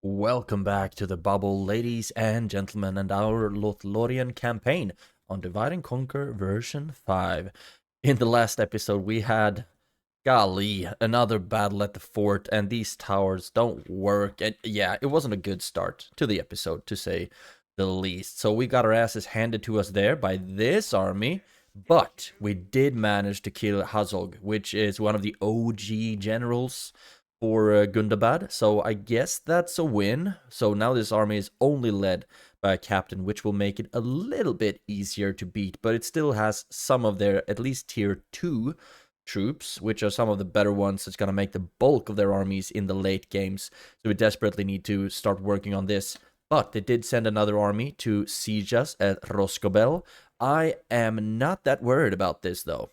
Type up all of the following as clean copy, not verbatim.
Welcome back to the bubble, ladies and gentlemen, and our Lothlórien campaign on Divide and Conquer version 5. In the last episode, we had, golly, another battle at the fort, and these towers don't work. And yeah, it wasn't a good start to the episode, to say the least. So we got our asses handed to us there by this army, but we did manage to kill Hazog, which is one of the OG generals for Gundabad, so I guess that's a win. So now this army is only led by a captain, which will make it a little bit easier to beat, but it still has some of their, at least tier 2 troops, which are some of the better ones. It's going to make the bulk of their armies in the late games, so we desperately need to start working on this. But they did send another army to siege us at Roscobel. I am not that worried about this, though.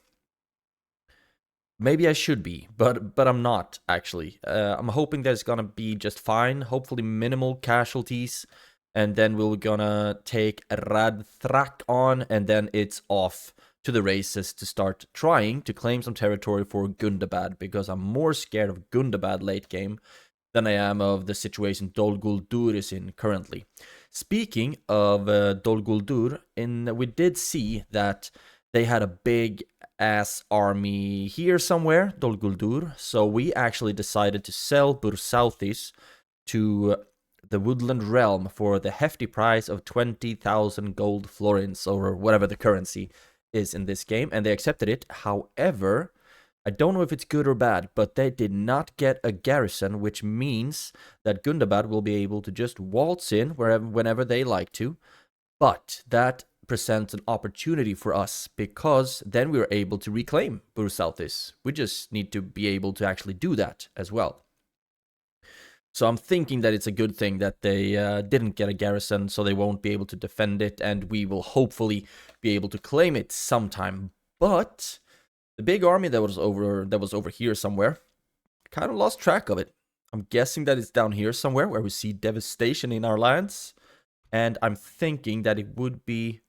Maybe I should be, but I'm not, actually. I'm hoping that it's gonna be just fine. Hopefully minimal casualties. And then we're gonna take Radthrak on, and then it's off to the races to start trying to claim some territory for Gundabad, because I'm more scared of Gundabad late game than I am of the situation Dol Guldur is in currently. Speaking of Dol Guldur, we did see that they had a big ass army here somewhere, Dol Guldur. So we actually decided to sell Bursauthis to the woodland realm for the hefty price of 20,000 gold florins, or whatever the currency is in this game, and they accepted it. However, I don't know if it's good or bad, but they did not get a garrison, which means that Gundabad will be able to just waltz in whenever they like to. But that presents an opportunity for us, because then we're able to reclaim Bursauthis. We just need to be able to actually do that as well. So I'm thinking that it's a good thing that they didn't get a garrison, so they won't be able to defend it, and we will hopefully be able to claim it sometime. But the big army that was over here somewhere, kind of lost track of it. I'm guessing that it's down here somewhere where we see devastation in our lands, and I'm thinking that it would be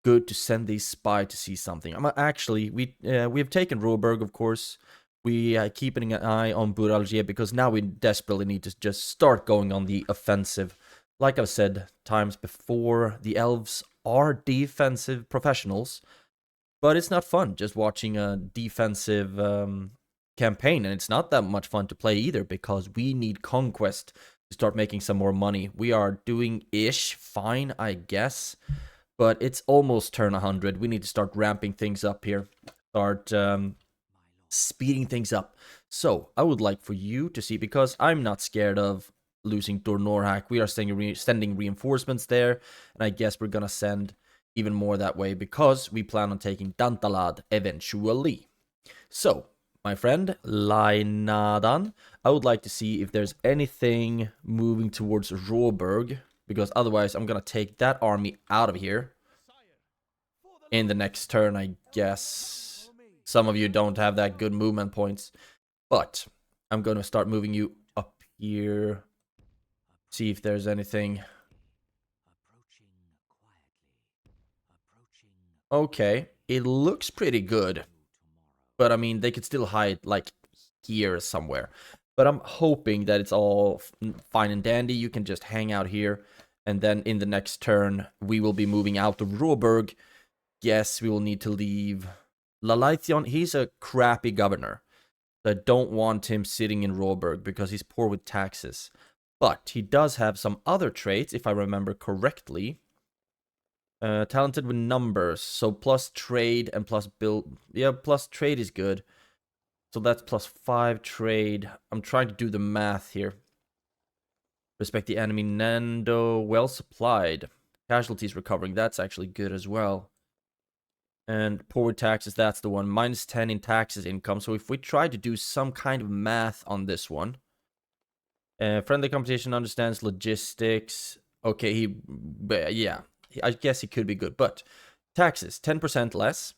good to send these spy to see something. I'm actually we have taken Roberg, of course. We keeping an eye on Buralgier, because now we desperately need to just start going on the offensive. Like I've said times before, the elves are defensive professionals, but it's not fun just watching a defensive campaign, and it's not that much fun to play either, because we need conquest to start making some more money. We are doing ish fine, I guess, but it's almost turn 100. We need to start ramping things up here. Start speeding things up. So I would like for you to see, because I'm not scared of losing Dornorhak. We are sending reinforcements there, and I guess we're gonna send even more that way, because we plan on taking Dantalad eventually. So, my friend Lainadan, I would like to see if there's anything moving towards Råberg, because otherwise I'm gonna take that army out of here in the next turn, I guess. Some of you don't have that good movement points, but I'm gonna start moving you up here, see if there's anything. Okay, it looks pretty good, but I mean, they could still hide like here somewhere. But I'm hoping that it's all fine and dandy. You can just hang out here, and then in the next turn, we will be moving out of Råberg. Yes, we will need to leave Lalaithion. He's a crappy governor. I don't want him sitting in Råberg, because he's poor with taxes. But he does have some other traits, if I remember correctly. Talented with numbers, so plus trade and plus build. Yeah, plus trade is good. So that's plus 5 trade. I'm trying to do the math here. Respect the enemy. Nando, well supplied. Casualties recovering, that's actually good as well. And poor with taxes, that's the one. Minus 10 in taxes income. So if we try to do some kind of math on this one. Friendly competition understands logistics. Okay, yeah, I guess he could be good. But taxes, 10% less.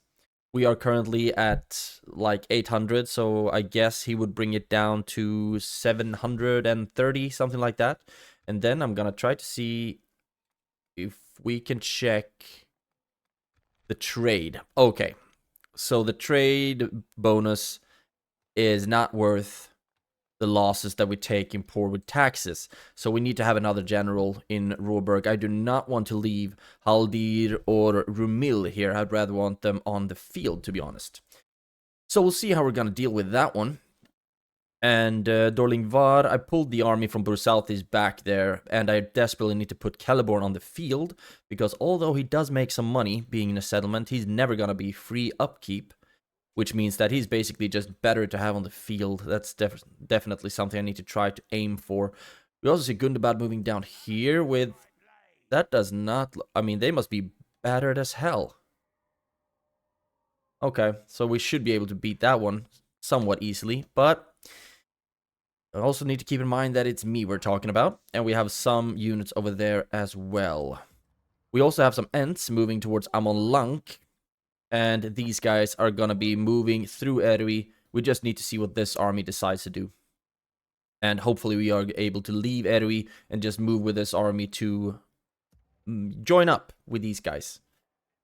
We are currently at like 800, so I guess he would bring it down to 730, something like that. And then I'm gonna try to see if we can check the trade. Okay, so the trade bonus is not worth the losses that we take in poor with taxes. So we need to have another general in Råberg. I do not want to leave Haldir or Rumil here. I'd rather want them on the field, to be honest. So we'll see how we're going to deal with that one. And Dorlingvar, I pulled the army from Bursalthis back there, and I desperately need to put Celeborn on the field, because although he does make some money being in a settlement, he's never going to be free upkeep, which means that he's basically just better to have on the field. That's definitely something I need to try to aim for. We also see Gundabad moving down here with... That does not... I mean, they must be battered as hell. Okay, so we should be able to beat that one somewhat easily, but... I also need to keep in mind that it's me we're talking about, and we have some units over there as well. We also have some Ents moving towards Amon Lank, and these guys are gonna be moving through Erwi. We just need to see what this army decides to do. And hopefully we are able to leave Erwi and just move with this army to join up with these guys.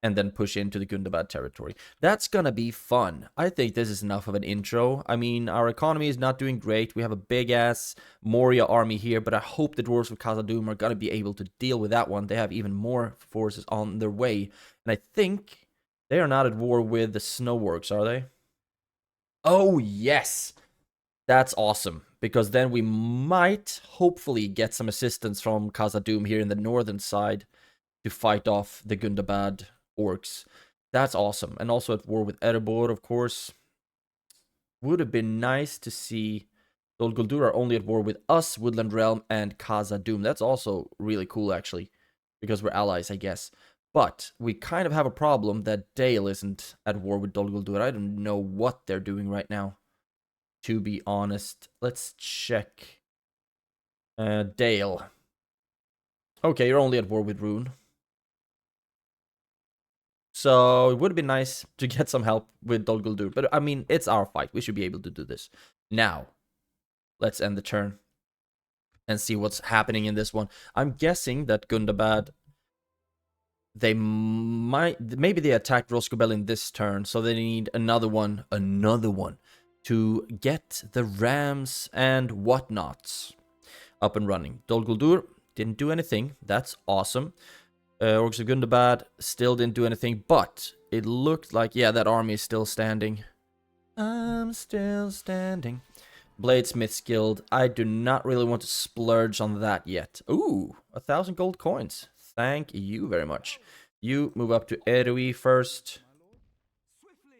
And then push into the Gundabad territory. That's gonna be fun. I think this is enough of an intro. I mean, our economy is not doing great. We have a big-ass Moria army here, but I hope the dwarves of Khazad-dûm are gonna be able to deal with that one. They have even more forces on their way. And I think they are not at war with the Snowworks, are they? Oh, yes! That's awesome, because then we might, hopefully, get some assistance from Khazad-dûm here in the northern side to fight off the Gundabad orcs. That's awesome. And also at war with Erebor, of course. Would have been nice to see Dol Guldur are only at war with us, Woodland Realm, and Khazad-dûm. That's also really cool, actually, because we're allies, I guess. But we kind of have a problem that Dale isn't at war with Dol Guldur. I don't know what they're doing right now, to be honest. Let's check. Dale. Okay, you're only at war with Rune. So it would have been nice to get some help with Dol Guldur. But I mean, it's our fight. We should be able to do this. Now, let's end the turn and see what's happening in this one. I'm guessing that Gundabad, they might... Maybe they attacked Rosgobel in this turn, so they need another one to get the rams and whatnots up and running. Dol Guldur didn't do anything. That's awesome. Orcs of Gundabad still didn't do anything, but it looked like, yeah, that army is still standing. I'm still standing. Bladesmith's Guild. I do not really want to splurge on that yet. Ooh, 1,000 gold coins. Thank you very much. You move up to Erwi first.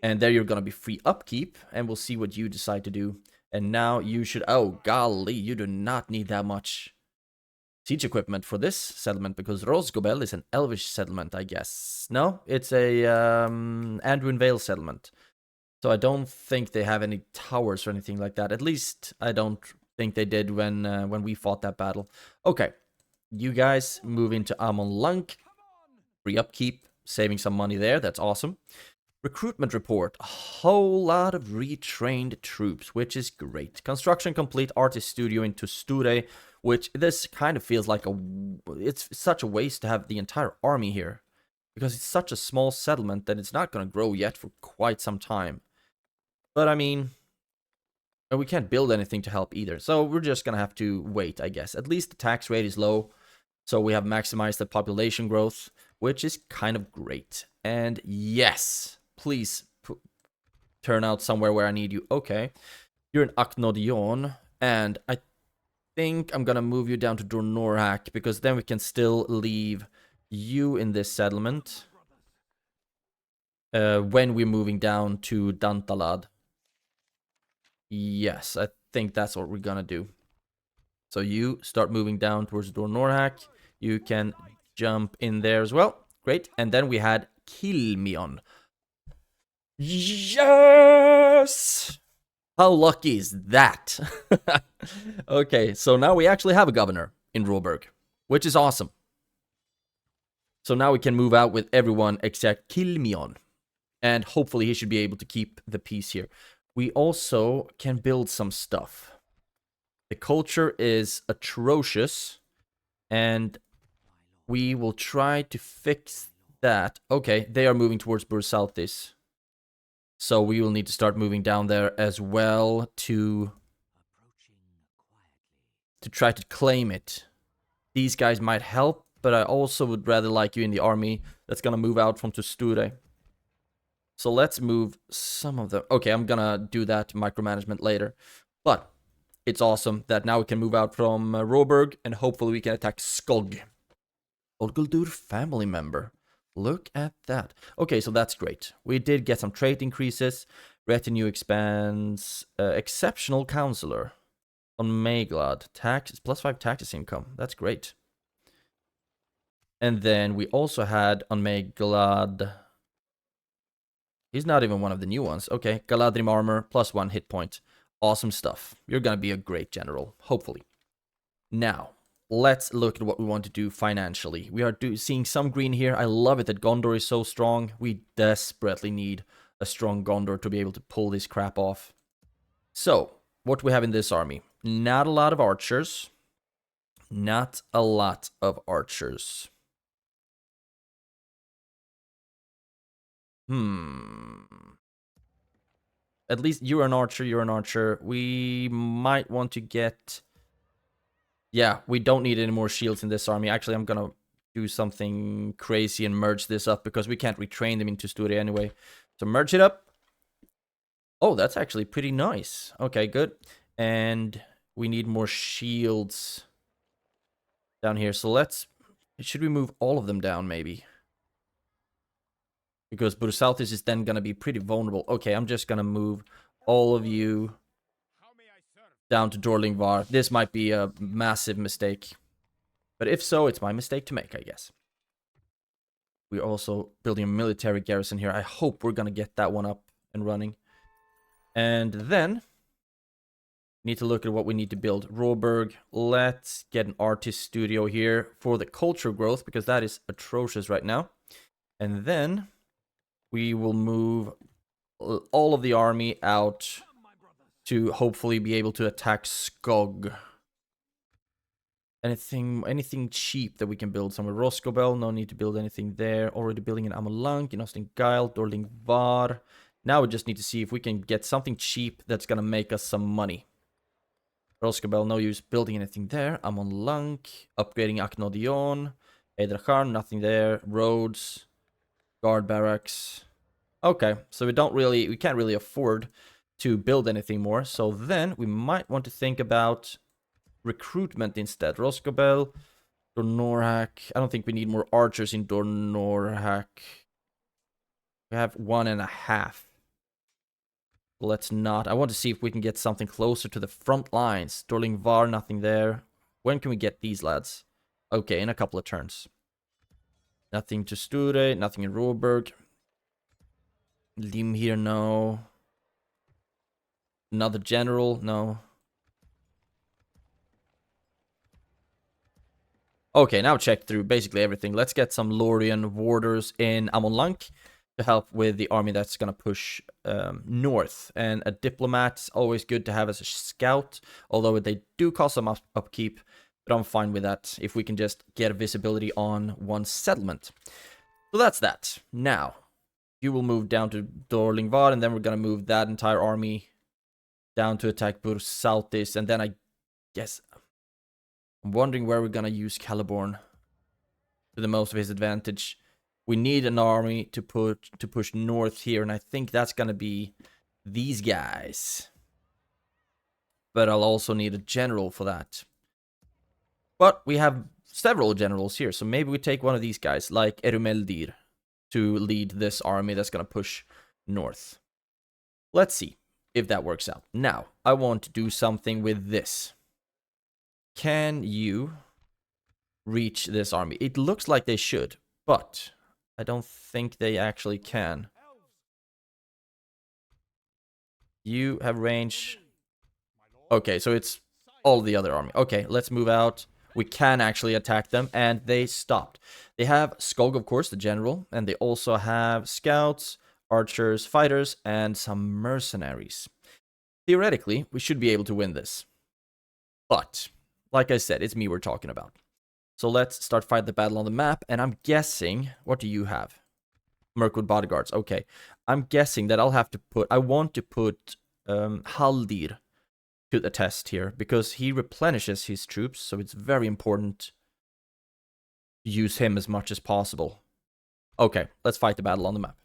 And there you're going to be free upkeep, and we'll see what you decide to do. And now you should... Oh, golly, you do not need that much siege equipment for this settlement, because Rosgobel is an Elvish settlement, I guess. No, it's a Anduin Vale settlement. So I don't think they have any towers or anything like that. At least I don't think they did when we fought that battle. Okay, you guys move into Amon Lank. Free upkeep, saving some money there. That's awesome. Recruitment report. A whole lot of retrained troops, which is great. Construction complete. Artist studio in Tusture, which this kind of feels like it's such a waste to have the entire army here, because it's such a small settlement that it's not going to grow yet for quite some time. But I mean, we can't build anything to help either, so we're just going to have to wait, I guess. At least the tax rate is low, so we have maximized the population growth, which is kind of great. And yes, please turn out somewhere where I need you. Okay, you're in Aknodion, and I think I'm gonna move you down to Dornorhak, because then we can still leave you in this settlement when we're moving down to Dantalad. Yes, I think that's what we're gonna do. So you start moving down towards Dornorhak. You can jump in there as well. Great. And then we had Kilmion. Yes! How lucky is that? Okay, so now we actually have a governor in Råberg, which is awesome. So now we can move out with everyone except Kilmion. And hopefully he should be able to keep the peace here. We also can build some stuff. The culture is atrocious, and we will try to fix that. Okay, they are moving towards Bursalthis. So we will need to start moving down there as well to to try to claim it. These guys might help, but I also would rather like you in the army that's gonna move out from Tusture. So let's move some of them. Okay, I'm gonna do that micromanagement later. But it's awesome that now we can move out from Råberg, and hopefully we can attack Skog. Olguldur family member. Look at that. Okay, so that's great. We did get some trait increases. Retinue expands. Exceptional counselor. On Maeglad. Tax, +5 taxes income. That's great. And then we also had on Maeglad... He's not even one of the new ones. Okay, Galadhrim armor, +1 hit point. Awesome stuff. You're gonna be a great general, hopefully. Now, let's look at what we want to do financially. We are seeing some green here. I love it that Gondor is so strong. We desperately need a strong Gondor to be able to pull this crap off. So, what do we have in this army? Not a lot of archers. Not a lot of archers. At least you're an archer, you're an archer. We might want to get... Yeah, we don't need any more shields in this army. Actually, I'm gonna do something crazy and merge this up because we can't retrain them into Sture anyway. So merge it up. Oh, that's actually pretty nice. Okay, good. And we need more shields down here. So let's... Should we move all of them down, maybe? Because Bursaltis is then gonna be pretty vulnerable. Okay, I'm just gonna move all of you down to Dorlingvar. This might be a massive mistake. But if so, it's my mistake to make, I guess. We're also building a military garrison here. I hope we're gonna get that one up and running. And then... need to look at what we need to build. Råberg. Let's get an artist studio here for the culture growth, because that is atrocious right now. And then... we will move all of the army out to hopefully be able to attack Skog. Anything cheap that we can build somewhere. Roscobel, no need to build anything there. Already building in Amolank, in Ostingail, Dorlingvar. Now we just need to see if we can get something cheap that's gonna make us some money. Roscobel, no use building anything there. Amolank, upgrading Aknodion. Edracharn, nothing there. Roads. Guard barracks. Okay, so we can't really afford to build anything more. So then we might want to think about recruitment instead. Roscobel, Dornorhak. I don't think we need more archers in Dornorhak. We have 1.5. Let's not. I want to see if we can get something closer to the front lines. Dorlingvar, nothing there. When can we get these lads? Okay, in a couple of turns. Nothing to Sture, nothing in Råberg. Lim here, no. Another general, no. Okay, now check through basically everything. Let's get some Lórien warders in Amonlank to help with the army that's gonna push north. And a diplomat's always good to have as a scout, although they do cost some upkeep. But I'm fine with that if we can just get visibility on one settlement. So that's that. Now, you will move down to Dorlingvar, and then we're going to move that entire army down to attack Bursaltis. And then I guess... I'm wondering where we're going to use Celeborn to the most of his advantage. We need an army to push north here, and I think that's going to be these guys. But I'll also need a general for that. But we have several generals here, so maybe we take one of these guys, like Erumeldir, to lead this army that's going to push north. Let's see if that works out. Now, I want to do something with this. Can you reach this army? It looks like they should, but I don't think they actually can. You have range. Okay, so it's all the other army. Okay, let's move out. We can actually attack them, and they stopped. They have Skog, of course, the general, and they also have scouts, archers, fighters, and some mercenaries. Theoretically, we should be able to win this. But, like I said, it's me we're talking about. So let's start fight the battle on the map, and I'm guessing... What do you have? Mirkwood bodyguards, okay. I'm guessing that I'll have to put... I want to put Haldir to the test here, because he replenishes his troops, so it's very important to use him as much as possible. Okay, let's fight the battle on the map.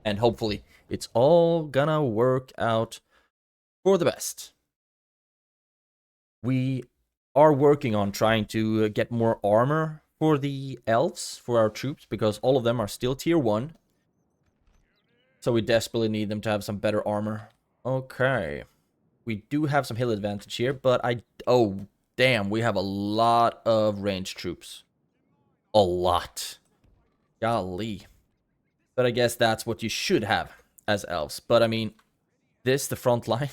And hopefully, it's all gonna work out for the best. We are working on trying to get more armor for the elves, for our troops, because all of them are still tier 1. So we desperately need them to have some better armor. Okay. We do have some hill advantage here, but oh, damn, we have a lot of ranged troops. A lot. Golly. But I guess that's what you should have as elves. But I mean, the front line.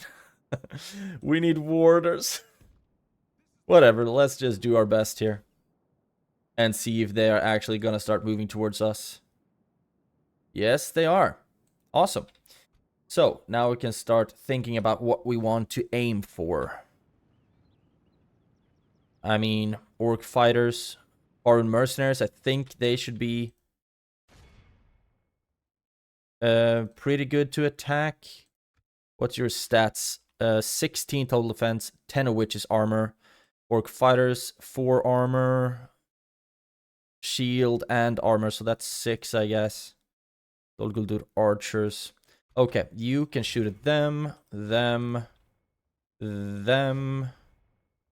We need warders. Whatever, let's just do our best here. And see if they are actually gonna start moving towards us. Yes, they are. Awesome. So, now we can start thinking about what we want to aim for. I mean, orc fighters, foreign mercenaries, I think they should be pretty good to attack. What's your stats? 16 total defense, 10 of which is armor. Orc fighters, 4 armor, shield and armor, so that's 6, I guess. Dol Guldur archers. Okay, you can shoot at them, and then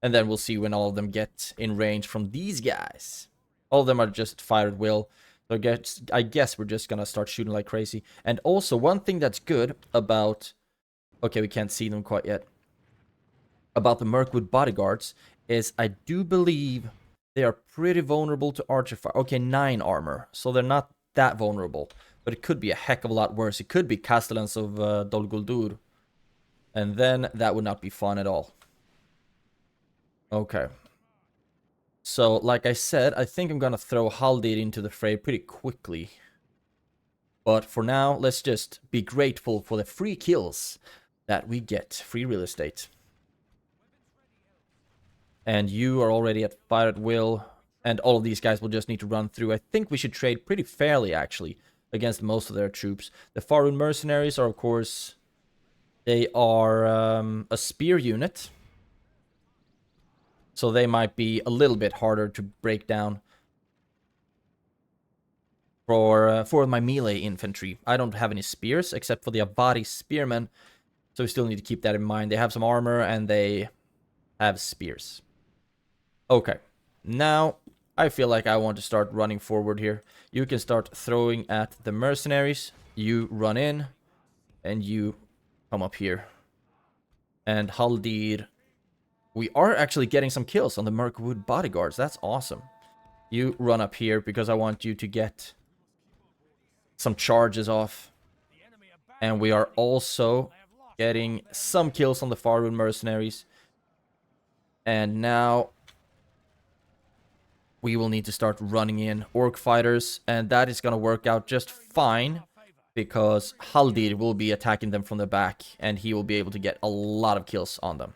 we'll see when all of them get in range from these guys. All of them are just fire at will. So I guess we're just gonna start shooting like crazy. And also, one thing that's good about... Okay, we can't see them quite yet. About the Mirkwood bodyguards is I do believe they are pretty vulnerable to archer fire. Okay, 9 armor, so they're not that vulnerable. But it could be a heck of a lot worse. It could be Castellans of Dol Guldur. And then that would not be fun at all. Okay. So, like I said, I think I'm gonna throw Haldir into the fray pretty quickly. But for now, let's just be grateful for the free kills that we get. Free real estate. And you are already at fire at will. And all of these guys will just need to run through. I think we should trade pretty fairly, actually, against most of their troops. The Faerun mercenaries are, of course... They are a spear unit. So they might be a little bit harder to break down. For my melee infantry. I don't have any spears, except for the Abadi spearmen. So we still need to keep that in mind. They have some armor, and they have spears. Okay. Now, I feel like I want to start running forward here. You can start throwing at the mercenaries. You run in, and you come up here. And Haldir... We are actually getting some kills on the Mirkwood bodyguards. That's awesome. You run up here because I want you to get some charges off. And we are also getting some kills on the Faerun mercenaries. And now we will need to start running in orc fighters. And that is going to work out just fine. Because Haldir will be attacking them from the back. And he will be able to get a lot of kills on them.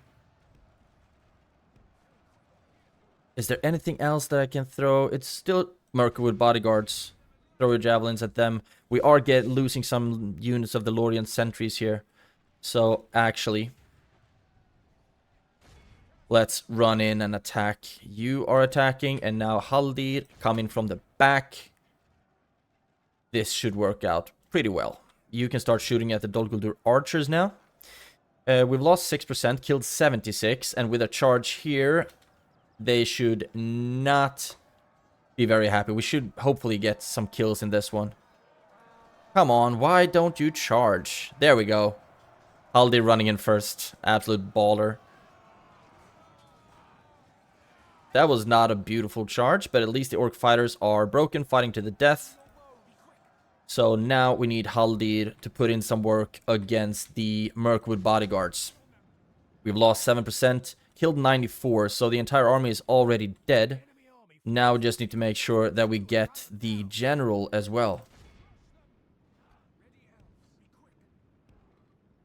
Is there anything else that I can throw? It's still Mirkwood bodyguards. Throw your javelins at them. We are losing some units of the Lórien sentries here. So, actually, let's run in and attack. You are attacking, and now Haldir coming from the back. This should work out pretty well. You can start shooting at the Dol Guldur archers now. We've lost 6%, killed 76, and with a charge here... They should not be very happy. We should hopefully get some kills in this one. Come on, why don't you charge? There we go. Haldir running in first. Absolute baller. That was not a beautiful charge, but at least the orc fighters are broken, fighting to the death. So now we need Haldir to put in some work against the Mirkwood bodyguards. We've lost 7%. Killed 94, so the entire army is already dead. Now we just need to make sure that we get the general as well.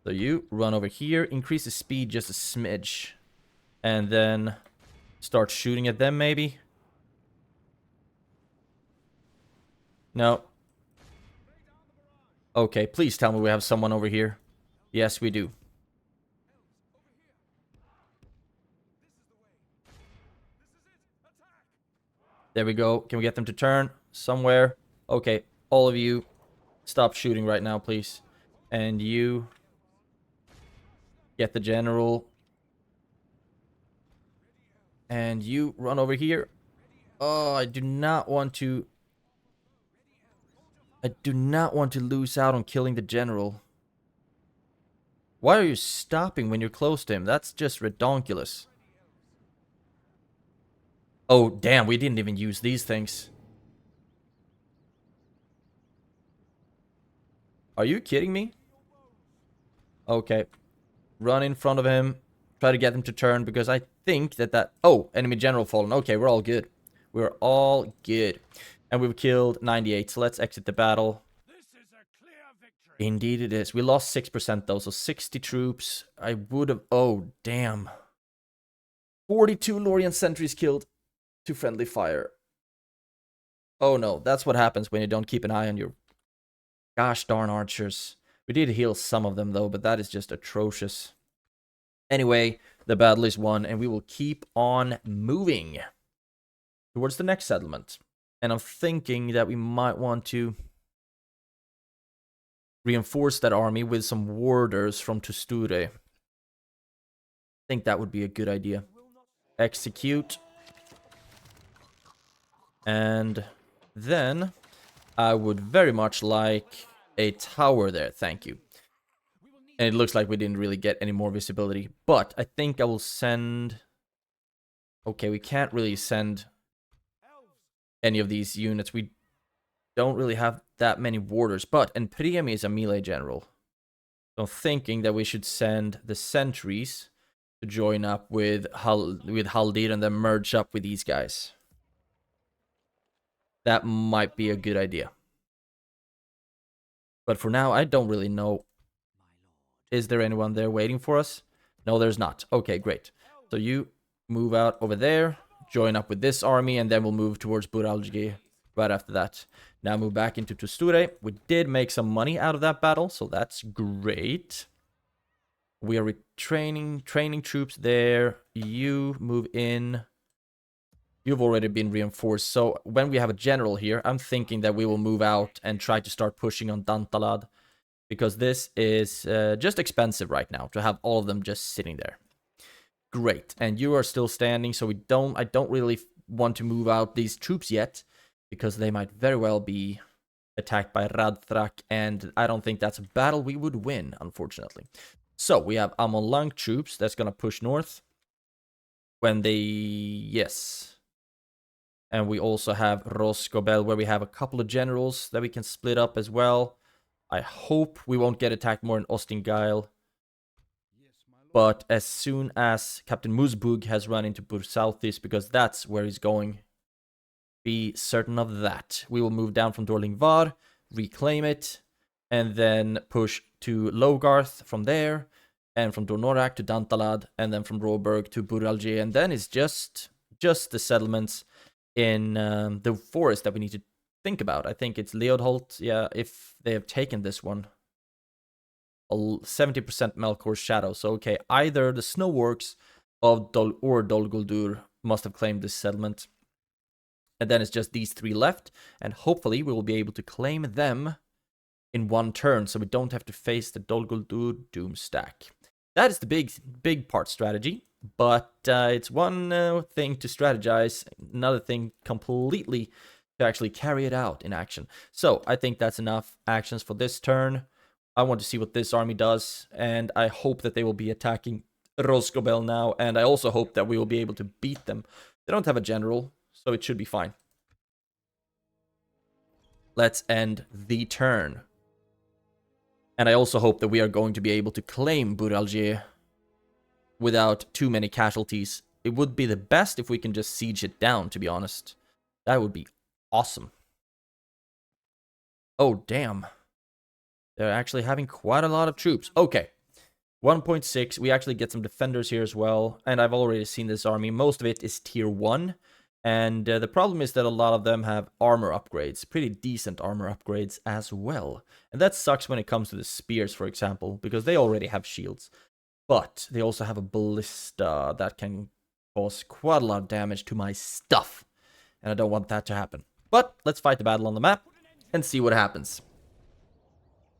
So you run over here, increase the speed just a smidge. And then start shooting at them, maybe? No. Okay, please tell me we have someone over here. Yes, we do. There we go. Can we get them to turn somewhere? Okay, all of you, stop shooting right now, please. And you get the general. And you run over here. Oh, I do not want to... I do not want to lose out on killing the general. Why are you stopping when you're close to him? That's just redonkulous. Oh, damn, we didn't even use these things. Are you kidding me? Okay. Run in front of him. Try to get him to turn, because I think that... Oh, enemy general fallen. Okay, we're all good. We're all good. And we've killed 98, so let's exit the battle. This is a clear victory. Indeed it is. We lost 6% though, so 60 troops. I would have... Oh, damn. 42 Lórien sentries killed to friendly fire. Oh no, that's what happens when you don't keep an eye on your gosh darn archers. We did heal some of them though, but that is just atrocious. Anyway, the battle is won, and we will keep on moving towards the next settlement. And I'm thinking that we might want to reinforce that army with some warders from Tusture. I think that would be a good idea. Execute. And then I would very much like a tower there. Thank you. And it looks like we didn't really get any more visibility. But I think I will send... Okay, we can't really send any of these units. We don't really have that many warders. But Enpriemi is a melee general. So I'm thinking that we should send the sentries to join up with Haldir and then merge up with these guys. That might be a good idea. But for now, I don't really know. Is there anyone there waiting for us? No, there's not. Okay, great. So you move out over there, join up with this army, and then we'll move towards Buralgi right after that. Now move back into Tusture. We did make some money out of that battle, so that's great. We are training troops there. You move in. You've already been reinforced. So when we have a general here, I'm thinking that we will move out and try to start pushing on Dantalad. Because this is just expensive right now to have all of them just sitting there. Great. And you are still standing, so I don't really want to move out these troops yet. Because they might very well be attacked by Radthrak. And I don't think that's a battle we would win, unfortunately. So we have Amon Lang troops that's going to push north. When they... Yes. And we also have Rosgobel, where we have a couple of generals that we can split up as well. I hope we won't get attacked more in Ostingail. But as soon as Captain Musbug has run into Bursauthis, because that's where he's going, be certain of that. We will move down from Dorlingvar, reclaim it, and then push to Logarth from there, and from Dornorak to Dantalad, and then from Råberg to Buralgi, and then it's just the settlements in the forest that we need to think about. I think it's Leodholt, yeah, if they have taken this one. 70% Melkor's Shadow. So, okay, either the Snowworks of or Dol Guldur must have claimed this settlement. And then it's just these three left. And hopefully we will be able to claim them in one turn, so we don't have to face the Dol Guldur Doom stack. That is the big part strategy. But it's one thing to strategize, another thing completely to actually carry it out in action. So I think that's enough actions for this turn. I want to see what this army does, and I hope that they will be attacking Rosgobel now, and I also hope that we will be able to beat them. They don't have a general, so it should be fine. Let's end the turn. And I also hope that we are going to be able to claim Buralgi without too many casualties. It would be the best if we can just siege it down, to be honest. That would be awesome. Oh, damn. They're actually having quite a lot of troops. Okay. 1.6. We actually get some defenders here as well. And I've already seen this army. Most of it is tier 1. And the problem is that a lot of them have armor upgrades. Pretty decent armor upgrades as well. And that sucks when it comes to the spears, for example. Because they already have shields. But they also have a ballista that can cause quite a lot of damage to my stuff. and I don't want that to happen. But let's fight the battle on the map and see what happens.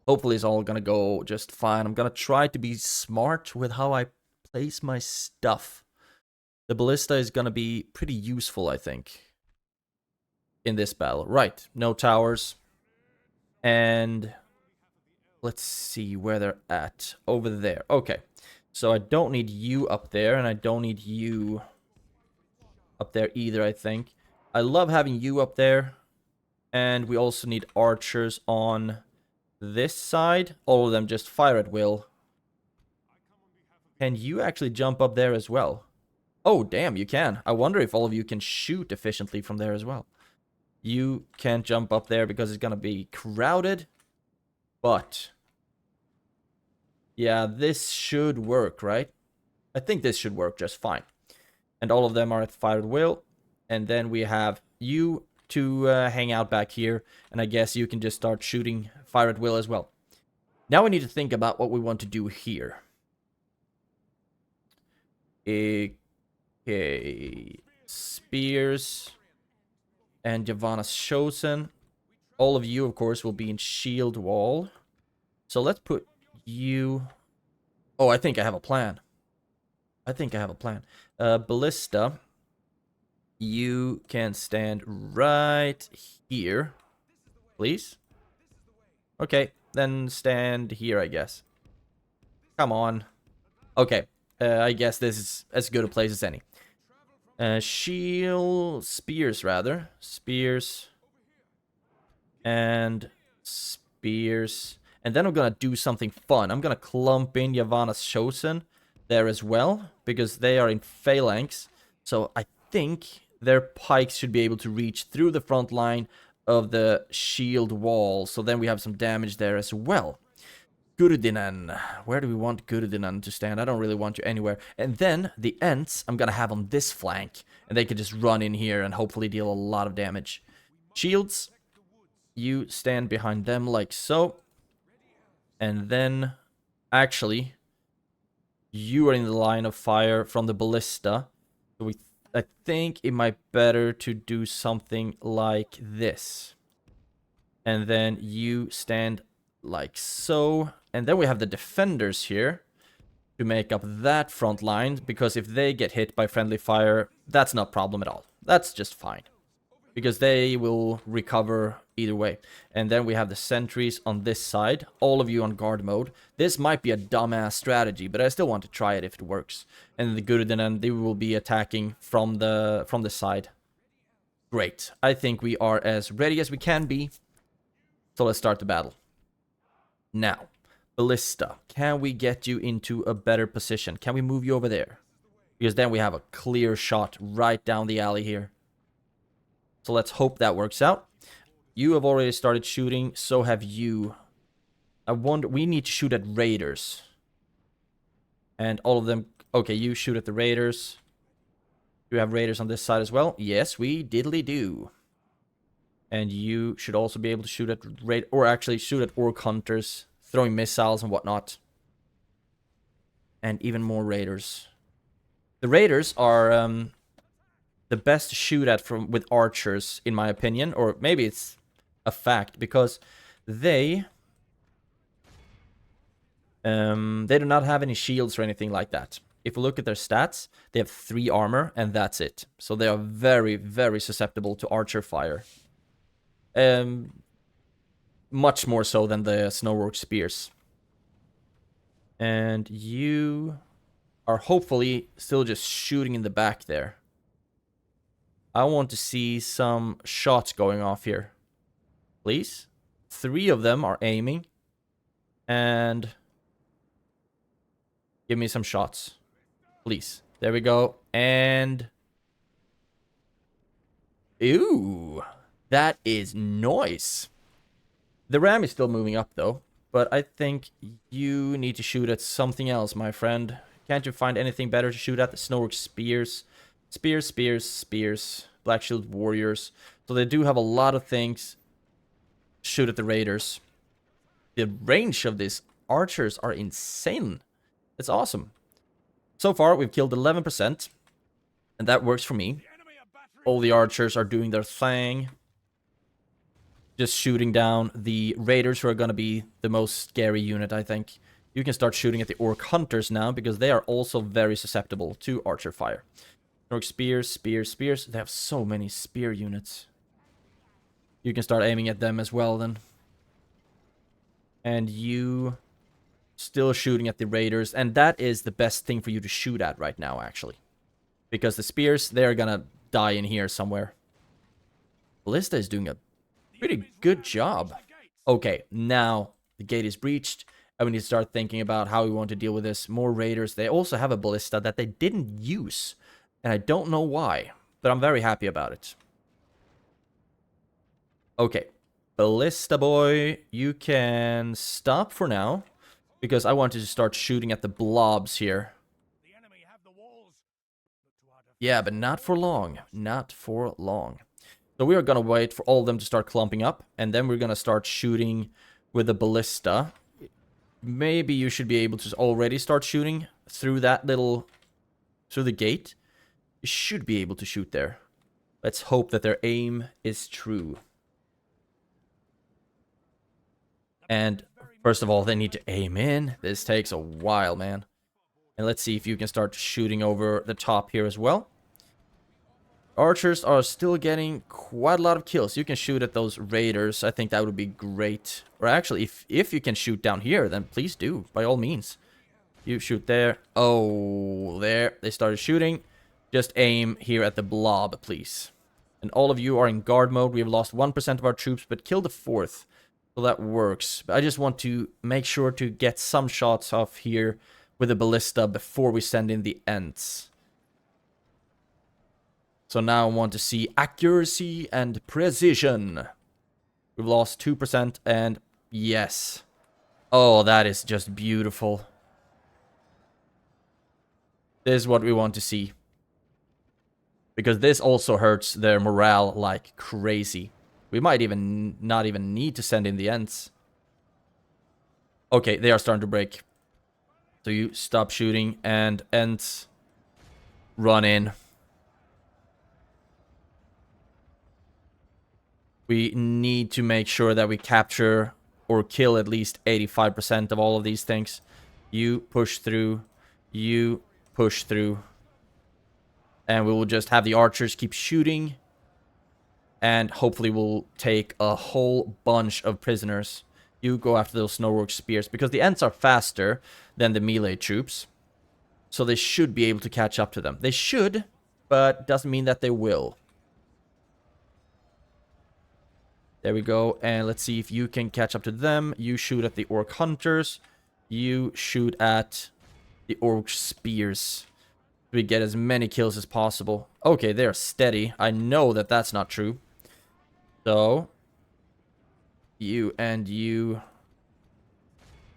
Hopefully it's all gonna go just fine. I'm gonna try to be smart with how I place my stuff. The ballista is gonna be pretty useful, I think, in this battle. Right, no towers. And let's see where they're at. Over there. Okay, so I don't need you up there, and I don't need you up there either, I think. I love having you up there. And we also need archers on this side. All of them just fire at will. Can you actually jump up there as well? Oh, damn, you can. I wonder if all of you can shoot efficiently from there as well. You can't jump up there because it's gonna be crowded. But yeah, this should work, right? I think this should work just fine. And all of them are at fire at will. And then we have you to hang out back here. And I guess you can just start shooting fire at will as well. Now we need to think about what we want to do here. Okay. Spears. And Yavanna's chosen. All of you, of course, will be in shield wall. So let's put you... Oh, I think I have a plan. Ballista. You can stand right here. Please? Okay, then stand here, I guess. Come on. Okay, I guess this is as good a place as any. Spears, rather. Spears. And spears. And then I'm gonna do something fun. I'm gonna clump in Yavanna's chosen there as well, because they are in phalanx. So I think their pikes should be able to reach through the front line of the shield wall. So then we have some damage there as well. Gurdinan. Where do we want Gurdinan to stand? I don't really want you anywhere. And then the Ents I'm gonna have on this flank. And they can just run in here and hopefully deal a lot of damage. Shields. You stand behind them like so. And then, actually, you are in the line of fire from the ballista. So I think it might be better to do something like this. And then you stand like so. And then we have the defenders here to make up that front line. Because if they get hit by friendly fire, that's not a problem at all. That's just fine. Because they will recover either way. And then we have the sentries on this side. All of you on guard mode. This might be a dumbass strategy, but I still want to try it if it works. And the Gurdinan, they will be attacking from the side. Great. I think we are as ready as we can be. So let's start the battle. Now, Ballista. Can we get you into a better position? Can we move you over there? Because then we have a clear shot right down the alley here. So let's hope that works out. You have already started shooting, so have you. I wonder, we need to shoot at raiders. And all of them, okay, you shoot at the raiders. Do you have raiders on this side as well? Yes, we diddly do. And you should also be able to shoot at or actually shoot at orc hunters, throwing missiles and whatnot. And even more raiders. The raiders are the best to shoot at with archers, in my opinion, or maybe it's a fact, because they do not have any shields or anything like that. If we look at their stats, they have 3 armor, and that's it. So they are very, very susceptible to archer fire. Much more so than the Snowwork spears. And you are hopefully still just shooting in the back there. I want to see some shots going off here. Please. 3 of them are aiming. And give me some shots. Please. There we go. And ooh. That is nice. The ram is still moving up though. But I think you need to shoot at something else, my friend. Can't you find anything better to shoot at? The Snowwork spears. Spears, spears, spears. Black Shield warriors. So they do have a lot of things. Shoot at the raiders. The range of these archers are insane. It's awesome. So far, we've killed 11%. And that works for me. All the archers are doing their thing. Just shooting down the raiders, who are going to be the most scary unit, I think. You can start shooting at the orc hunters now, because they are also very susceptible to archer fire. Orc spears, spears, spears. They have so many spear units. You can start aiming at them as well then. And you still shooting at the raiders. And that is the best thing for you to shoot at right now, actually. Because the spears, they're gonna die in here somewhere. Ballista is doing a pretty good job. Okay, now the gate is breached. And we need to start thinking about how we want to deal with this. More raiders. They also have a ballista that they didn't use. And I don't know why. But I'm very happy about it. Okay. Ballista boy, you can stop for now. Because I wanted to start shooting at the blobs here. Yeah, but not for long. Not for long. So we are going to wait for all of them to start clumping up. And then we're going to start shooting with the ballista. Maybe you should be able to already start shooting through that little... through the gate. You should be able to shoot there. Let's hope that their aim is true. And first of all, they need to aim in. This takes a while, man. And let's see if you can start shooting over the top here as well. Archers are still getting quite a lot of kills. You can shoot at those raiders. I think that would be great. Or actually, if you can shoot down here, then please do, by all means. You shoot there. Oh, there. They started shooting. Just aim here at the blob, please. And all of you are in guard mode. We have lost 1% of our troops, but killed the 4th. So that works. But I just want to make sure to get some shots off here with the ballista before we send in the Ents. So now I want to see accuracy and precision. We've lost 2% and yes. Oh, that is just beautiful. This is what we want to see. Because this also hurts their morale like crazy. We might even not even need to send in the Ents. Okay, they are starting to break. So you stop shooting and Ents run in. We need to make sure that we capture or kill at least 85% of all of these things. You push through. You push through. And we will just have the archers keep shooting. And hopefully we'll take a whole bunch of prisoners. You go after those snowwork spears. Because the Ents are faster than the melee troops. So they should be able to catch up to them. They should, but doesn't mean that they will. There we go. And let's see if you can catch up to them. You shoot at the orc hunters. You shoot at the orc spears. We get as many kills as possible. Okay, they're steady. I know that that's not true. So, you and you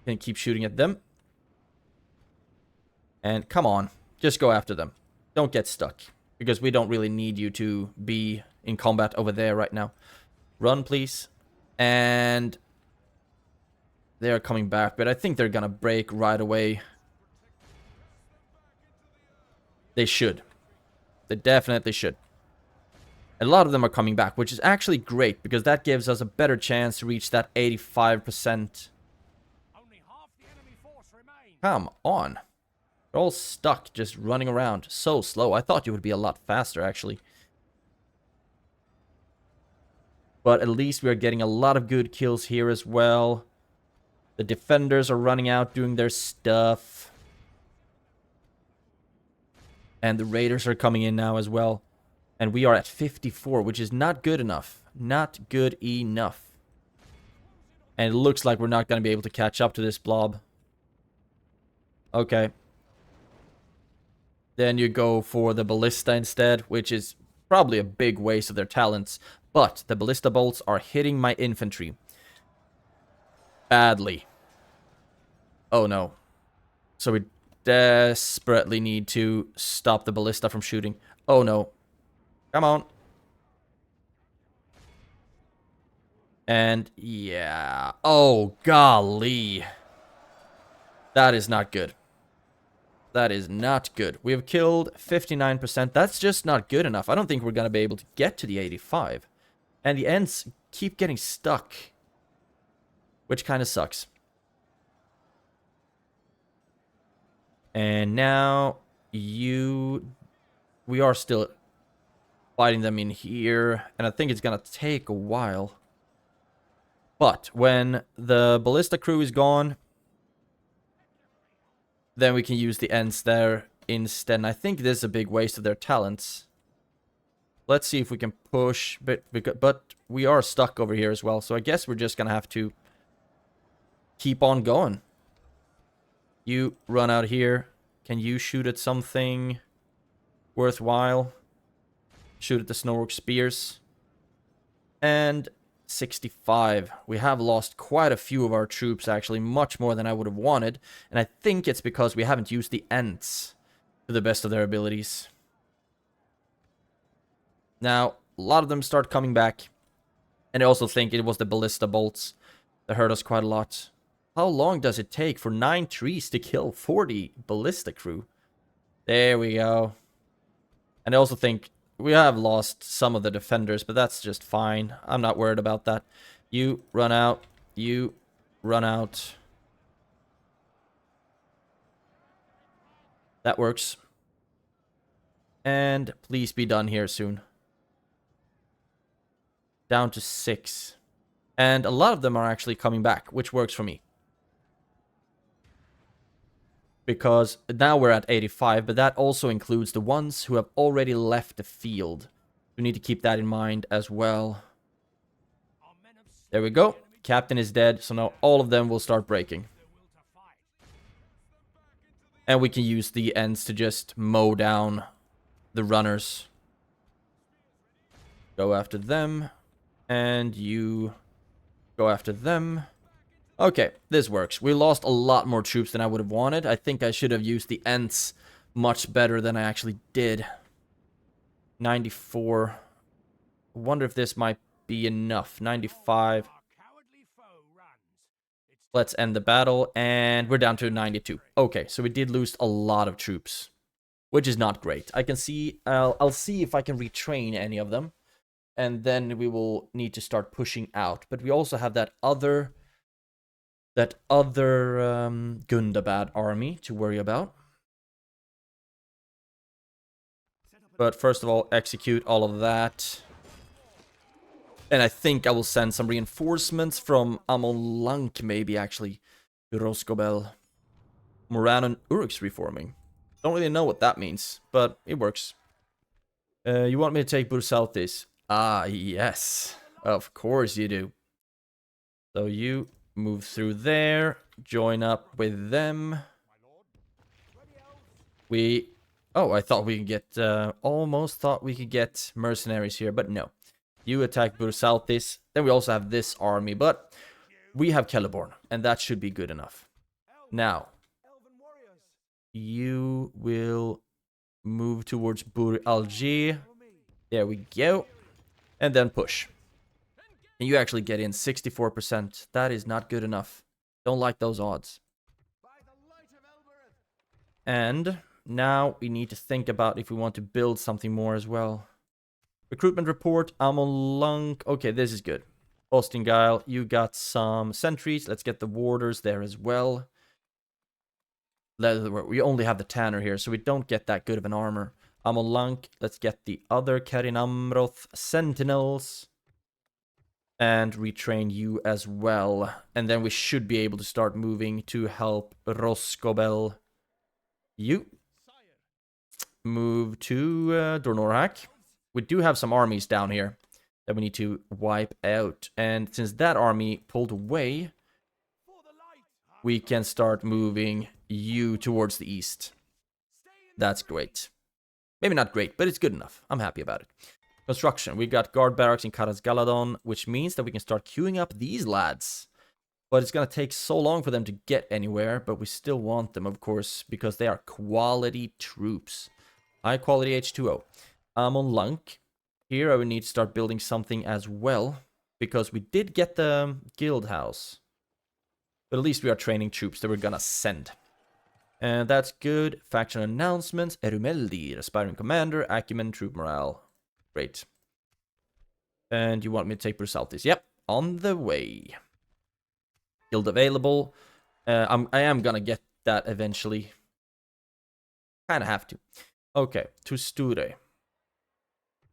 can keep shooting at them. And come on, just go after them. Don't get stuck. Because we don't really need you to be in combat over there right now. Run, please. And they are coming back, but I think they're gonna break right away. They should. They definitely should. A lot of them are coming back, which is actually great, because that gives us a better chance to reach that 85%. Only half the enemy force remains. Come on. They're all stuck, just running around. So slow. I thought you would be a lot faster, actually. But at least we are getting a lot of good kills here as well. The defenders are running out, doing their stuff. And the raiders are coming in now as well. And we are at 54, which is not good enough. Not good enough. And it looks like we're not going to be able to catch up to this blob. Okay. Then you go for the ballista instead, which is probably a big waste of their talents. But the ballista bolts are hitting my infantry. Badly. Oh no. So we desperately need to stop the ballista from shooting. Oh no. Come on. And yeah. Oh golly. That is not good. That is not good. We have killed 59%. That's just not good enough. I don't think we're going to be able to get to the 85. And the Ents keep getting stuck. Which kind of sucks. And now we are still fighting them in here. And I think it's going to take a while. But when the ballista crew is gone, then we can use the Ents there instead. And I think this is a big waste of their talents. Let's see if we can push. But we are stuck over here as well. So I guess we're just going to have to keep on going. You run out here. Can you shoot at something worthwhile? Shoot at the Snork spears. And 65. We have lost quite a few of our troops, actually. Much more than I would have wanted. And I think it's because we haven't used the Ents to the best of their abilities. Now, a lot of them start coming back. And I also think it was the ballista bolts that hurt us quite a lot. How long does it take for 9 trees to kill 40 ballista crew? There we go. And I also think we have lost some of the defenders, but that's just fine. I'm not worried about that. You run out. You run out. That works. And please be done here soon. Down to 6. And a lot of them are actually coming back, which works for me. Because now we're at 85, but that also includes the ones who have already left the field. We need to keep that in mind as well. There we go. Captain is dead, so now all of them will start breaking. And we can use the Ents to just mow down the runners. Go after them. And you go after them. Okay, this works. We lost a lot more troops than I would have wanted. I think I should have used the Ents much better than I actually did. 94. I wonder if this might be enough. 95. Let's end the battle, and we're down to 92. Okay, so we did lose a lot of troops, which is not great. I can see, I'll see if I can retrain any of them, and then we will need to start pushing out. But we also have that other Gundabad army to worry about. But first of all, execute all of that. And I think I will send some reinforcements from Amon Lank, maybe, actually, to Rosgobel. Moran and Uruk's reforming. Don't really know what that means, but it works. You want me to take Bursaltis? Ah, yes. Of course you do. So you move through there, join up with them. Oh, I thought we could get, almost thought we could get mercenaries here, but no. You attack Bursaltis, then we also have this army, but we have Celeborn, and that should be good enough. Now, you will move towards Bur Alger. There we go. And then push. And you actually get in 64%. That is not good enough. Don't like those odds. And now we need to think about if we want to build something more as well. Recruitment report, Amon Lunk. Okay, this is good. Ostingile, you got some sentries. Let's get the warders there as well. We only have the Tanner here, so we don't get that good of an armor. Amon Lunk, let's get the other Carin Amroth sentinels. And retrain you as well. And then we should be able to start moving to help Rosgobel. You move to Dornorhak. We do have some armies down here that we need to wipe out. And since that army pulled away, we can start moving you towards the east. That's great. Maybe not great, but it's good enough. I'm happy about it. Construction. We got guard barracks in Khazad-dûm, which means that we can start queuing up these lads. But it's going to take so long for them to get anywhere, but we still want them, of course, because they are quality troops. High quality H2O. Amon Lunk. Here I would need to start building something as well, because we did get the guild house. But at least we are training troops that we're gonna send. And that's good. Faction announcements. Erumeldir, aspiring commander, acumen, troop morale. Great. And you want me to take Brusaltis? Yep, on the way. Guild available. I am gonna get that eventually. Kinda have to. Okay, to Sture.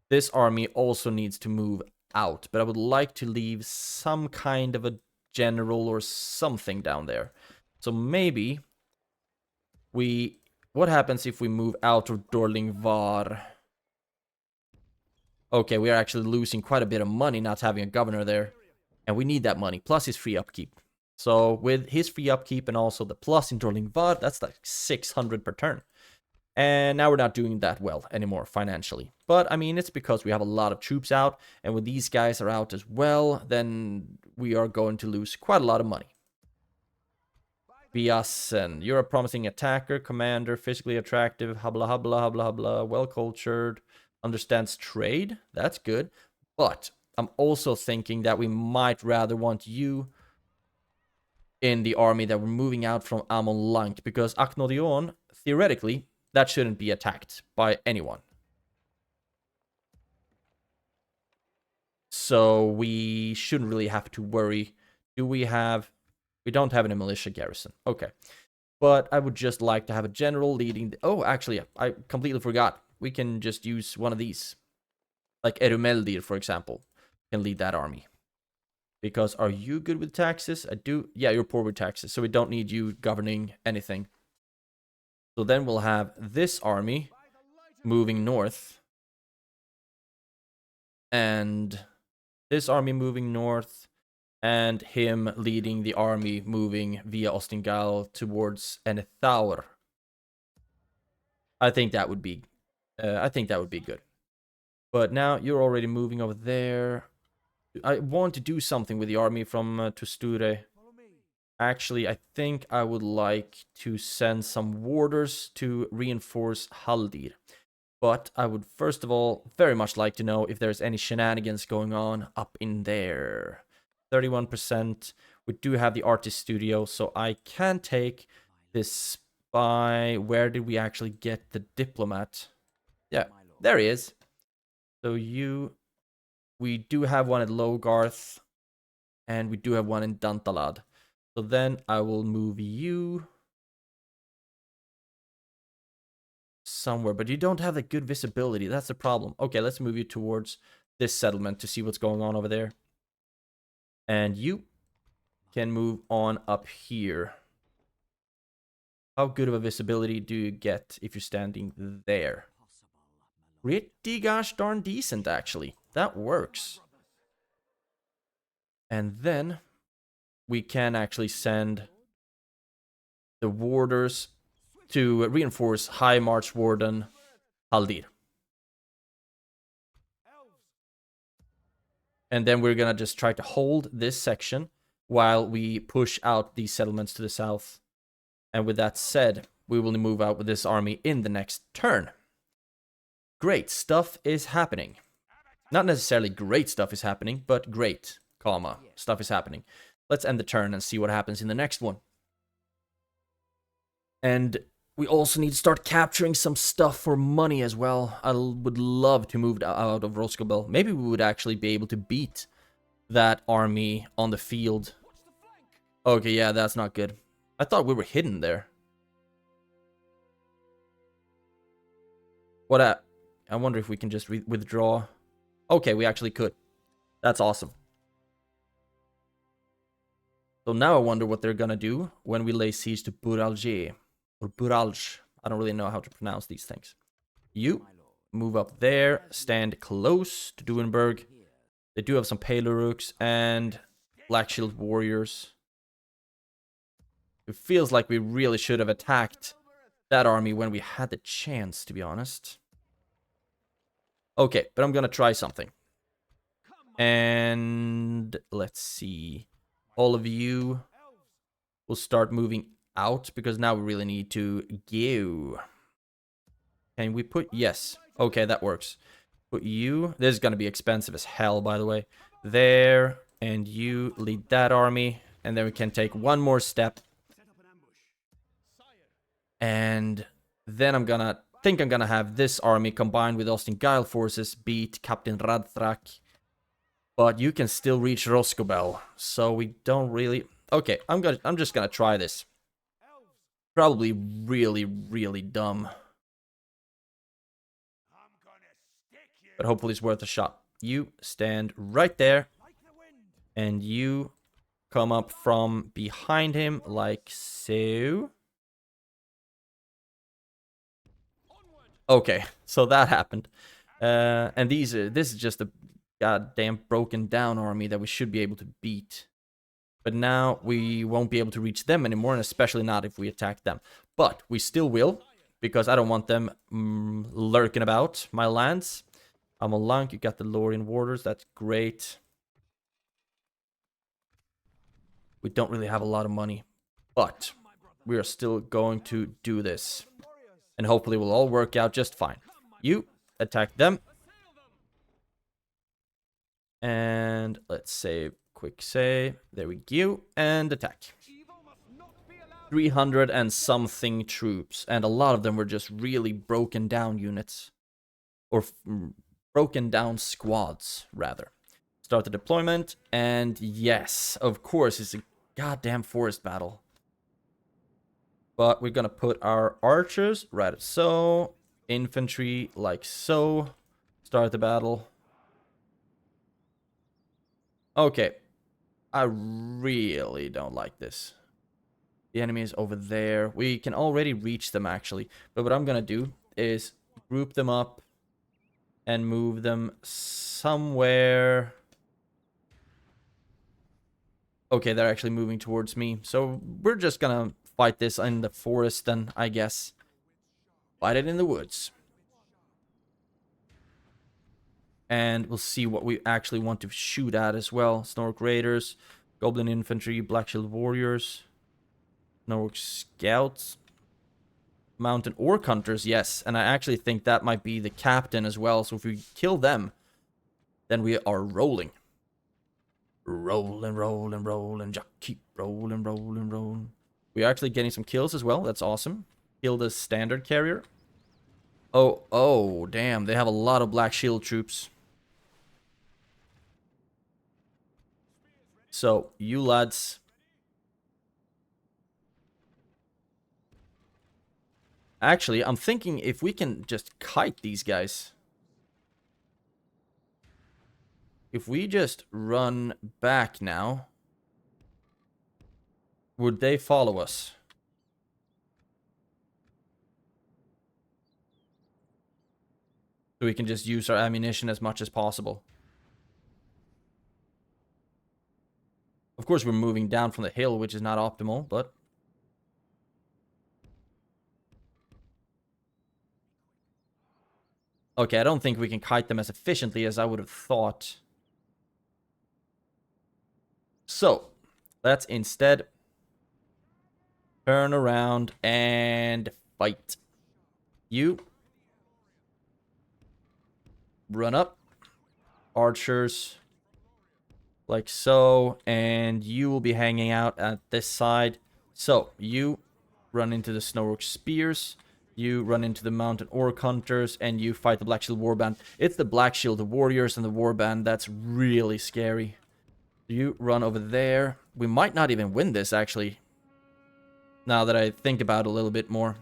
This army also needs to move out, but I would like to leave some kind of a general or something down there. So maybe what happens if we move out of Dorlingvar? Okay, we are actually losing quite a bit of money not having a governor there. And we need that money, plus his free upkeep. So with his free upkeep and also the plus in Dorlingvar, that's like 600 per turn. And now we're not doing that well anymore financially. But, I mean, it's because we have a lot of troops out. And when these guys are out as well, then we are going to lose quite a lot of money. Biasen, you're a promising attacker, commander, physically attractive, hubla hubla hubla hubla, well-cultured, understands trade. That's good. But I'm also thinking that we might rather want you in the army that we're moving out from Amon Lank. Because Aknodion, theoretically, that shouldn't be attacked by anyone. So we shouldn't really have to worry. We don't have any militia garrison. Okay. But I would just like to have a general leading... Oh, actually, I completely forgot. We can just use one of these. Like Erumeldir, for example, can lead that army. Because are you good with taxes? I do. Yeah, you're poor with taxes, so we don't need you governing anything. So then we'll have this army moving north. And this army moving north. And him leading the army moving via Ostingal towards Enethaur. I think that would be good. But now you're already moving over there. I want to do something with the army from Tusture. Actually, I think I would like to send some warders to reinforce Haldir. But I would first of all very much like to know if there's any shenanigans going on up in there. 31%. We do have the artist studio, so I can take this spy. Where did we actually get the diplomat? Yeah, there he is. So we do have one at Logarth, and we do have one in Dantalad. So then I will move you somewhere, but you don't have the good visibility. That's the problem. Okay, let's move you towards this settlement to see what's going on over there. And you can move on up here. How good of a visibility do you get if you're standing there? Pretty gosh darn decent, actually. That works. And then we can actually send the warders to reinforce High March Warden Haldir. And then we're gonna just try to hold this section while we push out these settlements to the south. And with that said, we will move out with this army in the next turn. Great stuff is happening. Not necessarily great stuff is happening, but great, comma, stuff is happening. Let's end the turn and see what happens in the next one. And we also need to start capturing some stuff for money as well. I would love to move out of Roscobel. Maybe we would actually be able to beat that army on the field. Okay, yeah, that's not good. I thought we were hidden there. I wonder if we can just withdraw. Okay, we actually could. That's awesome. So now I wonder what they're gonna do when we lay siege to Buralje. Or Buralj. I don't really know how to pronounce these things. You move up there. Stand close to Duenberg. They do have some Palerooks and Black Shield Warriors. It feels like we really should have attacked that army when we had the chance, to be honest. Okay, but I'm gonna try something. And let's see. All of you will start moving out because now we really need to go. Can we put... Yes. Okay, that works. Put you... This is gonna be expensive as hell, by the way. There. And you lead that army. And then we can take one more step. And then I'm gonna have this army combined with Ostin forces beat Captain Radthrak. But you can still reach Roscobel, so we don't really... Okay, I'm just gonna try this. Probably really, really dumb. But hopefully it's worth a shot. You stand right there. And you come up from behind him like so. Okay, so that happened. And this is just a goddamn broken down army that we should be able to beat. But now we won't be able to reach them anymore, and especially not if we attack them. But we still will, because I don't want them lurking about my lands. I'm a lunk, you got the Lórien warders, that's great. We don't really have a lot of money, but we are still going to do this. And hopefully it will all work out just fine. You attack them. And let's save, quick save. There we go. And attack. 300 and something troops. And a lot of them were just really broken down units. Or broken down squads, rather. Start the deployment. And yes, of course, it's a goddamn forest battle. But we're gonna put our archers right so. Infantry like so. Start the battle. Okay. I really don't like this. The enemy is over there. We can already reach them, actually. But what I'm gonna do is group them up and move them somewhere. Okay, they're actually moving towards me. So we're just gonna fight this in the forest then, I guess. Fight it in the woods. And we'll see what we actually want to shoot at as well. Snork Raiders, Goblin Infantry, Black Shield Warriors, Snork Scouts, Mountain Orc Hunters, yes. And I actually think that might be the captain as well. So if we kill them, then we are rolling. Rolling, rolling, rolling, just keep rolling, rolling, rolling. We're actually getting some kills as well. That's awesome. Kill the standard carrier. Oh, damn. They have a lot of Black Shield troops. So, you lads. Actually, I'm thinking if we can just kite these guys. If we just run back now, would they follow us? So we can just use our ammunition as much as possible. Of course, we're moving down from the hill, which is not optimal, but... Okay, I don't think we can kite them as efficiently as I would have thought. So, let's instead turn around and fight. You run up, archers, like so, and you will be hanging out at this side. So, you run into the Snork Spears, you run into the Mountain Orc Hunters, and you fight the Black Shield Warband. It's the Black Shield, the Warriors, and the Warband that's really scary. You run over there. We might not even win this, actually. Now that I think about it a little bit more.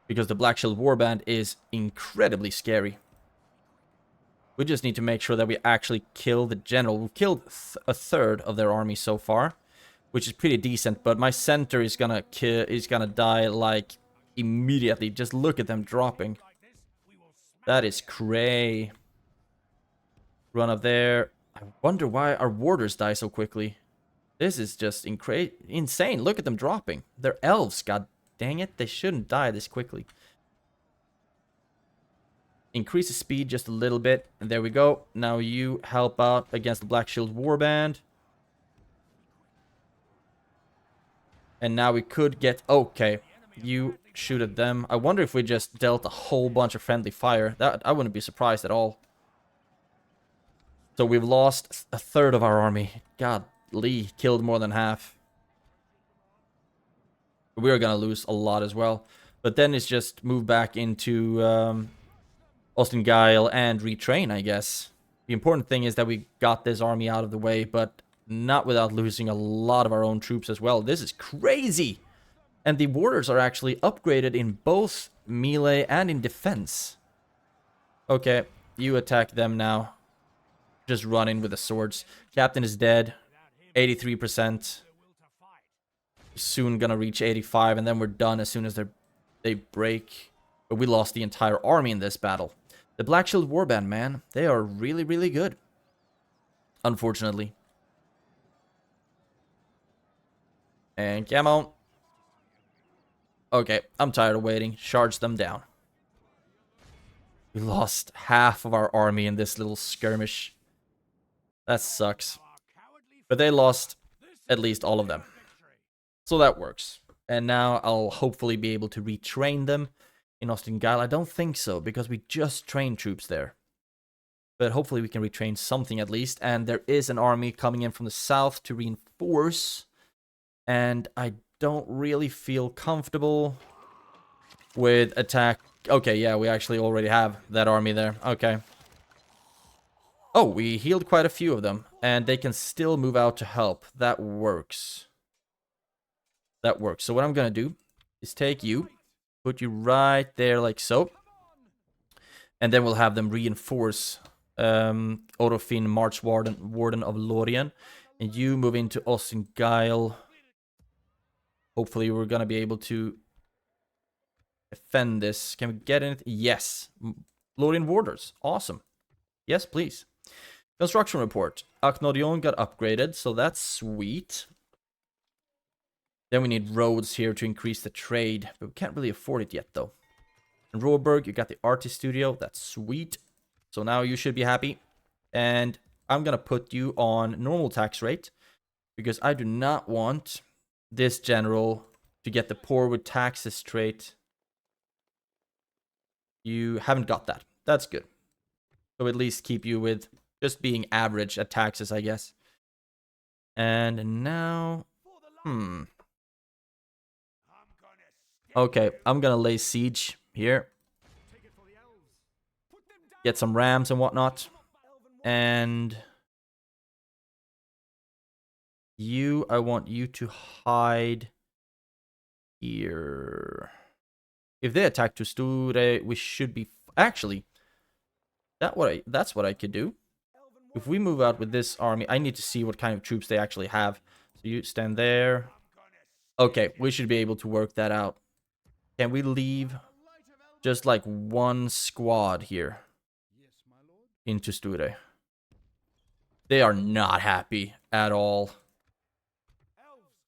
Because the Black Shield Warband is incredibly scary. We just need to make sure that we actually kill the general. We've killed a third of their army so far, which is pretty decent. But my center is gonna die like immediately. Just look at them dropping. That is cray. Run up there. I wonder why our warders die so quickly. This is just insane. Look at them dropping. They're elves, god dang it. They shouldn't die this quickly. Increase the speed just a little bit. And there we go. Now you help out against the Black Shield Warband. And now we could get... Okay. You shoot at them. I wonder if we just dealt a whole bunch of friendly fire. That I wouldn't be surprised at all. So we've lost a third of our army. God, Lee killed more than half. We're gonna lose a lot as well. But then it's just move back into Ostingyle and retrain, I guess. The important thing is that we got this army out of the way, but not without losing a lot of our own troops as well. This is crazy! And the warders are actually upgraded in both melee and in defense. Okay, you attack them now. Just run in with the swords. Captain is dead. 83%. Soon gonna reach 85, and then we're done as soon as they break. But we lost the entire army in this battle. The Black Shield Warband, man, they are really, really good. Unfortunately. And come on. Okay, I'm tired of waiting. Charge them down. We lost half of our army in this little skirmish. That sucks. But they lost at least all of them. So that works. And now I'll hopefully be able to retrain them in Ostingyle. I don't think so, because we just trained troops there. But hopefully we can retrain something at least. And there is an army coming in from the south to reinforce. And I don't really feel comfortable with attack. Okay, yeah, we actually already have that army there. Okay. Oh, we healed quite a few of them. And they can still move out to help. That works. That works. So what I'm going to do is take you, put you right there like so. And then we'll have them reinforce Odofin, March Warden of Lórien. And you move into Ostingyle. Hopefully we're going to be able to defend this. Can we get anything? Yes. Lórien Warders. Awesome. Yes, please. Construction report. Aknodion got upgraded, so that's sweet. Then we need roads here to increase the trade, but we can't really afford it yet, though. In Rohrberg, you got the artist studio. That's sweet. So now you should be happy. And I'm going to put you on normal tax rate, because I do not want this general to get the poor with taxes trait. You haven't got that. That's good. So at least keep you with just being average at taxes, I guess. And now... Okay, I'm gonna lay siege here. Get some rams and whatnot. And... you, I want you to hide here. If they attack to Sture, we should be... actually, that's what I could do. If we move out with this army, I need to see what kind of troops they actually have. So you stand there. Okay, we should be able to work that out. Can we leave just like one squad here into Sture? They are not happy at all.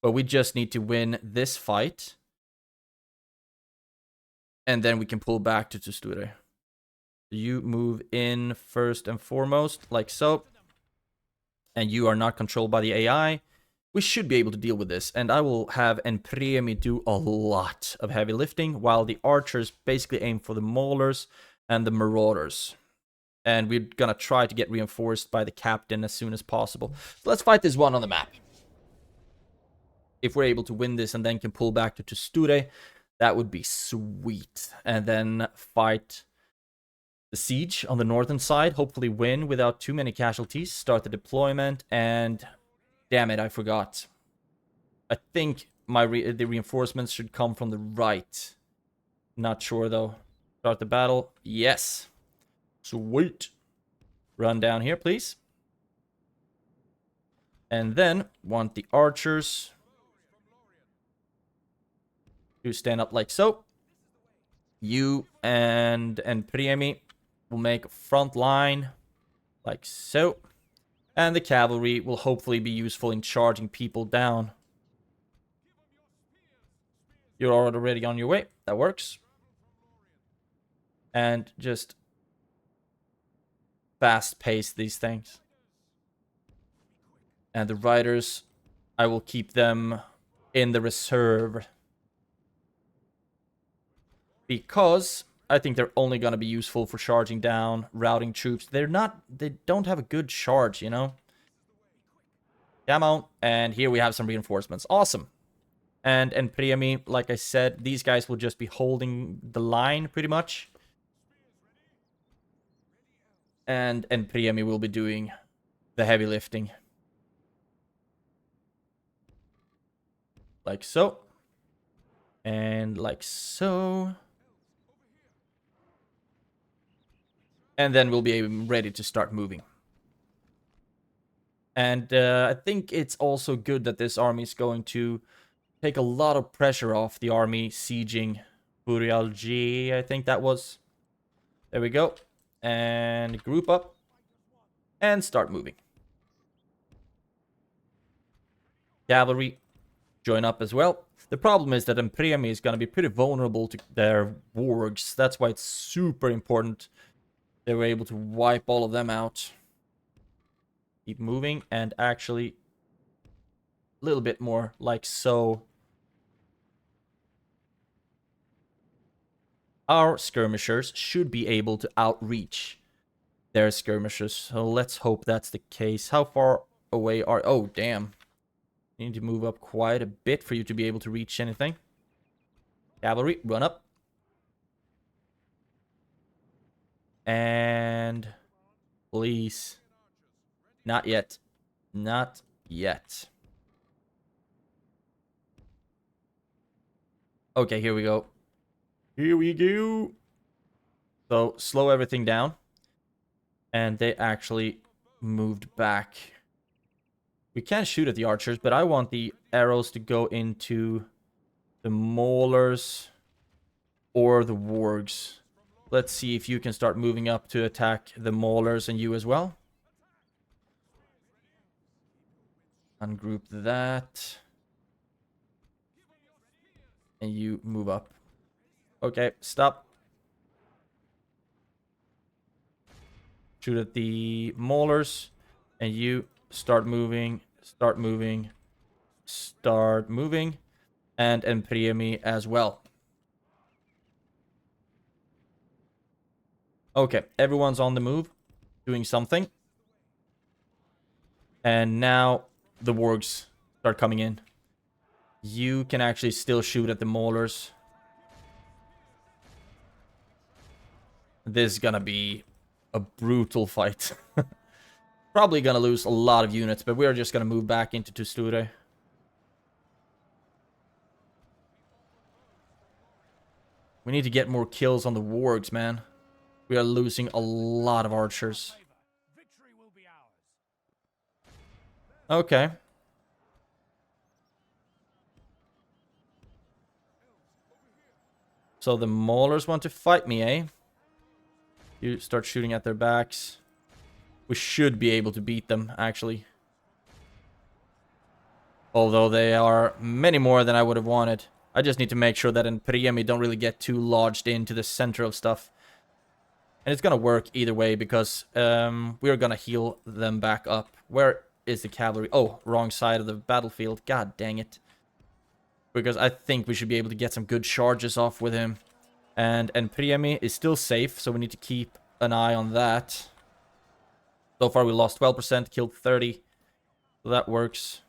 But we just need to win this fight. And then we can pull back to Sture. You move in first and foremost, like so. And you are not controlled by the AI. We should be able to deal with this. And I will have Enpremi do a lot of heavy lifting, while the archers basically aim for the maulers and the marauders. And we're gonna try to get reinforced by the captain as soon as possible. So let's fight this one on the map. If we're able to win this and then can pull back to Sture, that would be sweet. And then fight the siege on the northern side. Hopefully win without too many casualties. Start the deployment. And damn it, I forgot. I think the reinforcements should come from the right. Not sure though. Start the battle. Yes. Sweet. Run down here, please. And then want the archers to stand up like so. You and Priemi will make a front line like so. And the cavalry will hopefully be useful in charging people down. You're already on your way. That works. And just fast pace these things. And the riders, I will keep them in the reserve. Because I think they're only going to be useful for charging down, routing troops. They don't have a good charge, you know? Come on. And here we have some reinforcements. Awesome. And Priami, like I said, these guys will just be holding the line pretty much. And Priami will be doing the heavy lifting. Like so. And like so. And then we'll be ready to start moving. And I think it's also good that this army is going to take a lot of pressure off the army sieging Burialji, I think that was. There we go. And group up. And start moving. Cavalry, join up as well. The problem is that Priami is going to be pretty vulnerable to their wargs. That's why it's super important they were able to wipe all of them out. Keep moving, and actually a little bit more like so. Our skirmishers should be able to outreach their skirmishers, so let's hope that's the case. How far away are... Oh, damn. You need to move up quite a bit for you to be able to reach anything. Cavalry, run up. And... please. Not yet. Not yet. Okay, here we go. Here we go. So, slow everything down. And they actually moved back. We can shoot at the archers, but I want the arrows to go into the maulers or the wargs. Let's see if you can start moving up to attack the maulers, and you as well. Ungroup that. And you move up. Okay, stop. Shoot at the maulers. And you start moving. Start moving. Start moving. And Priami as well. Okay, everyone's on the move. Doing something. And now the wargs start coming in. You can actually still shoot at the maulers. This is gonna be a brutal fight. Probably gonna lose a lot of units, but we're just gonna move back into Tusture. We need to get more kills on the wargs, man. We are losing a lot of archers. Okay. So the maulers want to fight me, eh? You start shooting at their backs. We should be able to beat them, actually. Although they are many more than I would have wanted. I just need to make sure that in Priami don't really get too lodged into the center of stuff. And it's gonna work either way, because we're gonna heal them back up. Where is the cavalry? Oh, wrong side of the battlefield. God dang it. Because I think we should be able to get some good charges off with him. And Priami is still safe, so we need to keep an eye on that. So far we lost 12%, killed 30. So that works.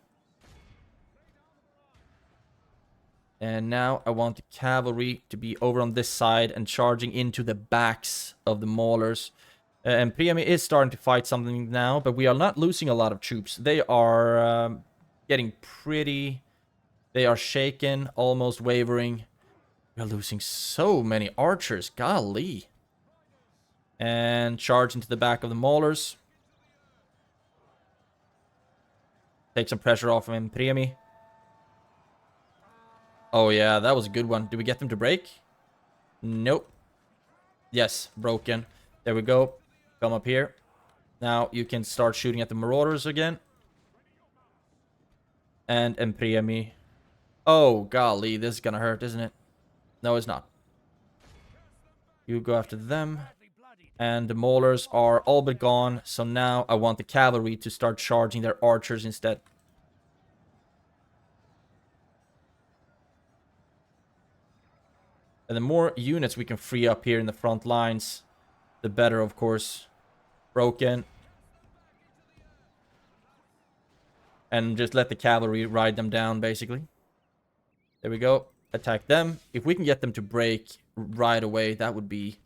And now I want the cavalry to be over on this side and charging into the backs of the maulers. And Priami is starting to fight something now, but we are not losing a lot of troops. They are getting pretty... They are shaken, almost wavering. We are losing so many archers, golly. And charge into the back of the maulers. Take some pressure off of him, Priami. Oh yeah, that was a good one. Did we get them to break? Nope. Yes, broken. There we go. Come up here. Now you can start shooting at the marauders again. And Priami. Oh, golly, this is gonna hurt, isn't it? No, it's not. You go after them. And the maulers are all but gone. So now I want the cavalry to start charging their archers instead. And the more units we can free up here in the front lines, the better, of course. Broken. And just let the cavalry ride them down, basically. There we go. Attack them. If we can get them to break right away, that would be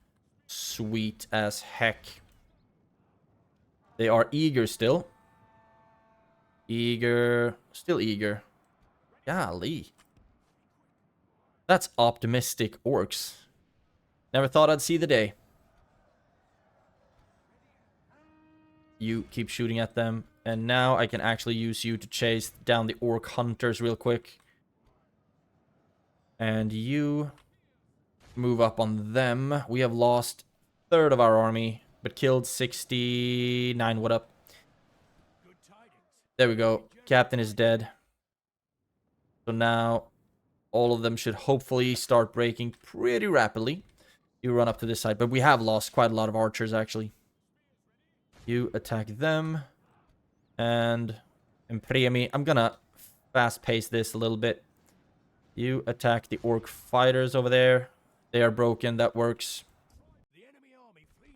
sweet as heck. They are eager still. Eager. Still eager. Golly. That's optimistic orcs. Never thought I'd see the day. You keep shooting at them. And now I can actually use you to chase down the orc hunters real quick. And you move up on them. We have lost a third of our army, but killed 69. What up? There we go. Captain is dead. So now all of them should hopefully start breaking pretty rapidly. You run up to this side, but we have lost quite a lot of archers actually. You attack them. And Impremi, I'm gonna fast pace this a little bit. You attack the orc fighters over there. They are broken, that works.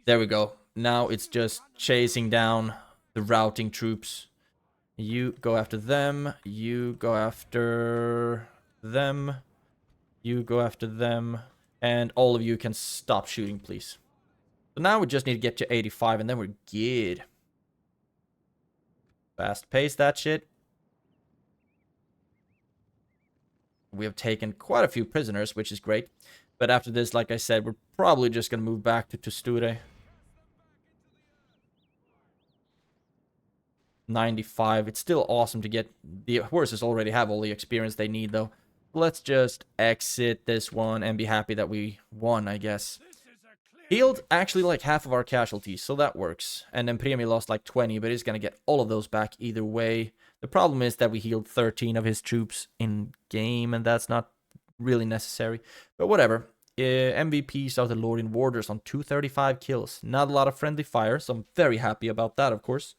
There we go. Now it's just chasing down the routing troops. You go after them. You go after them. You go after them. And all of you can stop shooting, please. So now we just need to get to 85 and then we're good. Fast pace that shit. We have taken quite a few prisoners, which is great. But after this, like I said, we're probably just going to move back to Tusture. 95. It's still awesome to get... The horses already have all the experience they need, though. Let's just exit this one and be happy that we won, I guess. Healed actually like half of our casualties, so that works. And then Premi lost like 20, but he's going to get all of those back either way. The problem is that we healed 13 of his troops in game, and that's not really necessary. But whatever. MVPs of the Lórien Warders on 235 kills. Not a lot of friendly fire, so I'm very happy about that, of course.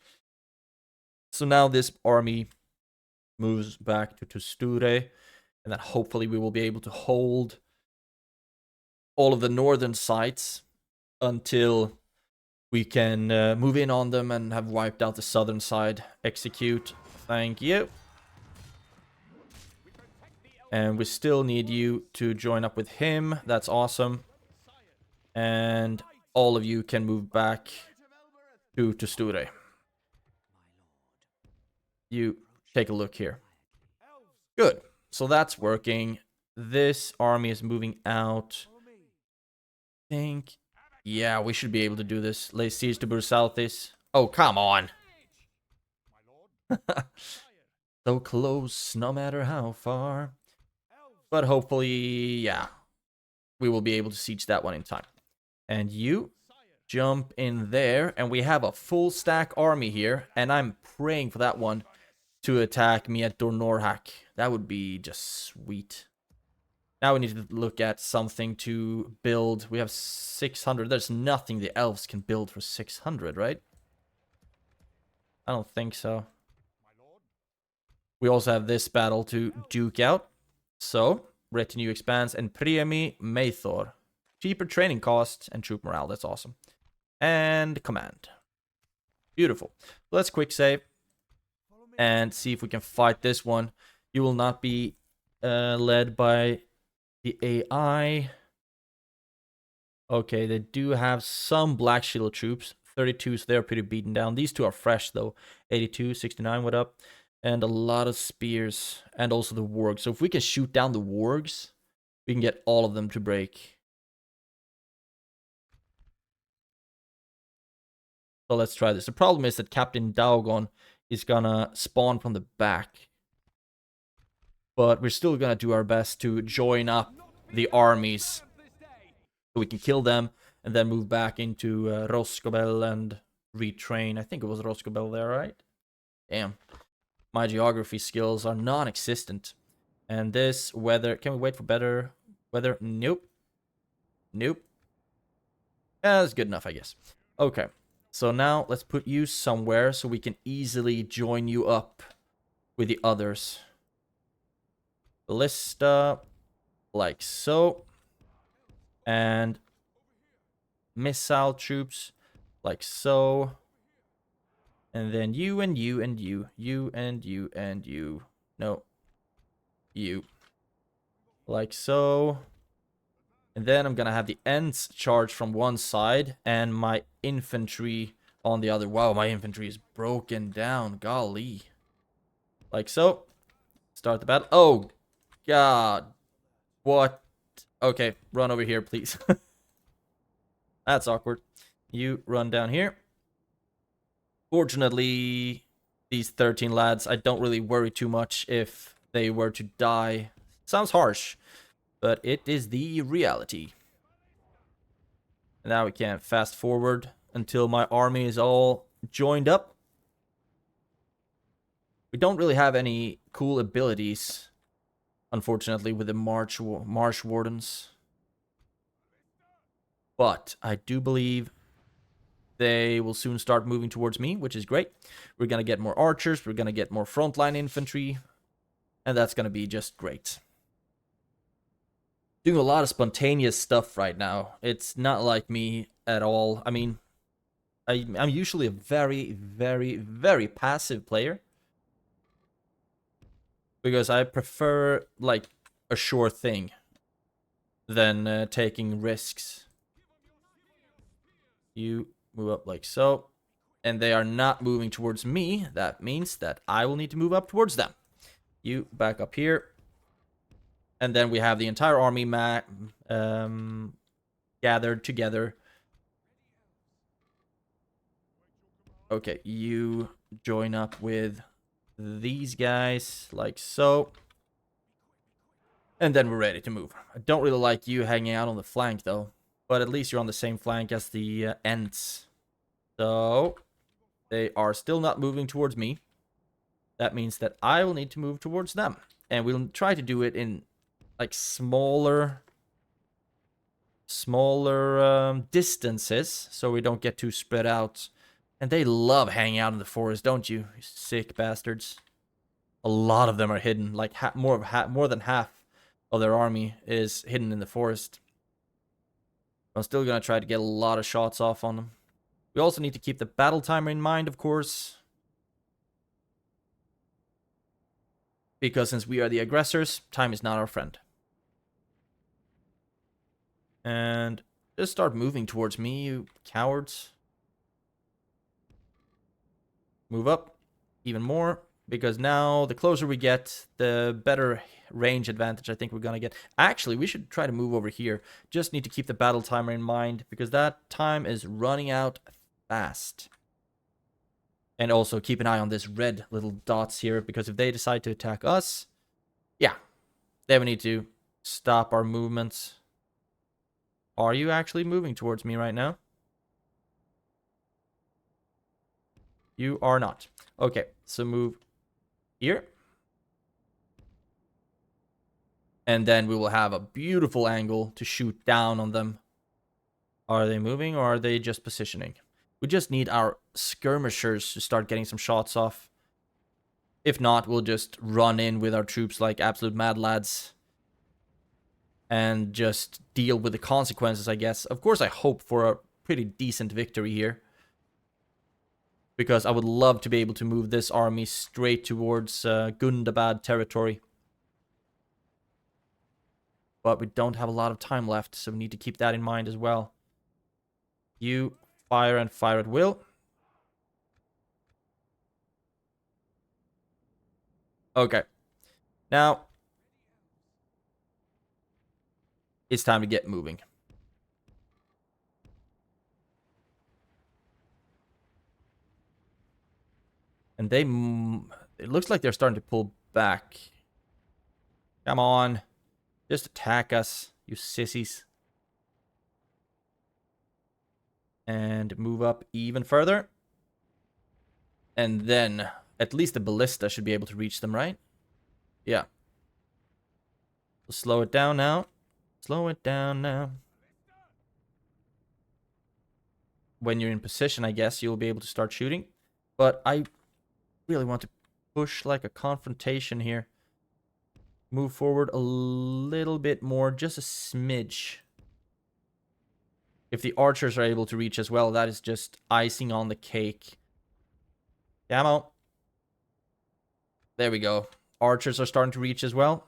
So now this army moves back to Tusture, and then hopefully we will be able to hold all of the northern sites until we can move in on them and have wiped out the southern side. Execute. Thank you. And we still need you to join up with him. That's awesome. And all of you can move back to Tusture. You take a look here. Good. So that's working. This army is moving out. I think... Yeah, we should be able to do this. Lay siege to Bursaltis. Oh, come on. So close, no matter how far. But hopefully, yeah, we will be able to siege that one in time. And you jump in there, and we have a full stack army here. And I'm praying for that one to attack me at Dornorhak. That would be just sweet. Now we need to look at something to build. We have 600. There's nothing the elves can build for 600, right? I don't think so. We also have this battle to duke out. So, retinue expands and Priami Maethor. Cheaper training costs and troop morale. That's awesome. And command. Beautiful. Let's quick save and see if we can fight this one. You will not be led by the AI. Okay, they do have some Black Shield troops. 32, so they're pretty beaten down. These two are fresh, though. 82, 69, what up? And a lot of spears. And also the wargs. So if we can shoot down the wargs, we can get all of them to break. So let's try this. The problem is that Captain Daugon is gonna spawn from the back. But we're still gonna do our best to join up the armies so we can kill them and then move back into Roscobel and retrain. I think it was Roscobel there, right? Damn. My geography skills are non-existent. And this weather... Can we wait for better weather? Nope. Nope. That's good enough, I guess. Okay. So now let's put you somewhere so we can easily join you up with the others. Ballista, like so. And missile troops, like so. And then you and you and you. You and you and you. No. You. Like so. And then I'm gonna have the Ents charge from one side and my infantry on the other. Wow, my infantry is broken down. Golly. Like so. Start the battle. Oh, God. What? Okay, run over here, please. That's awkward. You run down here. Fortunately, these 13 lads, I don't really worry too much if they were to die. Sounds harsh, but it is the reality. And now we can fast forward until my army is all joined up. We don't really have any cool abilities, unfortunately, with the Marsh Wardens. But I do believe they will soon start moving towards me, which is great. We're going to get more archers. We're going to get more frontline infantry. And that's going to be just great. Doing a lot of spontaneous stuff right now. It's not like me at all. I mean, I'm usually a very, very, very passive player. Because I prefer, like, a sure thing than taking risks. You move up like so. And they are not moving towards me. That means that I will need to move up towards them. You back up here. And then we have the entire army gathered together. Okay, you join up with these guys like so. And then we're ready to move. I don't really like you hanging out on the flank though. But at least you're on the same flank as the Ents. So they are still not moving towards me. That means that I will need to move towards them. And we'll try to do it in like smaller distances so we don't get too spread out. And they love hanging out in the forest, don't you? You sick bastards. A lot of them are hidden. Like more than half of their army is hidden in the forest. I'm still gonna try to get a lot of shots off on them. We also need to keep the battle timer in mind, of course. Because since we are the aggressors, time is not our friend. And just start moving towards me, you cowards. Move up even more. Because now, the closer we get, the better range advantage I think we're going to get. Actually, we should try to move over here. Just need to keep the battle timer in mind. Because that time is running out fast. And also keep an eye on this red little dots here. Because if they decide to attack us, yeah. Then we need to stop our movements. Are you actually moving towards me right now? You are not. Okay, so move here. And then we will have a beautiful angle to shoot down on them. Are they moving or are they just positioning? We just need our skirmishers to start getting some shots off. If not, we'll just run in with our troops like absolute mad lads. And just deal with the consequences, I guess. Of course, I hope for a pretty decent victory here. Because I would love to be able to move this army straight towards Gundabad territory. But we don't have a lot of time left, so we need to keep that in mind as well. You fire and fire at will. Okay. Now, it's time to get moving. And it looks like they're starting to pull back. Come on. Just attack us, you sissies. And move up even further. And then, at least the ballista should be able to reach them, right? Yeah. We'll slow it down now. Slow it down now. When you're in position, I guess, you'll be able to start shooting. But I really want to push like a confrontation here. Move forward a little bit more, just a smidge. If the archers are able to reach as well, that is just icing on the cake. Come on. There we go. Archers are starting to reach as well.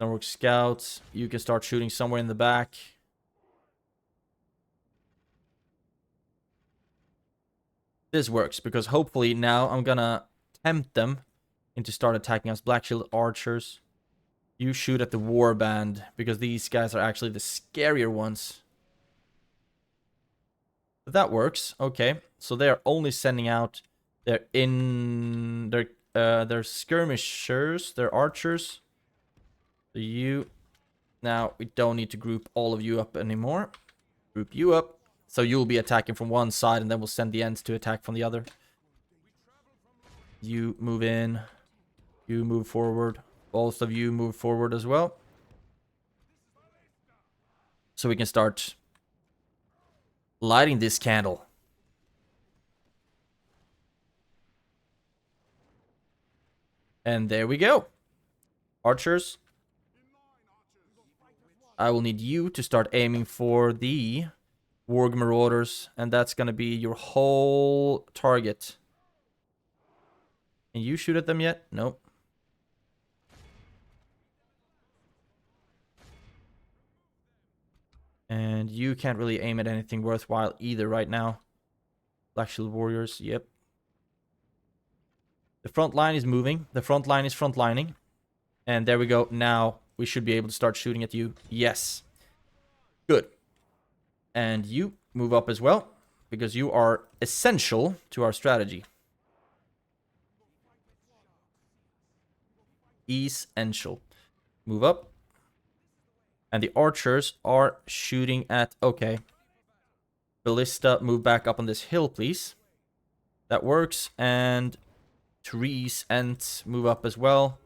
Nandor scouts. You can start shooting somewhere in the back. This works because hopefully now I'm gonna tempt them into start attacking us. Black Shield archers. You shoot at the warband because these guys are actually the scarier ones. But that works. Okay, so they are only sending out their skirmishers, their archers. So you now we don't need to group all of you up anymore. Group you up. So you'll be attacking from one side and then we'll send the Ents to attack from the other. You move in. You move forward. Both of you move forward as well. So we can start lighting this candle. And there we go. Archers. I will need you to start aiming for the Warg Marauders. And that's going to be your whole target. Can you shoot at them yet? Nope. And you can't really aim at anything worthwhile either right now. Black Shield Warriors, yep. The front line is moving. The front line is frontlining. And there we go. Now we should be able to start shooting at you. Yes. Good. And you move up as well. Because you are essential to our strategy. Essential. Move up. And the archers are shooting at... Okay. Ballista, move back up on this hill, please. That works. And Therese and move up as well.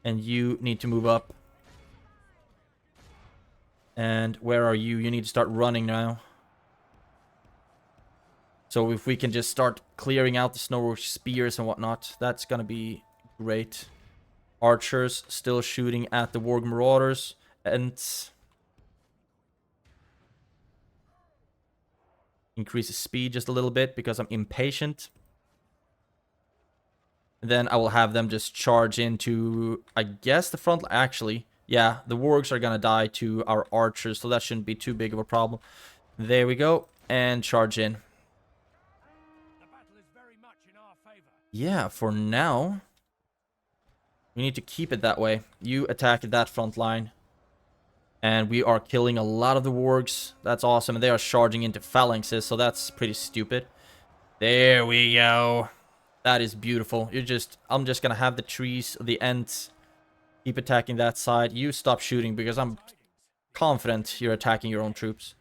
And you need to move up. And where are you? You need to start running now. So if we can just start clearing out the snow spears and whatnot, that's going to be great. Archers still shooting at the Warg Marauders. And increases speed just a little bit because I'm impatient. Then I will have them just charge into, I guess, the front. Actually, yeah, the wargs are gonna die to our archers, so that shouldn't be too big of a problem. There we go, and charge in. The battle is very much in our favor. Yeah, for now, we need to keep it that way. You attack that front line, and we are killing a lot of the wargs. That's awesome, and they are charging into phalanxes, so that's pretty stupid. There we go. That is beautiful. I'm just gonna have the trees, the Ents, keep attacking that side. You stop shooting because I'm confident you're attacking your own troops.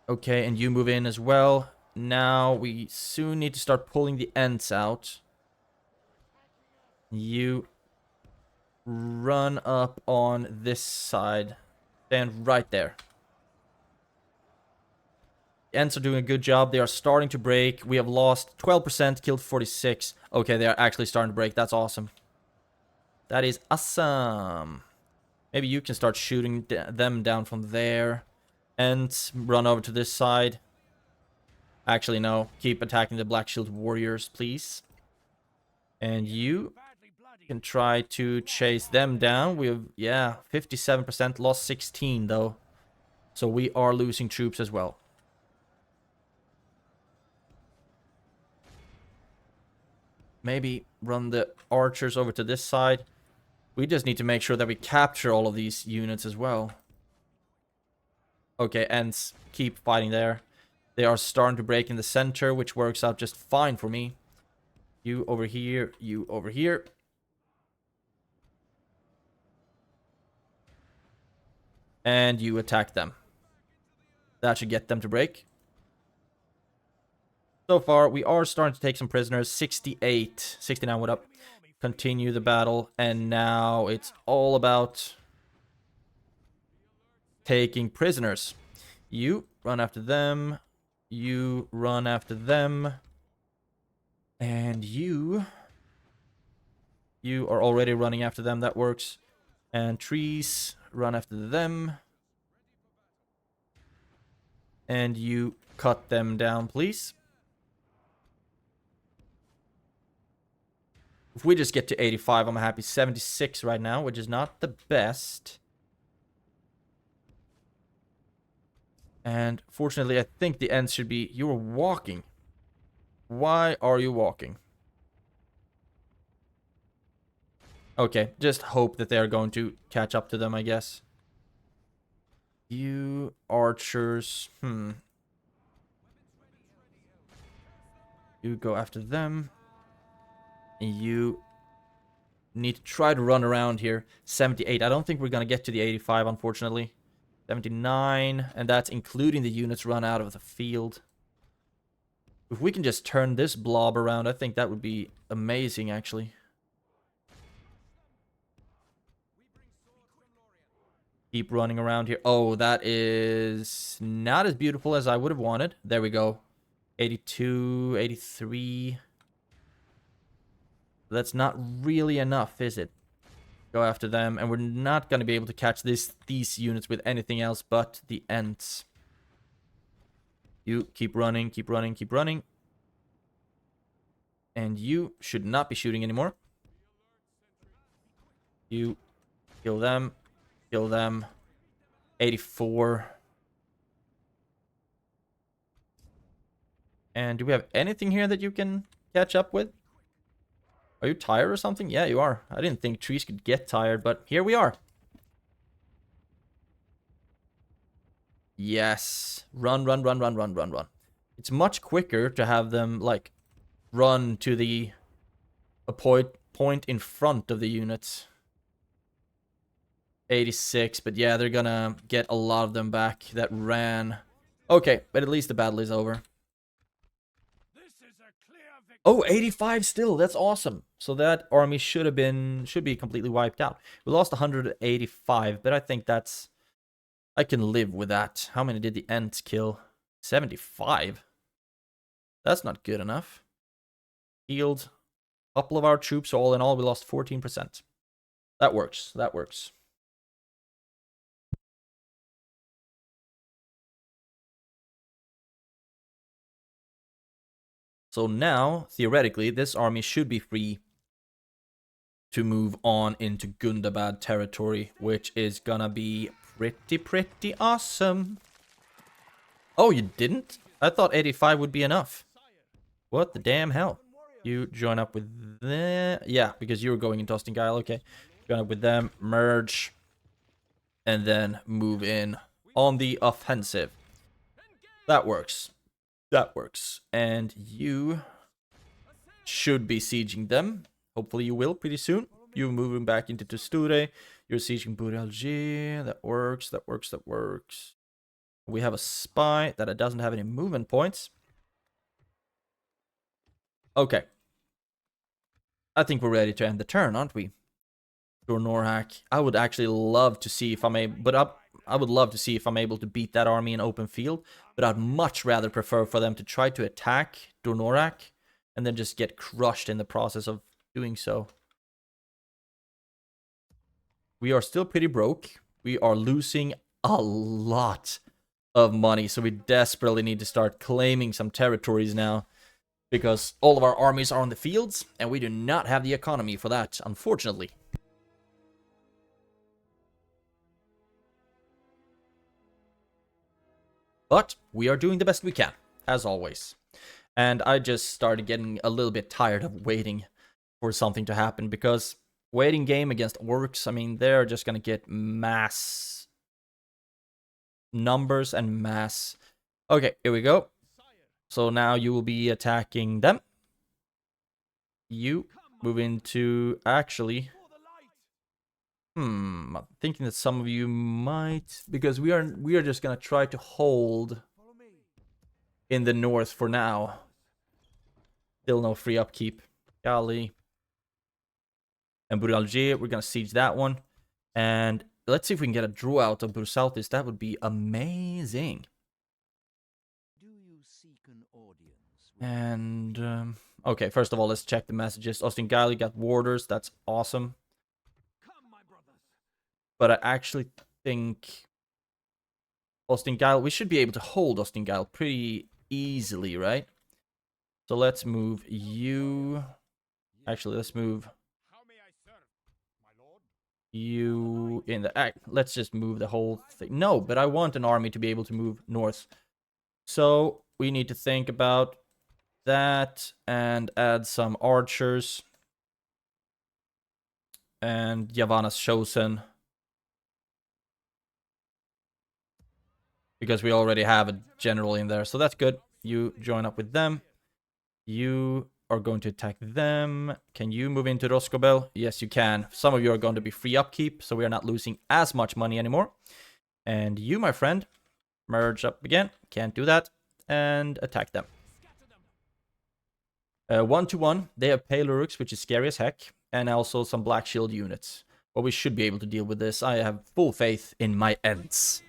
Okay, and you move in as well. Now we soon need to start pulling the Ents out. You run up on this side. Stand right there. Ents are doing a good job. They are starting to break. We have lost 12%, killed 46. Okay, they are actually starting to break. That's awesome. That is awesome. Maybe you can start shooting them down from there. And run over to this side. Actually, no. Keep attacking the Black Shield Warriors, please. And you can try to chase them down. We have, yeah, 57%. Lost 16, though. So we are losing troops as well. Maybe run the archers over to this side. We just need to make sure that we capture all of these units as well. Okay, Ents, keep fighting there. They are starting to break in the center, which works out just fine for me. You over here, you over here. And you attack them. That should get them to break. So far, we are starting to take some prisoners. 68. 69, what up? Continue the battle. And now it's all about taking prisoners. You run after them. You run after them. And you are already running after them. That works. And trees, run after them. And you cut them down, please. If we just get to 85, I'm happy. 76 right now, which is not the best. And fortunately, I think the end should be... You're walking. Why are you walking? Okay, just hope that they're going to catch up to them, I guess. You archers. You go after them. And you need to try to run around here. 78. I don't think we're going to get to the 85, unfortunately. 79. And that's including the units run out of the field. If we can just turn this blob around, I think that would be amazing, actually. Keep running around here. Oh, that is not as beautiful as I would have wanted. There we go. 82, 83. That's not really enough, is it? Go after them, and we're not going to be able to catch these units with anything else but the Ents. You keep running, keep running, keep running. And you should not be shooting anymore. You kill them. Kill them. 84. And do we have anything here that you can catch up with? Are you tired or something? Yeah, you are. I didn't think trees could get tired, but here we are. Yes. Run, run, run, run, run, run, run. It's much quicker to have them, like, run to a point in front of the units. 86, but yeah, they're gonna get a lot of them back that ran. Okay, but at least the battle is over. This is a clear victory. Oh, 85 still. That's awesome. So that army should be completely wiped out. We lost 185, but I think I can live with that. How many did the Ents kill? 75. That's not good enough. Healed a couple of our troops, so all in all, we lost 14%. That works. That works. So now, theoretically, this army should be free to move on into Gundabad territory, which is gonna be pretty awesome. Oh, you didn't? I thought 85 would be enough. What the damn hell? You join up with them. Yeah, because you were going into Ostingile. Okay. Join up with them, merge, and then move in on the offensive. That works. That works. And you should be sieging them. Hopefully you will pretty soon. You're moving back into Testure. You're sieging Burialji. That works, that works, that works. We have a spy that doesn't have any movement points. Okay. I think we're ready to end the turn, aren't we? Dornorhack. I would actually love to see if I'm able, but I would love to see if I'm able to beat that army in open field, but I'd much rather prefer for them to try to attack Dornorhack and then just get crushed in the process of doing so. We are still pretty broke. We are losing a lot of money, so we desperately need to start claiming some territories now, because all of our armies are on the fields, and we do not have the economy for that, unfortunately. But we are doing the best we can, as always. And I just started getting a little bit tired of waiting for something to happen, because waiting game against orcs, I mean, they're just gonna get mass numbers and mass. Okay, here we go. So now you will be attacking them. You move into, actually, I'm thinking that some of you might, because we are just gonna try to hold in the north for now. Still no free upkeep. Gali and Buralji, we're gonna siege that one, and let's see if we can get a draw out of Bursaltis. That would be amazing. And okay, first of all, let's check the messages. Ostingile got warders. That's awesome. But I actually think Ostingile, we should be able to hold Ostingile pretty easily, right? So let's move you Actually, let's move How may I serve, my lord? you in the... let's just move the whole thing. No, but I want an army to be able to move north. So we need to think about that and add some archers. And Yavanna's chosen. Because we already have a general in there. So that's good. You join up with them. You are going to attack them. Can you move into Roscobel? Yes, you can. Some of you are going to be free upkeep, so we are not losing as much money anymore. And you, my friend, merge up again. Can't do that. And attack them. 1-1. They have Pale Uruks, which is scary as heck. And also some Black Shield units. But we should be able to deal with this. I have full faith in my Ents.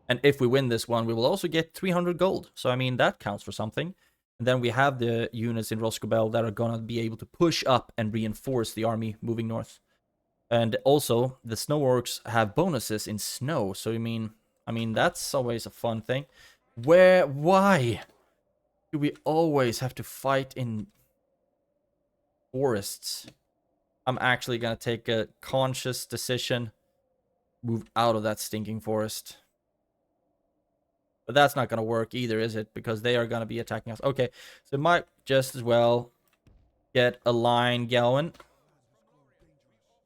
And if we win this one, we will also get 300 gold. So, I mean, that counts for something. And then we have the units in Roscobel that are going to be able to push up and reinforce the army moving north. And also, the Snow Orcs have bonuses in snow. So, I mean, that's always a fun thing. Why do we always have to fight in forests? I'm actually going to take a conscious decision. Move out of that stinking forest. But that's not going to work either, is it? Because they are going to be attacking us. Okay, so it might just as well get a line going.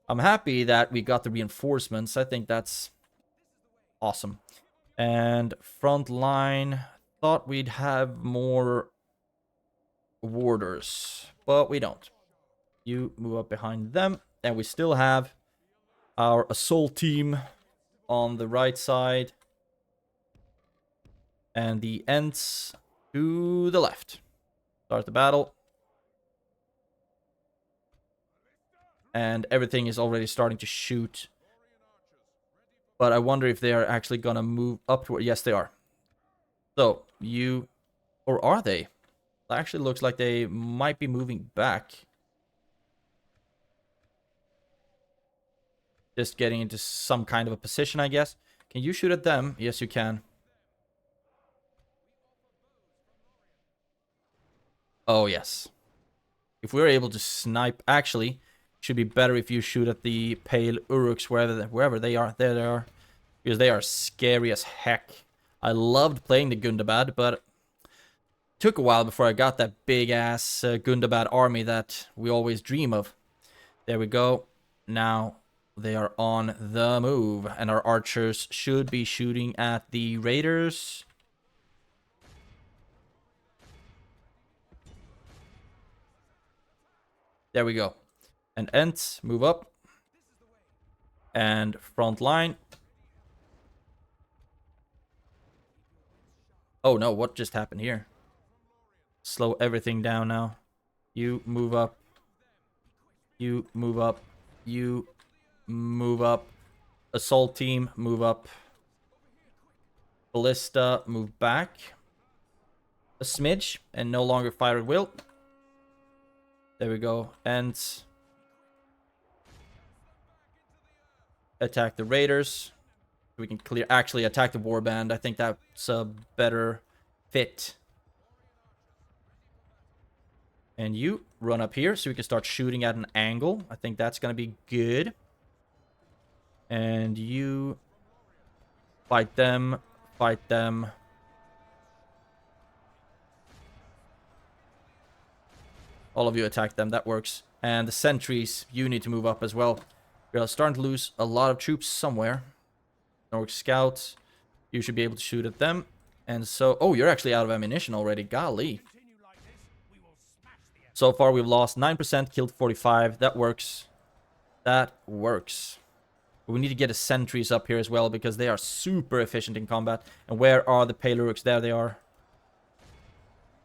I'm happy that we got the reinforcements. I think that's awesome. And front line, thought we'd have more warders, but we don't. You move up behind them, and we still have our assault team on the right side. And the Ents to the left. Start the battle. And everything is already starting to shoot. But I wonder if they are actually going to move upward. Yes, they are. So, you... Or are they? It actually looks like they might be moving back. Just getting into some kind of a position, I guess. Can you shoot at them? Yes, you can. Oh, yes. If we're able to snipe... Actually, should be better if you shoot at the Pale Uruks wherever they are. There they are. Because they are scary as heck. I loved playing the Gundabad, but it took a while before I got that big-ass Gundabad army that we always dream of. There we go. Now they are on the move, and our archers should be shooting at the raiders. There we go. And Ents, move up. And front line. Oh no, what just happened here? Slow everything down now. You move up. You move up. You move up. Assault team, move up. Ballista, move back. A smidge, and no longer fire at will. There we go. And attack the raiders. We can actually attack the warband. I think that's a better fit. And you run up here so we can start shooting at an angle. I think that's going to be good. And you fight them. Fight them. All of you attack them. That works. And the sentries, you need to move up as well. We're starting to lose a lot of troops somewhere. Nork scouts. You should be able to shoot at them. And so... Oh, you're actually out of ammunition already. Golly. So far, we've lost 9%, killed 45. That works. That works. But we need to get the sentries up here as well, because they are super efficient in combat. And where are the Pale Uruks? There they are.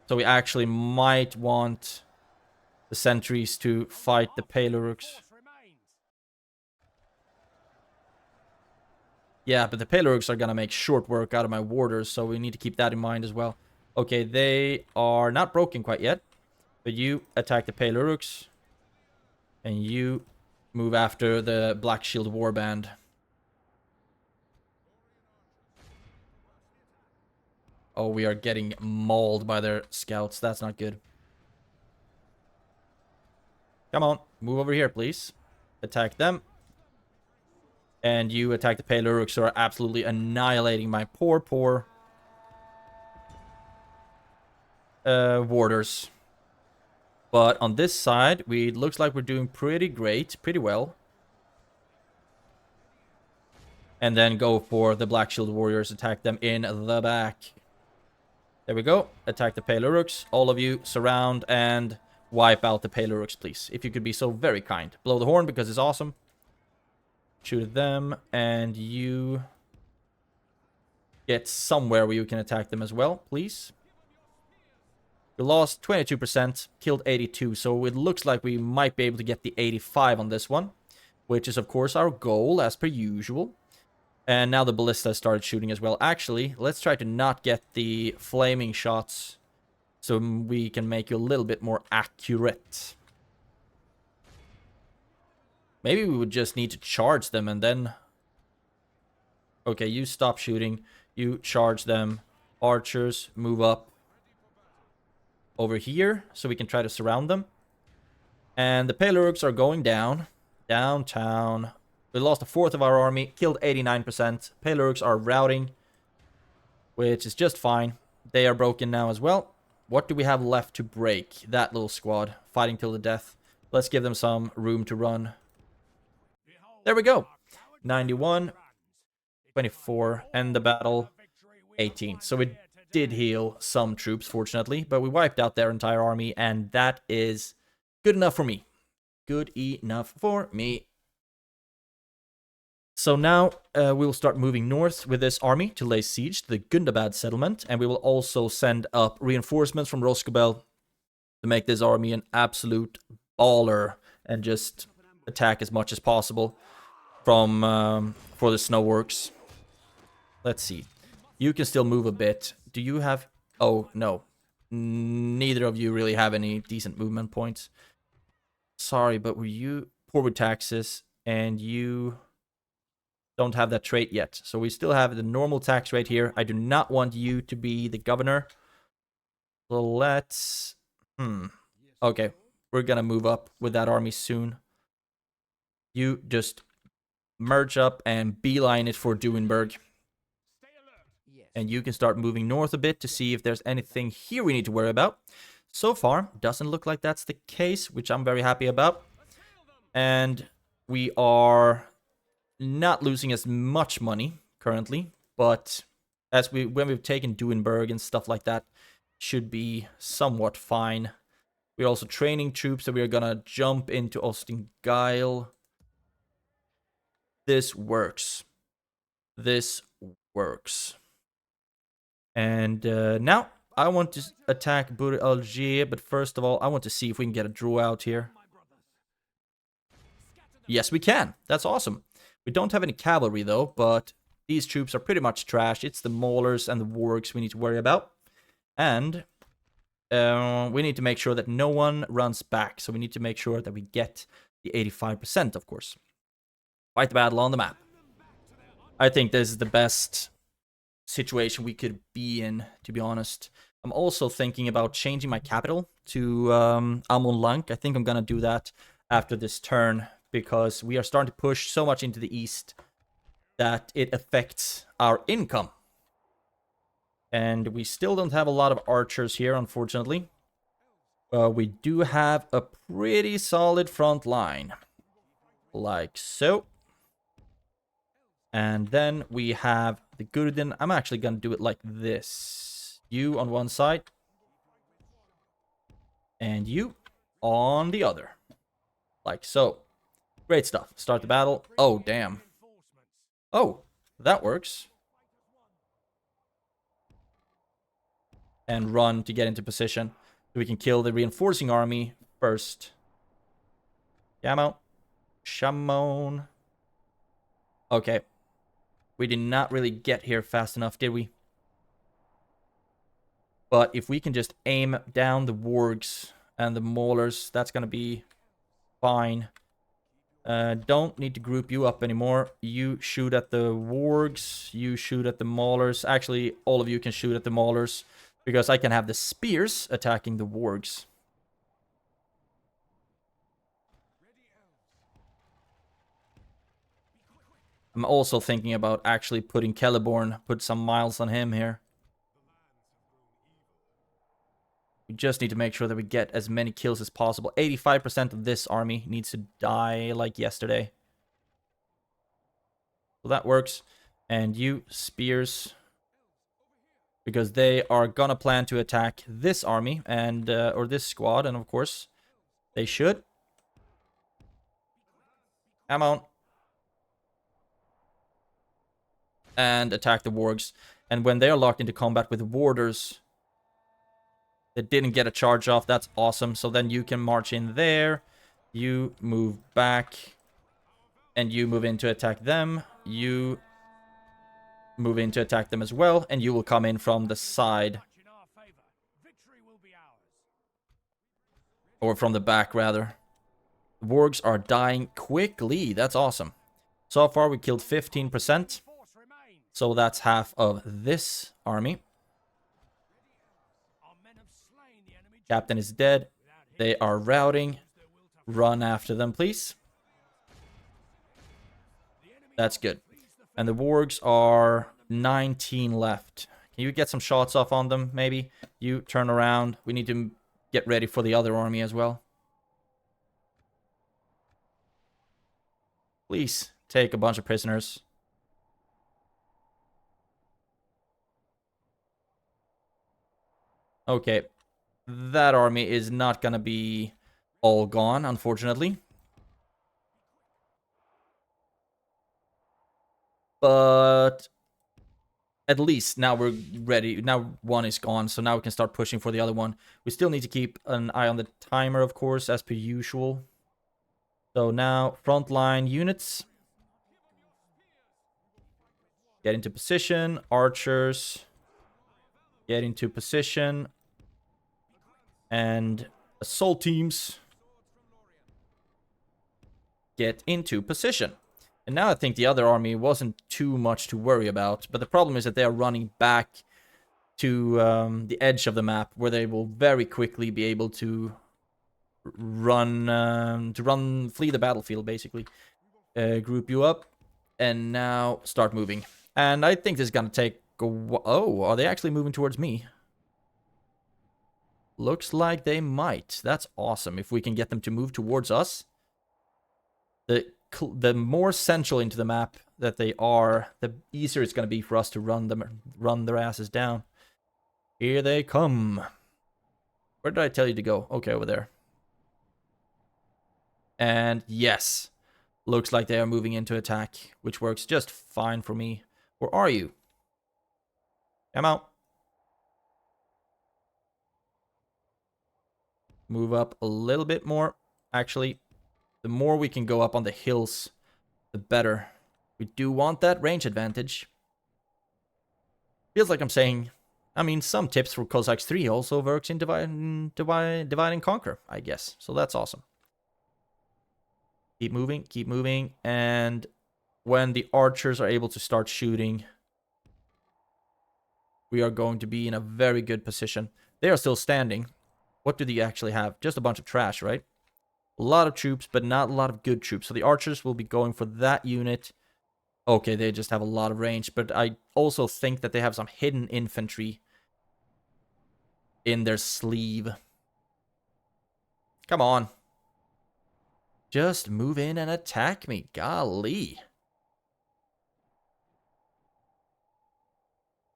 So we actually might want the sentries to fight the Pale Uruks. Yeah, but the Pale Uruks are gonna make short work out of my warders, so we need to keep that in mind as well. Okay, they are not broken quite yet. But you attack the Pale Uruks. And you move after the Black Shield Warband. Oh, we are getting mauled by their scouts. That's not good. Come on, move over here, please. Attack them. And you attack the Pale Uruks, who are absolutely annihilating my poor warders. But on this side, it looks like we're doing pretty great, pretty well. And then go for the Black Shield Warriors, attack them in the back. There we go. Attack the Pale Uruks. All of you surround and wipe out the Pale Uruks, please. If you could be so very kind. Blow the horn because it's awesome. Shoot at them, and you get somewhere where you can attack them as well, please. We lost 22%, killed 82, so it looks like we might be able to get the 85 on this one, which is, of course, our goal, as per usual. And now the ballista started shooting as well. Actually, let's try to not get the flaming shots so we can make you a little bit more accurate. Maybe we would just need to charge them and then... Okay, you stop shooting. You charge them. Archers, move up over here so we can try to surround them. And the Pale Uruks are going down. Downtown. We lost a fourth of our army. Killed 89%. Pale Uruks are routing, which is just fine. They are broken now as well. What do we have left to break? That little squad. Fighting till the death. Let's give them some room to run. There we go. 91, 24, and the battle 18. So we did heal some troops, fortunately, but we wiped out their entire army, and that is good enough for me. Good enough for me. So now we will start moving north with this army to lay siege to the Gundabad settlement, and we will also send up reinforcements from Roscobel to make this army an absolute baller and just attack as much as possible from for the snow works. Let's see. You can still move a bit. Do you have... Oh, no. Neither of you really have any decent movement points. Sorry, but were you poor with taxes, and you don't have that trait yet. So we still have the normal tax rate here. I do not want you to be the governor. So let's... Okay, we're gonna move up with that army soon. You just merge up and beeline it for Duinburg. And you can start moving north a bit to see if there's anything here we need to worry about. So far, doesn't look like that's the case, which I'm very happy about. And we are not losing as much money currently, but when we've taken Duinburg and stuff like that, should be somewhat fine. We're also training troops, so we are gonna jump into Ostingile. This works. This works. And now I want to attack Bur Algier, but first of all, I want to see if we can get a draw out here. Yes, we can. That's awesome. We don't have any cavalry, though, but these troops are pretty much trash. It's the Maulers and the Wargs we need to worry about. And we need to make sure that no one runs back. So we need to make sure that we get the 85%, of course. Fight the battle on the map. I think this is the best situation we could be in, to be honest. I'm also thinking about changing my capital to Amon Lank. I think I'm gonna do that after this turn, because we are starting to push so much into the east that it affects our income. And we still don't have a lot of archers here, unfortunately. We do have a pretty solid front line. Like so. And then we have the Gurdin. I'm actually going to do it like this. You on one side. And you on the other. Like so. Great stuff. Start the battle. Oh, damn. Oh, that works. And run to get into position. So we can kill the reinforcing army first. Camo. Shamon. Okay. We did not really get here fast enough, did we? But if we can just aim down the wargs and the maulers, that's going to be fine. Don't need to group you up anymore. You shoot at the wargs. You shoot at the maulers. Actually, all of you can shoot at the maulers, because I can have the spears attacking the wargs. I'm also thinking about actually putting Celeborn, put some miles on him here. We just need to make sure that we get as many kills as possible. 85% of this army needs to die like yesterday. So that works. And you, spears. Because they are gonna plan to attack this army, and or this squad, and of course, they should. Come on. And attack the wargs. And when they are locked into combat with warders that didn't get a charge off, that's awesome. So then you can march in there. You move back. And you move in to attack them. You move in to attack them as well. And you will come in from the side. Or from the back, rather. The wargs are dying quickly. That's awesome. So far, we killed 15%. So that's half of this army. Captain is dead. They are routing. Run after them, please. That's good. And the wargs are 19 left. Can you get some shots off on them, maybe? You turn around. We need to get ready for the other army as well. Please take a bunch of prisoners. Okay. That army is not gonna be all gone, unfortunately. But at least now we're ready. Now one is gone, so now we can start pushing for the other one. We still need to keep an eye on the timer, of course, as per usual. So now, frontline units. Get into position. Archers. Get into position. And assault teams. Get into position. And now I think the other army wasn't too much to worry about. But the problem is that they are running back to the edge of the map, where they will very quickly be able to flee the battlefield, basically. Group you up. And now start moving. And I think this is going to take a while. Oh, are they actually moving towards me? Looks like they might. That's awesome. If we can get them to move towards us. The more central into the map that they are, the easier it's going to be for us to run their asses down. Here they come. Where did I tell you to go? Okay, over there. And yes, looks like they are moving into attack, which works just fine for me. Where are you? Come out. Move up a little bit more. Actually, the more we can go up on the hills, the better. We do want that range advantage. Feels like I'm saying, I mean, some tips for Cossacks 3 also works in divide and conquer, I guess. So that's awesome. Keep moving, and when the archers are able to start shooting, we are going to be in a very good position. They are still standing. What do they actually have? Just a bunch of trash, right? A lot of troops, but not a lot of good troops. So the archers will be going for that unit. Okay, they just have a lot of range, but I also think that they have some hidden infantry in their sleeve. Come on. Just move in and attack me. Golly.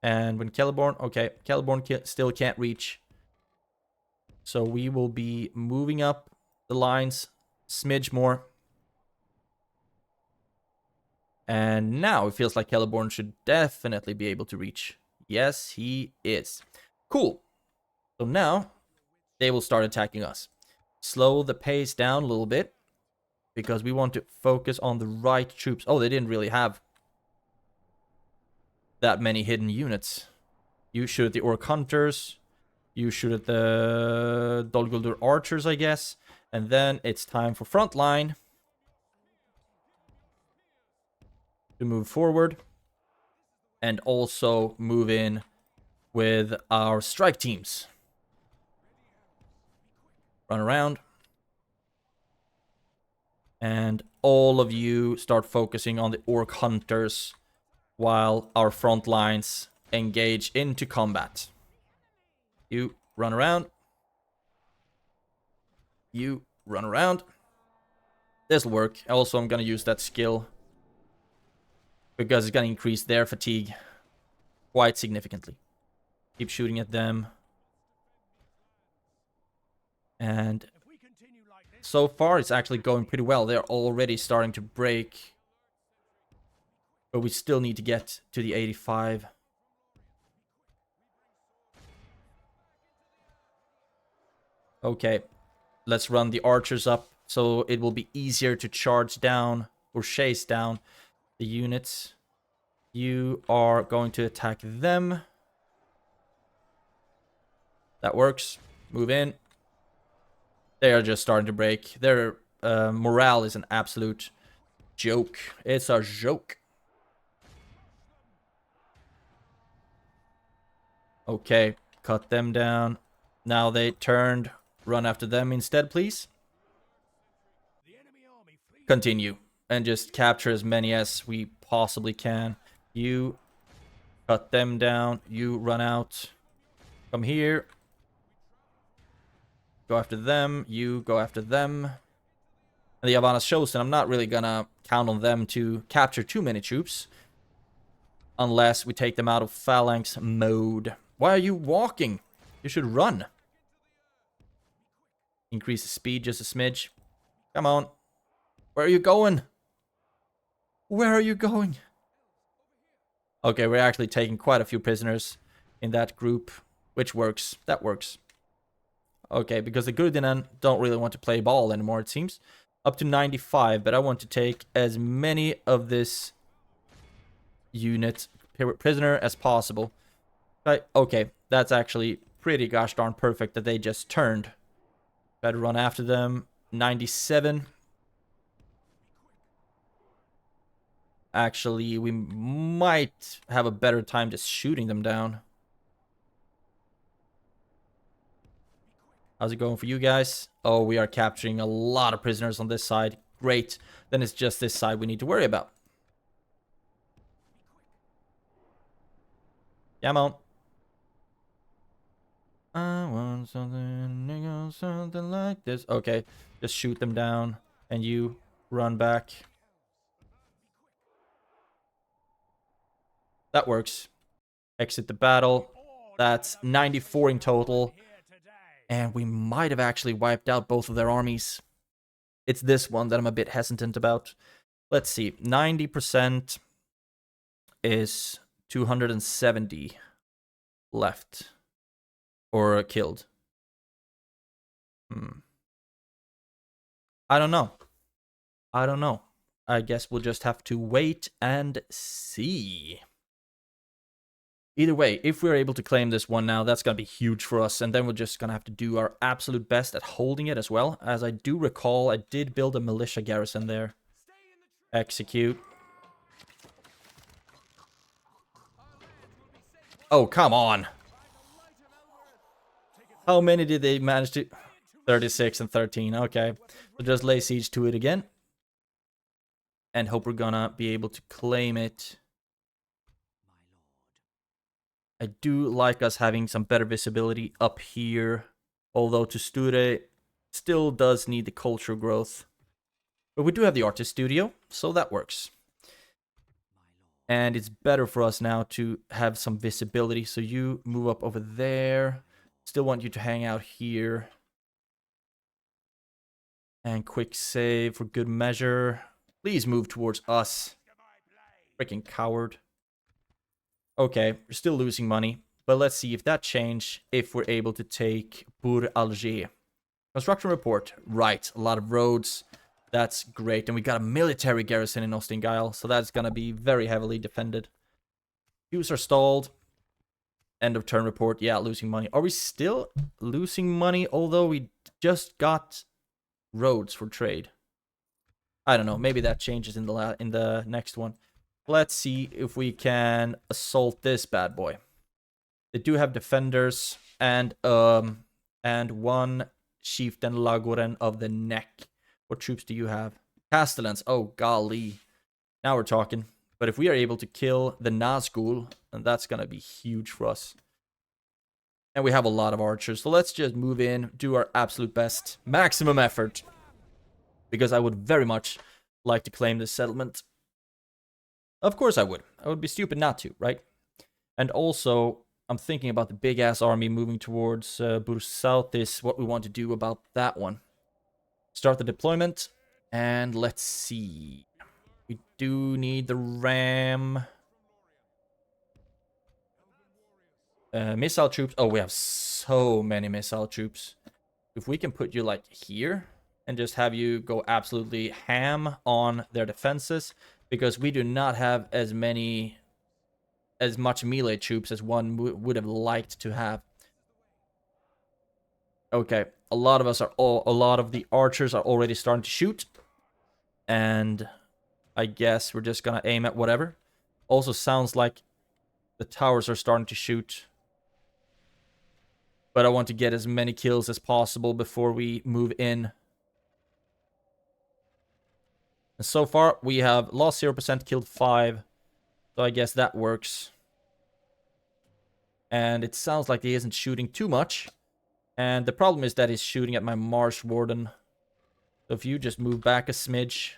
And when Celeborn... Okay, Celeborn still can't reach. So we will be moving up the lines. Smidge more. And now it feels like Celeborn should definitely be able to reach. Yes, he is. Cool. So now they will start attacking us. Slow the pace down a little bit, because we want to focus on the right troops. Oh, they didn't really have that many hidden units. You shoot at the Orc Hunters. You shoot at the Dol Guldur Archers, I guess. And then it's time for frontline to move forward. And also move in with our strike teams. Run around. And all of you start focusing on the orc hunters while our front lines engage into combat. You run around. You run around. This'll work. Also, I'm gonna use that skill because it's gonna increase their fatigue quite significantly. Keep shooting at them. And so far, it's actually going pretty well. They're already starting to break. But we still need to get to the 85. Okay. Let's run the archers up so it will be easier to charge down or chase down the units. You are going to attack them. That works. Move in. They are just starting to break. Their morale is an absolute joke. It's a joke. Okay, cut them down. Now they turned. Run after them instead, please. Continue. And just capture as many as we possibly can. You cut them down. You run out. Come here. Go after them. You go after them. And the Yavanna's chosen. I'm not really gonna count on them to capture too many troops. Unless we take them out of phalanx mode. Why are you walking? You should run. Increase the speed just a smidge. Come on. Where are you going? Where are you going? Okay, we're actually taking quite a few prisoners in that group. Which works. That works. Okay, because the Gurdinen don't really want to play ball anymore, it seems. Up to 95, but I want to take as many of this unit prisoner as possible. But, okay, that's actually pretty gosh darn perfect that they just turned. Better run after them. 97. Actually, we might have a better time just shooting them down. How's it going for you guys? Oh, we are capturing a lot of prisoners on this side. Great. Then it's just this side we need to worry about. Come on. I want something like this. Okay, just shoot them down. And you run back. That works. Exit the battle. That's 94 in total. And we might have actually wiped out both of their armies. It's this one that I'm a bit hesitant about. Let's see. 90% is 270 left. Or killed. I don't know. I don't know. I guess we'll just have to wait and see. Either way, if we're able to claim this one now, that's going to be huge for us. And then we're just going to have to do our absolute best at holding it as well. As I do recall, I did build a militia garrison there. Execute. Oh, come on. How many did they manage to... 36 and 13. Okay. So just lay siege to it again. And hope we're gonna be able to claim it. I do like us having some better visibility up here. Although Tusture still does need the cultural growth. But we do have the artist studio, so that works. And it's better for us now to have some visibility. So you move up over there. Still want you to hang out here. And quick save for good measure. Please move towards us. Freaking coward. Okay, we're still losing money. But let's see if that changes if we're able to take Bourg-Alger. Construction report. Right, a lot of roads. That's great. And we got a military garrison in Ostingile. So that's going to be very heavily defended. Queues are stalled. End of turn report. Yeah, losing money. Are we still losing money? Although we just got roads for trade. I don't know. Maybe that changes in the next one. Let's see if we can assault this bad boy. They do have defenders and one chieftain Lagoren of the Neck. What troops do you have? Castellans. Oh, golly. Now we're talking. But if we are able to kill the Nazgul, then that's going to be huge for us. And we have a lot of archers. So let's just move in, do our absolute best. Maximum effort. Because I would very much like to claim this settlement. Of course I would. I would be stupid not to, right? And also, I'm thinking about the big-ass army moving towards Bursautis, what we want to do about that one. Start the deployment, and let's see. We do need the ram. Missile troops. Oh, we have so many missile troops. If we can put you, like, here, and just have you go absolutely ham on their defenses, because we do not have as much melee troops as one would have liked to have. Okay, a lot of the archers are already starting to shoot, and I guess we're just gonna aim at whatever. Also sounds like the towers are starting to shoot, but I want to get as many kills as possible before we move in. And so far we have lost 0%, killed 5. So I guess that works. And it sounds like he isn't shooting too much. And the problem is that he's shooting at my Marsh Warden. So if you just move back a smidge.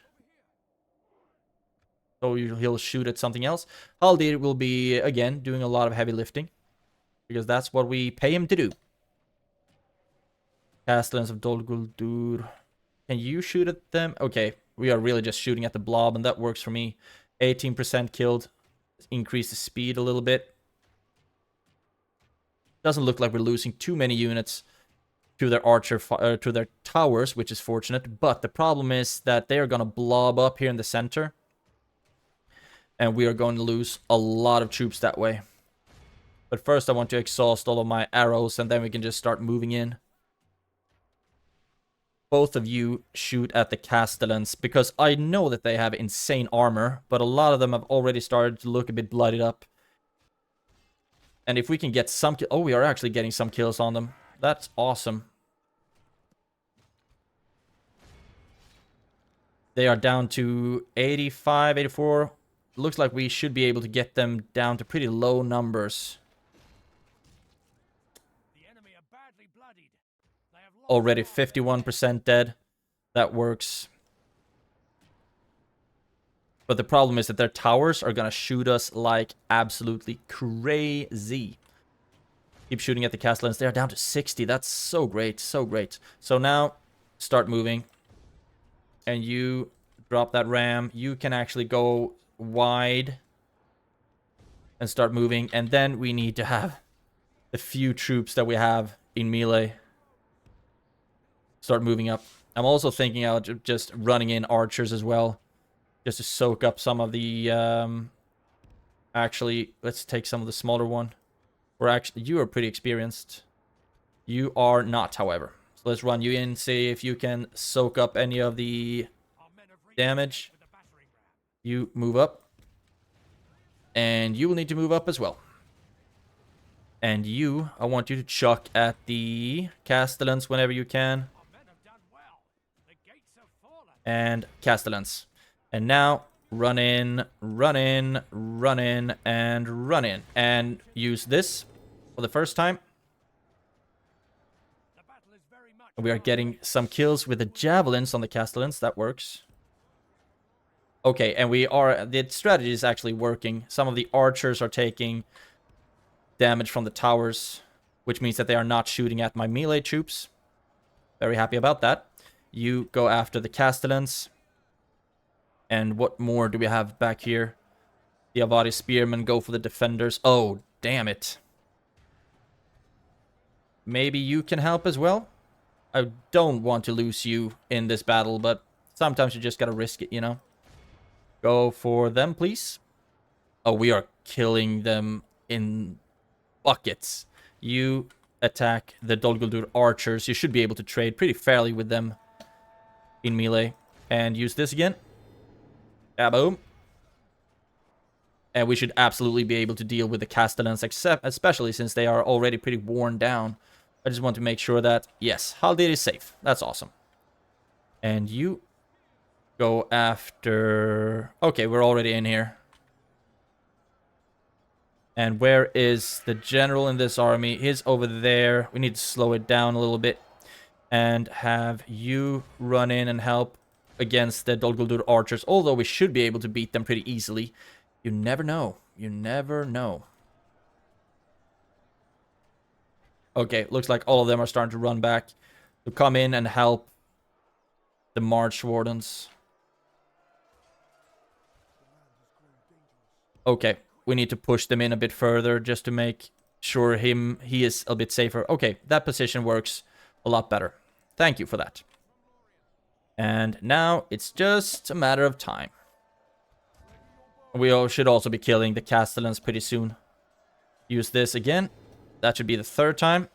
So he'll shoot at something else. Haldir will be, again, doing a lot of heavy lifting. Because that's what we pay him to do. Castellans of Dol Guldur. Can you shoot at them? Okay, we are really just shooting at the blob, and that works for me. 18% killed. Increase the speed a little bit. Doesn't look like we're losing too many units to their to their towers, which is fortunate. But the problem is that they are going to blob up here in the center. And we are going to lose a lot of troops that way. But first I want to exhaust all of my arrows, and then we can just start moving in. Both of you shoot at the Castellans, because I know that they have insane armor, but a lot of them have already started to look a bit bloodied up. And if we can get some... Oh, we are actually getting some kills on them. That's awesome. They are down to 85, 84. Looks like we should be able to get them down to pretty low numbers. The enemy are badly bloodied. They have lost Already 51% dead. That works. But the problem is that their towers are going to shoot us like absolutely crazy. Keep shooting at the Castellans. They are down to 60. That's so great. So great. So now, start moving. And you drop that ram. You can actually go wide. And start moving. And then we need to have the few troops that we have in melee start moving up. I'm also thinking of just running in archers as well. Just to soak up some of the... Actually, let's take some of the smaller one. You are pretty experienced. You are not, however. So let's run you in, see if you can soak up any of the damage. You move up. And you will need to move up as well. And you, I want you to chuck at the Castellans whenever you can. And Castellans. And now, run in, run in, run in, and run in. And use this for the first time. We are getting some kills with the javelins on the Castellans. That works. Okay, and the strategy is actually working. Some of the archers are taking damage from the towers, which means that they are not shooting at my melee troops. Very happy about that. You go after the Castellans. And what more do we have back here? The Avari Spearmen go for the defenders. Oh, damn it. Maybe you can help as well? I don't want to lose you in this battle, but sometimes you just gotta risk it, you know? Go for them, please. Oh, we are killing them in buckets. You attack the Dol Guldur archers. You should be able to trade pretty fairly with them in melee. And use this again. Boom. And we should absolutely be able to deal with the Castellans, especially since they are already pretty worn down. I just want to make sure that, yes, Haldir is safe. That's awesome. And you go after... Okay, we're already in here. And where is the general in this army? He's over there. We need to slow it down a little bit. And have you run in and help against the Dol Guldur archers. Although we should be able to beat them pretty easily. You never know. You never know. Okay, looks like all of them are starting to run back. To come in and help the March Wardens. Okay, we need to push them in a bit further just to make sure he is a bit safer. Okay, that position works a lot better. Thank you for that. And now it's just a matter of time. We should also be killing the Castellans pretty soon. Use this again. That should be the third time.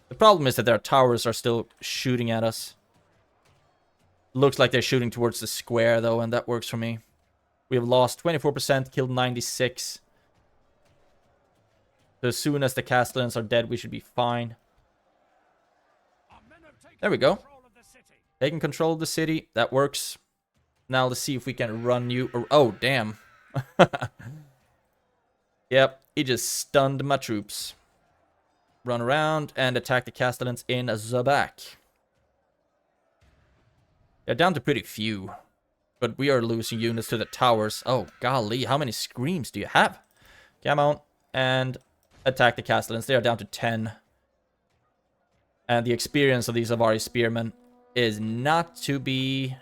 The problem is that their towers are still shooting at us. Looks like they're shooting towards the square though, and that works for me. We have lost 24%, killed 96. So as soon as the Castellans are dead, we should be fine. There we go. Taking control of the city. That works. Now let's see if we can run you... Oh, damn. Yep, he just stunned my troops. Run around and attack the Castellans in the back. They're down to pretty few. But we are losing units to the towers. Oh, golly, how many screams do you have? Come on. And attack the Castellans. They are down to 10. And the experience of these Avari spearmen is not to be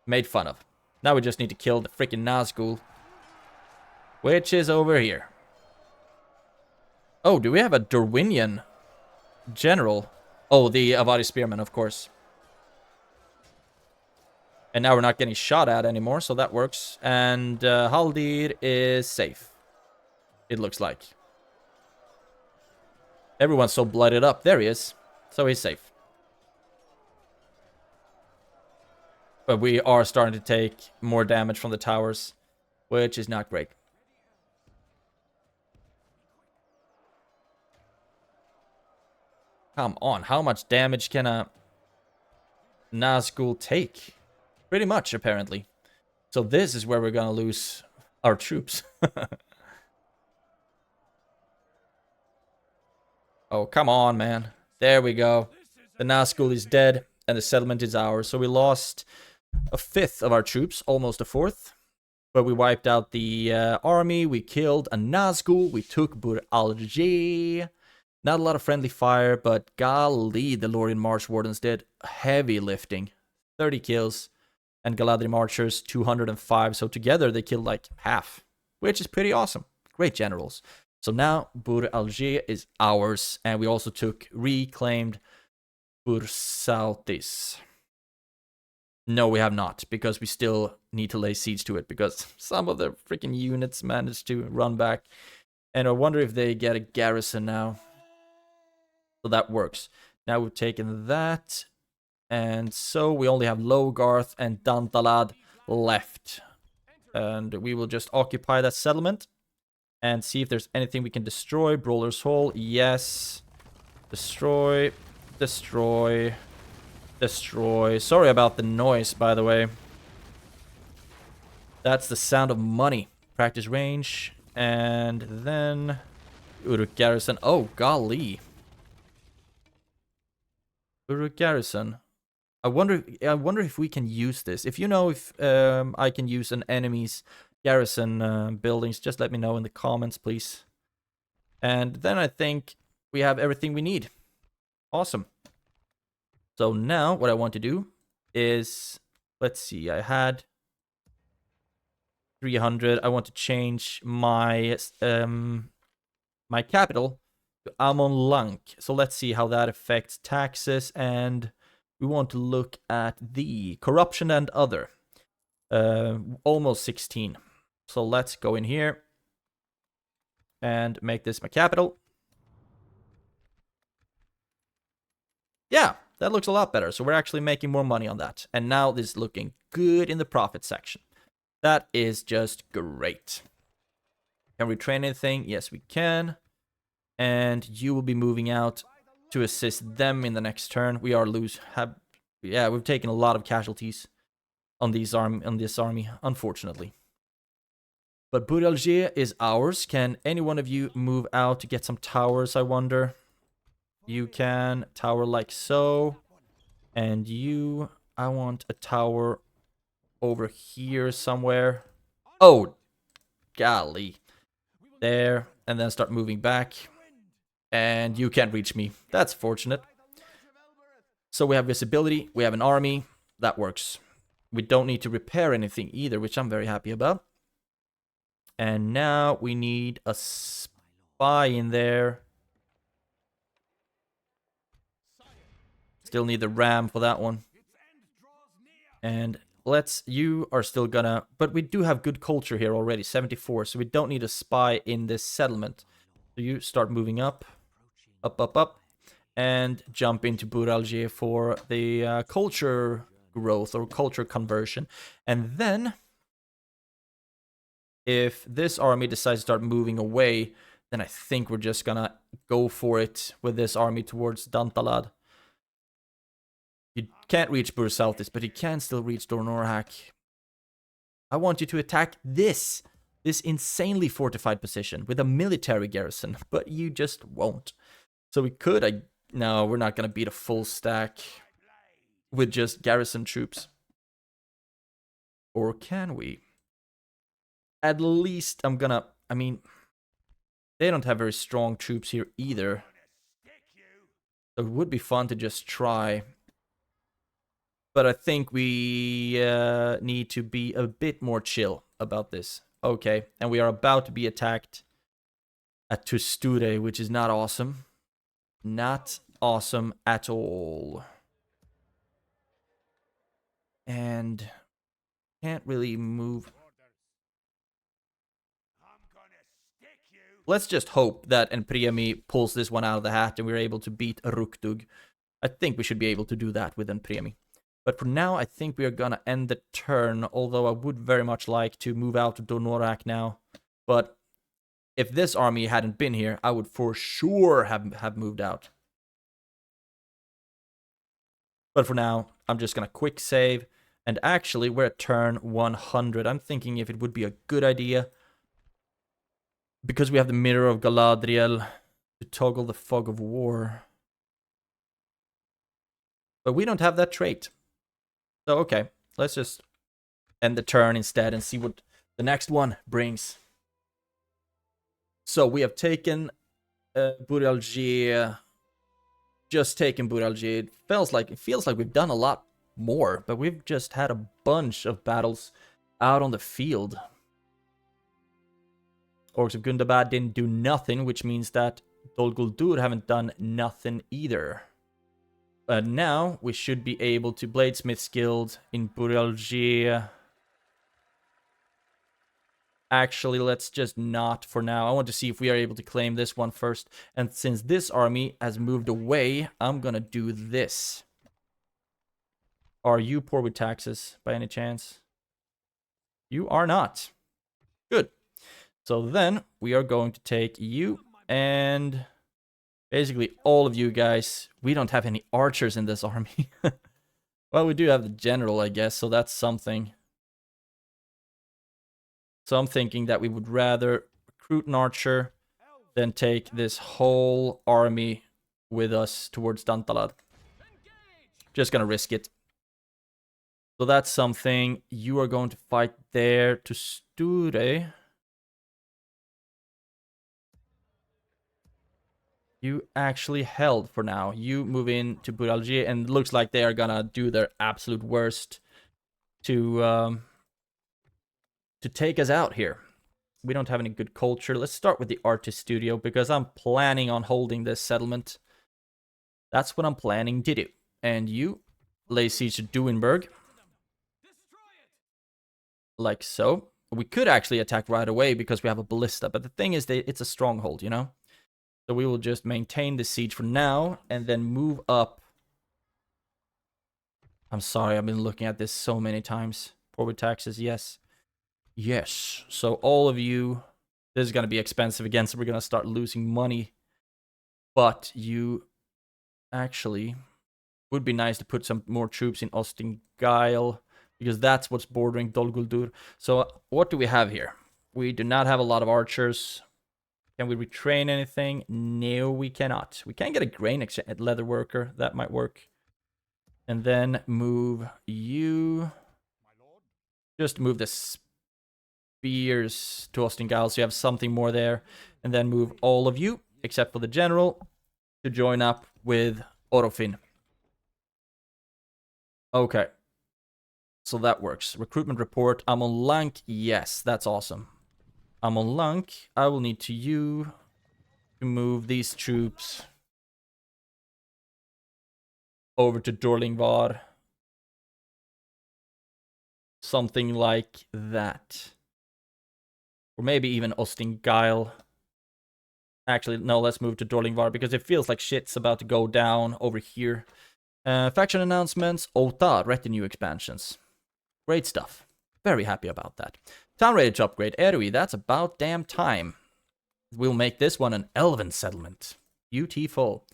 made fun of. Now we just need to kill the freaking Nazgul. Which is over here. Oh, do we have a Dorwinian general? Oh, the Avari spearmen, of course. And now we're not getting shot at anymore, so that works. And Haldir is safe. It looks like. Everyone's so blooded up. There he is. So he's safe. But we are starting to take more damage from the towers, which is not great. Come on, how much damage can a Nazgul take? Pretty much, apparently. So this is where we're gonna lose our troops. Oh, come on, man. There we go. The Nazgul is dead, and the settlement is ours. So we lost a fifth of our troops, almost a fourth. But we wiped out the army, we killed a Nazgul, we took Bur Alge. Not a lot of friendly fire, but golly, the Lórien March Wardens did heavy lifting. 30 kills, and Galadhrim archers 205, so together they killed like half, which is pretty awesome. Great generals. So now Bur Alge is ours, and we also reclaimed Bur Sautis. No, we have not, because we still need to lay siege to it, because some of the freaking units managed to run back. And I wonder if they get a garrison now. So that works. Now we've taken that. And so we only have Logarth and Dantalad left. And we will just occupy that settlement. And see if there's anything we can destroy. Brawler's Hole, yes. Destroy. Destroy. Destroy. Sorry about the noise, by the way. That's the sound of money. Practice range. And then... Uruk Garrison. Oh, golly. Uruk Garrison. I wonder if we can use this. If you know if I can use an enemy's garrison buildings, just let me know in the comments, please. And then I think we have everything we need. Awesome. So now what I want to do is, let's see, I had 300. I want to change my my capital to Amon Lank. So let's see how that affects taxes, and we want to look at the corruption and other. Almost 16. So let's go in here and make this my capital. Yeah, that looks a lot better. So we're actually making more money on that. And now this is looking good in the profit section. That is just great. Can we train anything? Yes, we can. And you will be moving out to assist them in the next turn. We are Yeah, we've taken a lot of casualties on this army, unfortunately. But Bouralgier is ours. Can any one of you move out to get some towers, I wonder? You can. Tower like so. And you, I want a tower over here somewhere. Oh, golly. There. And then start moving back. And you can't reach me. That's fortunate. So we have visibility. We have an army. That works. We don't need to repair anything either, which I'm very happy about. And now we need a spy in there. Still need the ram for that one. And you are still gonna, but we do have good culture here already, 74, so we don't need a spy in this settlement. So you start moving up, up, and jump into Bouralgier for the culture growth or culture conversion. And then, if this army decides to start moving away, then I think we're just gonna go for it with this army towards Dantalad. You can't reach Bur Southis, but you can still reach Dornorhak. I want you to attack this insanely fortified position with a military garrison, but you just won't. So we could, no, we're not gonna beat a full stack with just garrison troops. Or can we? At least I mean, they don't have very strong troops here either. So it would be fun to just try. But I think we need to be a bit more chill about this. Okay, and we are about to be attacked at Tusture, which is not awesome. Not awesome at all. And can't really move. Let's just hope that Enpriemi pulls this one out of the hat and we're able to beat Rukdug. I think we should be able to do that with Enpriemi. But for now, I think we are gonna end the turn, although I would very much like to move out to Dornorak now. But if this army hadn't been here, I would for sure have moved out. But for now, I'm just gonna quick save. And actually, we're at turn 100. I'm thinking if it would be a good idea, because we have the Mirror of Galadriel, to toggle the Fog of War. But we don't have that trait. So, okay, let's just end the turn instead and see what the next one brings. So, we have taken Bouralgier. Just taken Bouralgier. It feels like we've done a lot more, but we've just had a bunch of battles out on the field. Orcs of Gundabad didn't do nothing, which means that Dol Guldur haven't done nothing either. But now we should be able to Bladesmith's Guild in Bouralgier. Actually, let's just not for now. I want to see if we are able to claim this one first. And since this army has moved away, I'm gonna do this. Are you poor with taxes by any chance? You are not. Good. So then we are going to take you and basically all of you guys. We don't have any archers in this army. Well, we do have the general, I guess, so that's something. So I'm thinking that we would rather recruit an archer than take this whole army with us towards Dantalad. Just gonna risk it. So that's something. You are going to fight there to Sture. You actually held for now. You move in to Bouralgier, and it looks like they are gonna do their absolute worst to take us out here. We don't have any good culture. Let's start with the artist studio, because I'm planning on holding this settlement. That's what I'm planning to do. And you lay siege to Duinberg. Like so. We could actually attack right away because we have a ballista, but the thing is that it's a stronghold, you know? So we will just maintain the siege for now, and then move up. I'm sorry, I've been looking at this so many times. Forward taxes, yes. Yes. So all of you, this is going to be expensive again, so we're going to start losing money. But you actually, Would be nice to put some more troops in Ostingyle, because that's what's bordering Dol Guldur. So what do we have here? We do not have a lot of archers. Can we retrain anything? No, we cannot. We can get a grain leather worker. That might work. And then move you. Just move the spears to Ostingyle so you have something more there. And then move all of you, except for the general, to join up with Orofin. Okay. So that works. Recruitment report. I'm on Lank. Yes, that's awesome. I'm on Lank. I will need you to move these troops over to Dorlingvar. Something like that. Or maybe even Ostingyle. Actually, no, let's move to Dorlingvar because it feels like shit's about to go down over here. Faction announcements. Ota retinue expansions. Great stuff. Very happy about that. Town rated upgrade. Erui, that's about damn time. We'll make this one an elven settlement. Beautiful.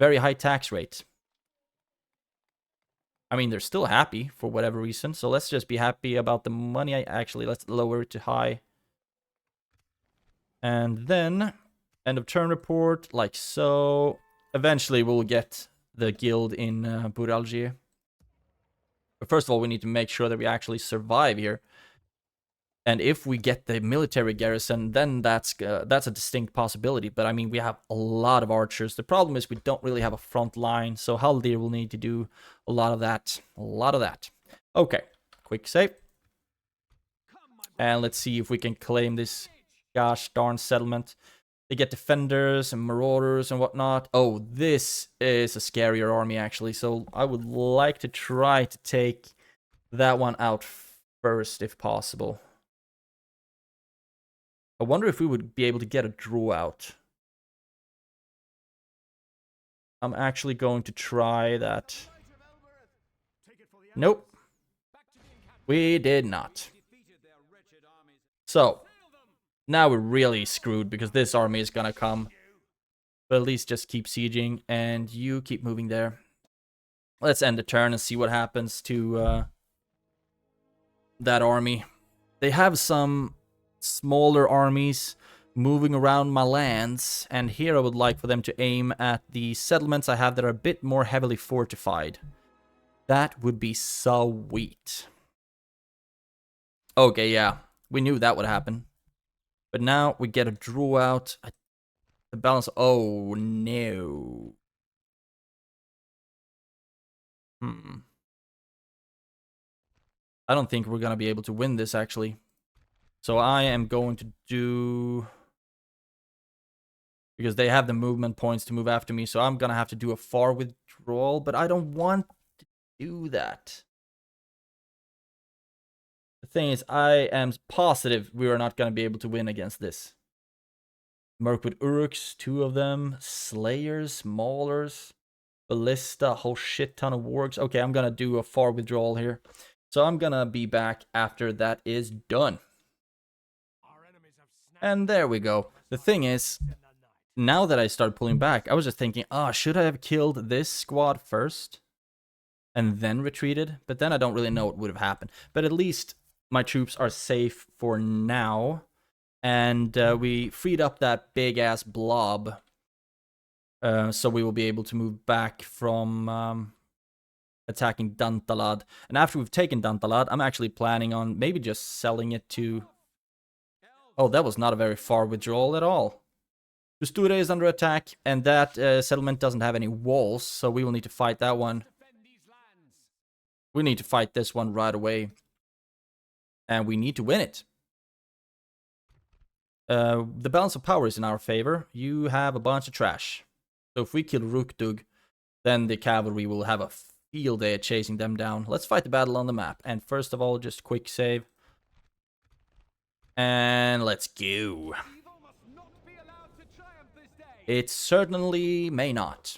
Very high tax rate. I mean, they're still happy for whatever reason, so let's just be happy about the money. Actually, let's lower it to high. And then, end of turn report, like so. Eventually, we'll get the guild in Buralgier. But first of all, we need to make sure that we actually survive here. And if we get the military garrison, then that's a distinct possibility. But I mean, we have a lot of archers. The problem is we don't really have a front line, so Haldir will need to do a lot of that. A lot of that. Okay, quick save. And let's see if we can claim this gosh darn settlement. They get defenders and marauders and whatnot. Oh, this is a scarier army, actually. So I would like to try to take that one out first, if possible. I wonder if we would be able to get a draw out. I'm actually going to try that. Nope. We did not. So, now we're really screwed because this army is gonna come. But at least just keep sieging and you keep moving there. Let's end the turn and see what happens to that army. They have some smaller armies moving around my lands, and here I would like for them to aim at the settlements I have that are a bit more heavily fortified. That would be sweet. Okay, yeah, we knew that would happen. But now we get a draw out. The balance. Oh no. I don't think we're gonna be able to win this actually. So I am going to do, because they have the movement points to move after me, so I'm gonna have to do a far withdrawal, but I don't want to do that. The thing is, I am positive we are not gonna be able to win against this. Mirkwood Uruks, 2 of them, Slayers, Maulers, Ballista, a whole shit ton of wargs. Okay, I'm gonna do a far withdrawal here. So I'm gonna be back after that is done. And there we go. The thing is, now that I start pulling back, I was just thinking, should I have killed this squad first? And then retreated? But then I don't really know what would have happened. But at least my troops are safe for now. And we freed up that big-ass blob. So we will be able to move back from attacking Dantalad. And after we've taken Dantalad, I'm actually planning on maybe just selling it to... Oh, that was not a very far withdrawal at all. Usture is under attack, and that settlement doesn't have any walls, so we will need to fight that one. We need to fight this one right away. And we need to win it. The balance of power is in our favor. You have a bunch of trash. So if we kill Rukdug, then the cavalry will have a field day at chasing them down. Let's fight the battle on the map. And first of all, just quick save. And let's go. It certainly may not.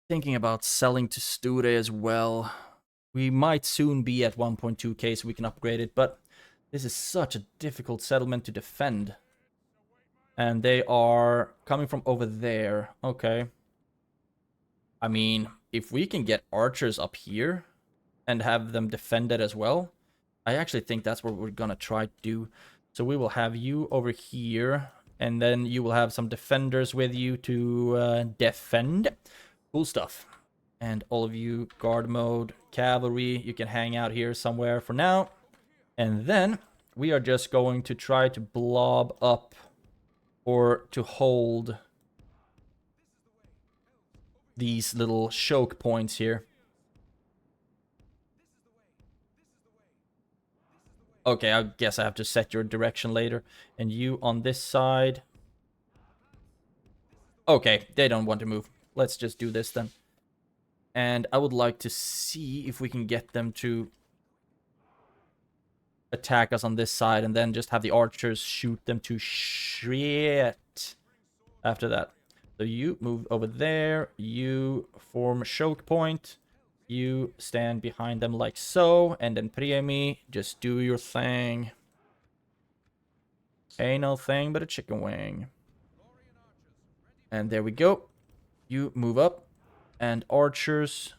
Thinking about selling to Sture as well. We might soon be at 1.2k so we can upgrade it, but this is such a difficult settlement to defend. And they are coming from over there. Okay. I mean, if we can get archers up here and have them defended as well, I actually think that's what we're gonna try to do. So we will have you over here, and then you will have some defenders with you to defend. Cool stuff. And all of you, guard mode, cavalry, you can hang out here somewhere for now. And then we are just going to try to blob up or to hold these little choke points here. Okay, I guess I have to set your direction later. And you on this side. Okay, they don't want to move. Let's just do this then. And I would like to see if we can get them to attack us on this side and then just have the archers shoot them to shit after that. So you move over there, you form a choke point, you stand behind them like so, and then Priemi, just do your thing. Ain't no thing but a chicken wing. And there we go. You move up, and archers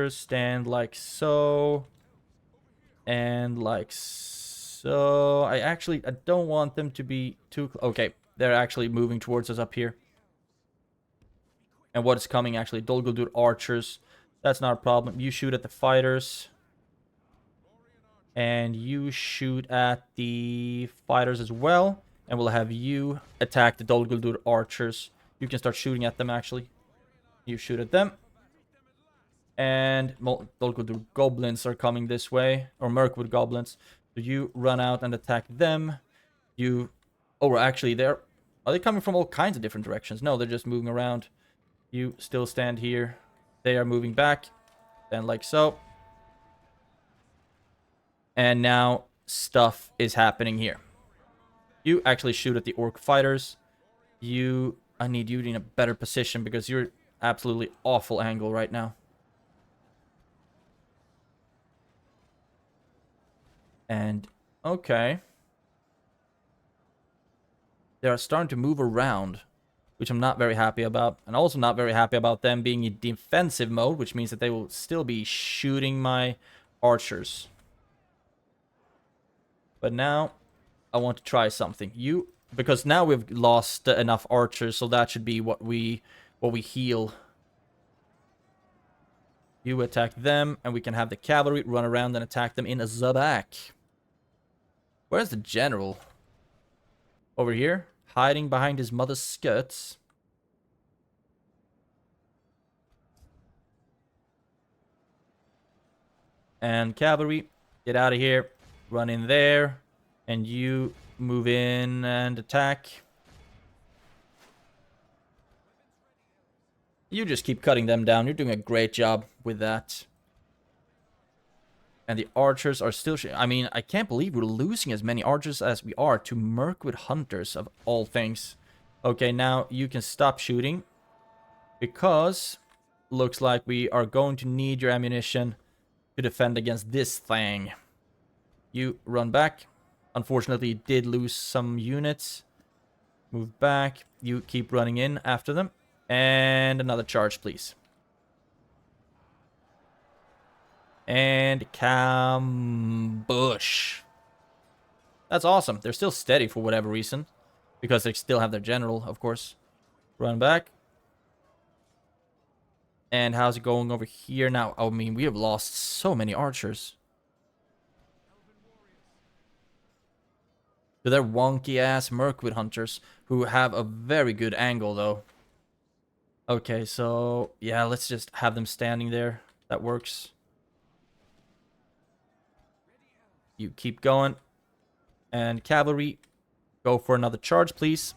stand like so. And like so. I don't want them to be too... Okay, they're actually moving towards us up here. And what is coming actually? Dol Guldur archers. That's not a problem. You shoot at the fighters. And you shoot at the fighters as well. And we'll have you attack the Dol Guldur archers. You can start shooting at them actually. You shoot at them. And Dol Guldur goblins are coming this way, or Mirkwood goblins. So you run out and attack them. Oh, actually, are they coming from all kinds of different directions? No, they're just moving around. You still stand here. They are moving back, and like so. And now stuff is happening here. You actually shoot at the orc fighters. I need you in a better position because you're absolutely awful angle right now. And, okay. They are starting to move around, which I'm not very happy about. And also not very happy about them being in defensive mode, which means that they will still be shooting my archers. But now, I want to try something. Because now we've lost enough archers, so that should be what we heal. You attack them, and we can have the cavalry run around and attack them in the back. Where's the general? Over here? Hiding behind his mother's skirts. And cavalry, get out of here. Run in there. And you move in and attack. You just keep cutting them down. You're doing a great job with that. And the archers are still... I mean, I can't believe we're losing as many archers as we are to Mirkwood hunters, of all things. Okay, now you can stop shooting. Because looks like we are going to need your ammunition to defend against this thing. You run back. Unfortunately, you did lose some units. Move back. You keep running in after them. And another charge, please. And Cambush. That's awesome. They're still steady for whatever reason. Because they still have their general, of course. Run back. And how's it going over here now? I mean, we have lost so many archers. They're wonky-ass Mirkwood hunters who have a very good angle, though. Okay, so... yeah, let's just have them standing there. That works. You keep going. And cavalry, go for another charge, please.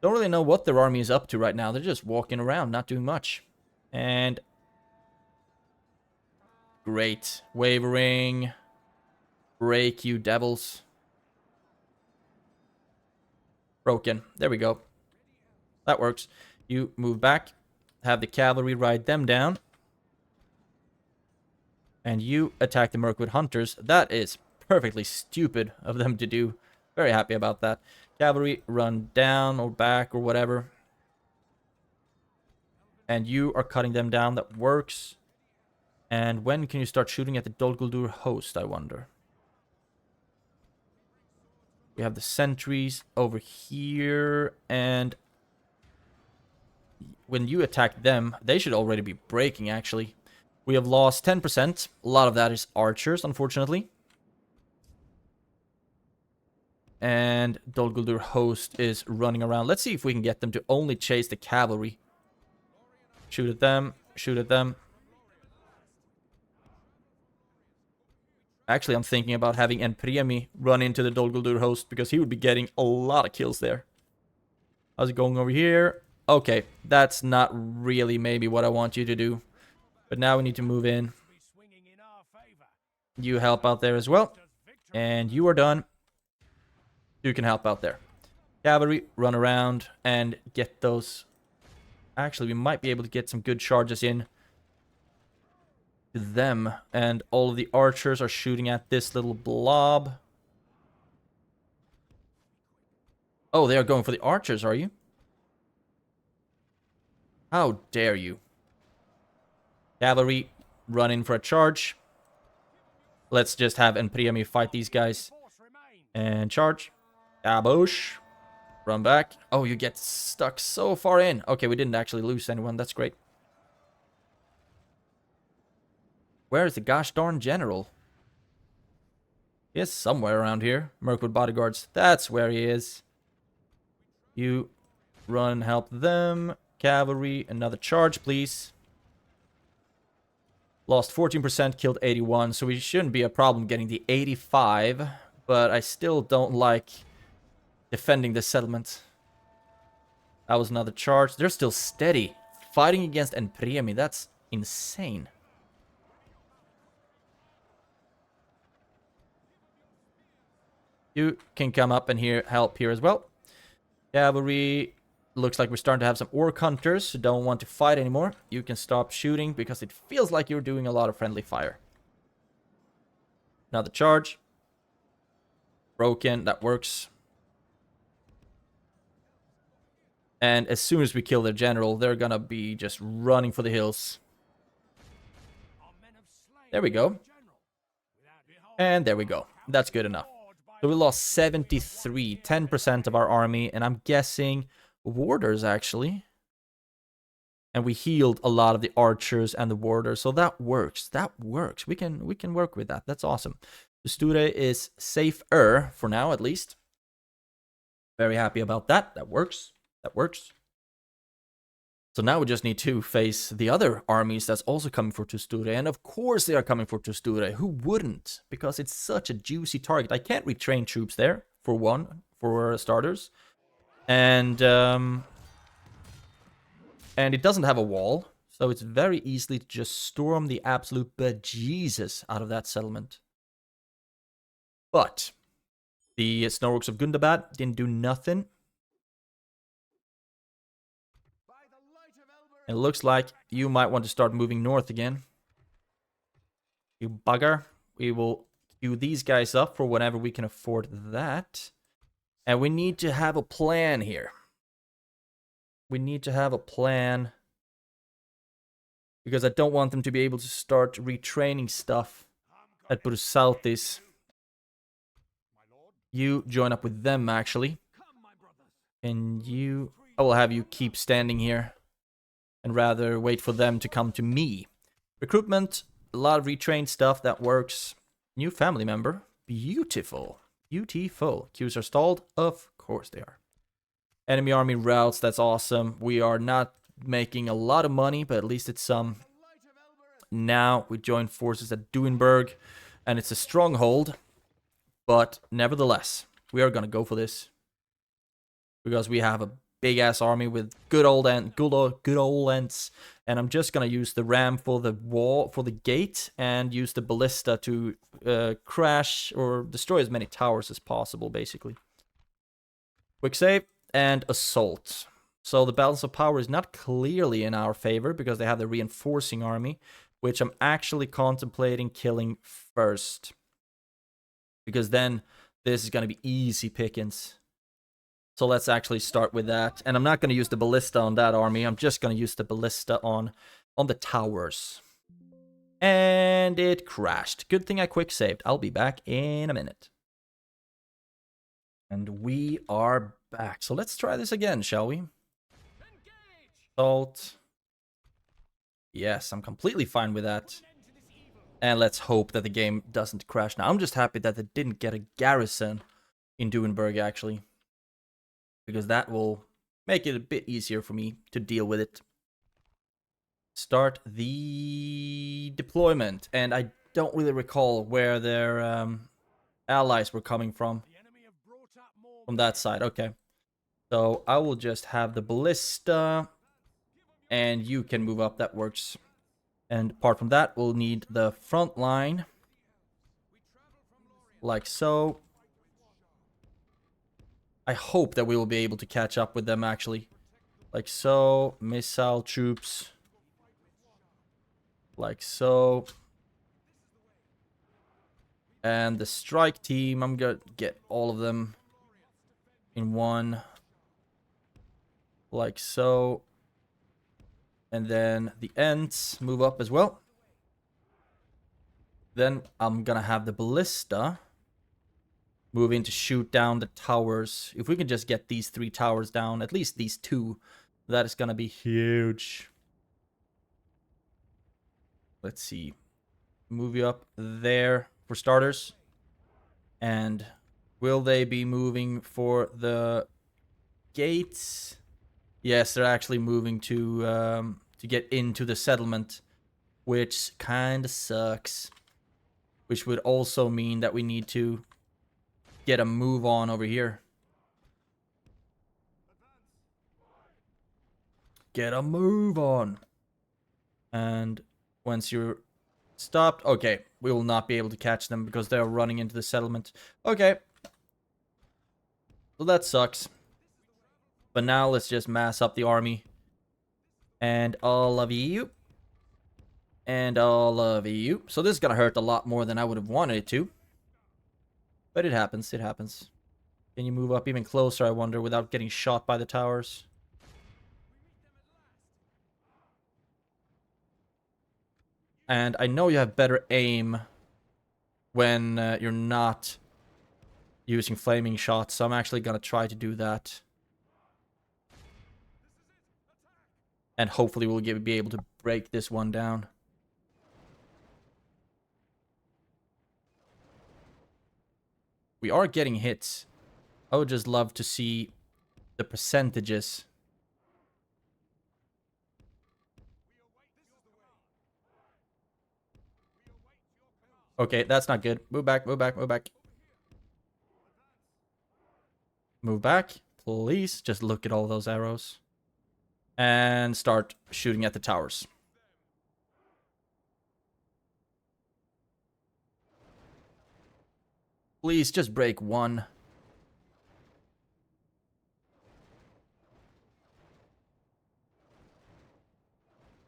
Don't really know what their army is up to right now. They're just walking around, not doing much. And... great. Wavering. Break, you devils. Broken. There we go. That works. You move back. Have the cavalry ride them down. And you attack the Mirkwood hunters. That is perfectly stupid of them to do. Very happy about that. Cavalry run down or back or whatever. And you are cutting them down. That works. And when can you start shooting at the Dol Guldur host, I wonder? We have the sentries over here. And when you attack them, they should already be breaking, actually. We have lost 10%. A lot of that is archers, unfortunately. And Dol Guldur host is running around. Let's see if we can get them to only chase the cavalry. Shoot at them. Shoot at them. Actually, I'm thinking about having Enpremi run into the Dol Guldur host because he would be getting a lot of kills there. How's it going over here? Okay, that's not really maybe what I want you to do. But now we need to move in. You help out there as well. And you are done. You can help out there. Cavalry, run around and get those. Actually, we might be able to get some good charges in to them. And all of the archers are shooting at this little blob. Oh, they are going for the archers, are you? How dare you? Cavalry, run in for a charge. Let's just have Enpriami fight these guys. And charge. Kabosh. Run back. Oh, you get stuck so far in. Okay, we didn't actually lose anyone. That's great. Where is the gosh darn general? He is somewhere around here. Mirkwood bodyguards. That's where he is. You run and help them. Cavalry, another charge, please. Lost 14%, killed 81, so we shouldn't be a problem getting the 85. But I still don't like defending the settlement. That was another charge. They're still steady. Fighting against Enpriemi, that's insane. You can come up and help here as well. Cavalry. Looks like we're starting to have some orc hunters who don't want to fight anymore. You can stop shooting because it feels like you're doing a lot of friendly fire. Another charge. Broken. That works. And as soon as we kill their general, they're gonna be just running for the hills. There we go. And there we go. That's good enough. So we lost 73, 10% of our army, and I'm guessing warders actually. And we healed a lot of the archers and the warders, so that works. That works. We can work with that. That's awesome. The Sture is safer for now, at least. Very happy about that. That works. That works. So now we just need to face the other armies that's also coming for Tusture. And of course they are coming for Tusture. Who wouldn't? Because it's such a juicy target. I can't retrain troops there, for one, for starters. And it doesn't have a wall. So it's very easily to just storm the absolute bejesus out of that settlement. But the Snorks of Gundabad didn't do nothing. It looks like you might want to start moving north again. You bugger. We will queue these guys up for whenever we can afford that. And we need to have a plan here. We need to have a plan. Because I don't want them to be able to start retraining stuff at Brusautis. You join up with them, actually. And you... I will have you keep standing here. And rather wait for them to come to me. Recruitment, a lot of retrained stuff that works. New family member, beautiful. Beautiful. Queues are stalled? Of course they are. Enemy army routes, that's awesome. We are not making a lot of money, but at least it's some. Now we join forces at Duinburg, and it's a stronghold. But nevertheless, we are gonna go for this. Because we have a big ass army with good old ents, and I'm just gonna use the ram for the wall, for the gate, and use the ballista to crash or destroy as many towers as possible, basically. Quick save and assault. So the balance of power is not clearly in our favor because they have the reinforcing army, which I'm actually contemplating killing first, because then this is gonna be easy pickings. So let's actually start with that. And I'm not going to use the ballista on that army. I'm just going to use the ballista on the towers. And it crashed. Good thing I quick saved. I'll be back in a minute. And we are back. So let's try this again, shall we? Salt. Yes, I'm completely fine with that. And let's hope that the game doesn't crash. Now, I'm just happy that they didn't get a garrison in Duenberg, actually. Because that will make it a bit easier for me to deal with it. Start the deployment. And I don't really recall where their allies were coming from. From that side, okay. So I will just have the ballista. And you can move up, that works. And apart from that, we'll need the front line. Like so. I hope that we will be able to catch up with them, actually. Like so. Missile troops. Like so. And the strike team, I'm gonna get all of them in one. Like so. And then the Ents move up as well. Then I'm gonna have the ballista move in to shoot down the towers. If we can just get these 3 towers down, at least these 2, that is gonna be huge. Let's see. Move you up there for starters. And will they be moving for the gates? Yes, they're actually moving to get into the settlement, which kind of sucks. Which would also mean that we need to get a move on over here. Get a move on. And once you're stopped, okay, we will not be able to catch them because they're running into the settlement. Okay. So that sucks. But now let's just mass up the army. And all of you. And all of you. So this is going to hurt a lot more than I would have wanted it to. But it happens, it happens. Can you move up even closer, I wonder, without getting shot by the towers? And I know you have better aim when you're not using flaming shots, so I'm actually going to try to do that. And hopefully we'll be able to break this one down. We are getting hits. I would just love to see the percentages. Okay, that's not good. Move back, move back, move back. Move back, please. Just look at all those arrows. And start shooting at the towers. Please, just break one.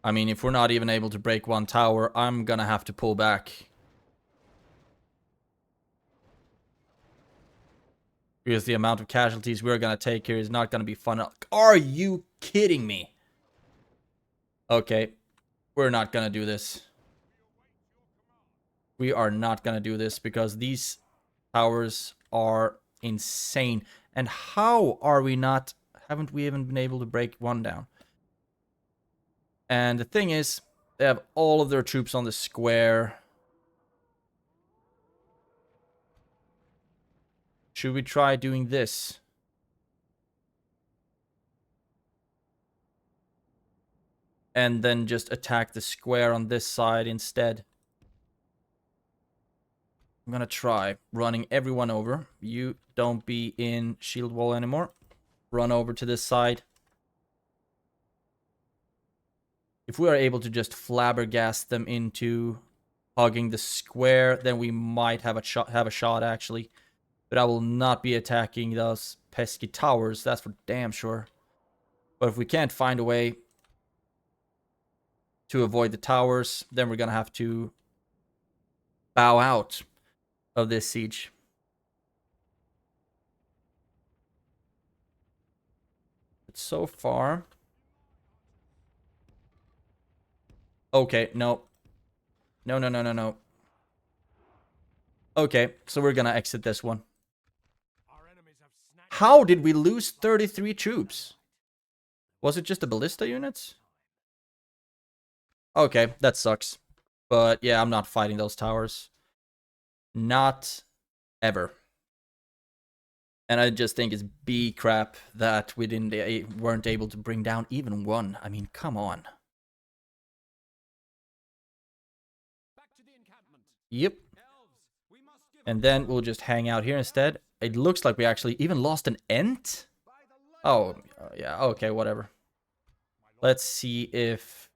I mean, if we're not even able to break one tower, I'm gonna have to pull back. Because the amount of casualties we're gonna take here is not gonna be fun. Are you kidding me? Okay, we're not gonna do this. We are not gonna do this because these towers are insane. And how are we not... Haven't we even been able to break one down? And the thing is, they have all of their troops on the square. Should we try doing this? And then just attack the square on this side instead. I'm gonna try running everyone over. You don't be in shield wall anymore. Run over to this side. If we are able to just flabbergast them into hugging the square, then we might have a shot actually. But I will not be attacking those pesky towers, that's for damn sure. But if we can't find a way to avoid the towers, then we're gonna have to bow out of this siege. But so far... Okay, no. No, no, no, no, no. Okay, so we're gonna exit this one. How did we lose 33 troops? Was it just the ballista units? Okay, that sucks. But yeah, I'm not fighting those towers. Not ever. And I just think it's B crap that we weren't able to bring down even one. I mean, come on. Yep. And then we'll just hang out here instead. It looks like we actually even lost an Ent? Oh, yeah, okay, whatever. Let's see if...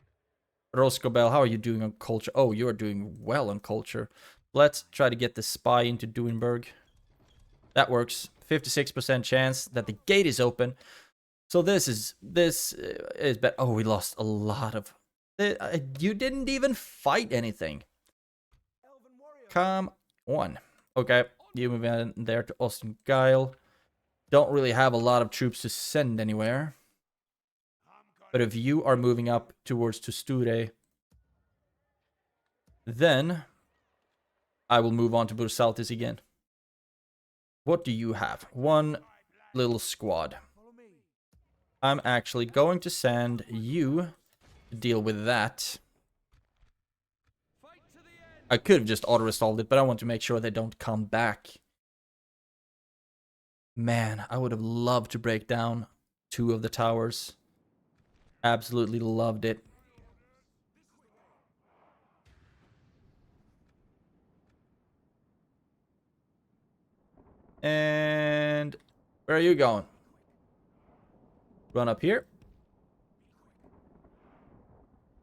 Roscobel, how are you doing on culture? Oh, you're doing well on culture. Let's try to get the spy into Duinburg. That works. 56% chance that the gate is open. So this is bad. Oh, we lost a lot of... You didn't even fight anything. Come on. Okay, you move in there to Ostengile. Don't really have a lot of troops to send anywhere. But if you are moving up towards Tusture, then I will move on to Bursaltis again. What do you have? One little squad. I'm actually going to send you to deal with that. I could have just auto-resolved it, but I want to make sure they don't come back. Man, I would have loved to break down 2 of the towers. Absolutely loved it. And where are you going? Run up here.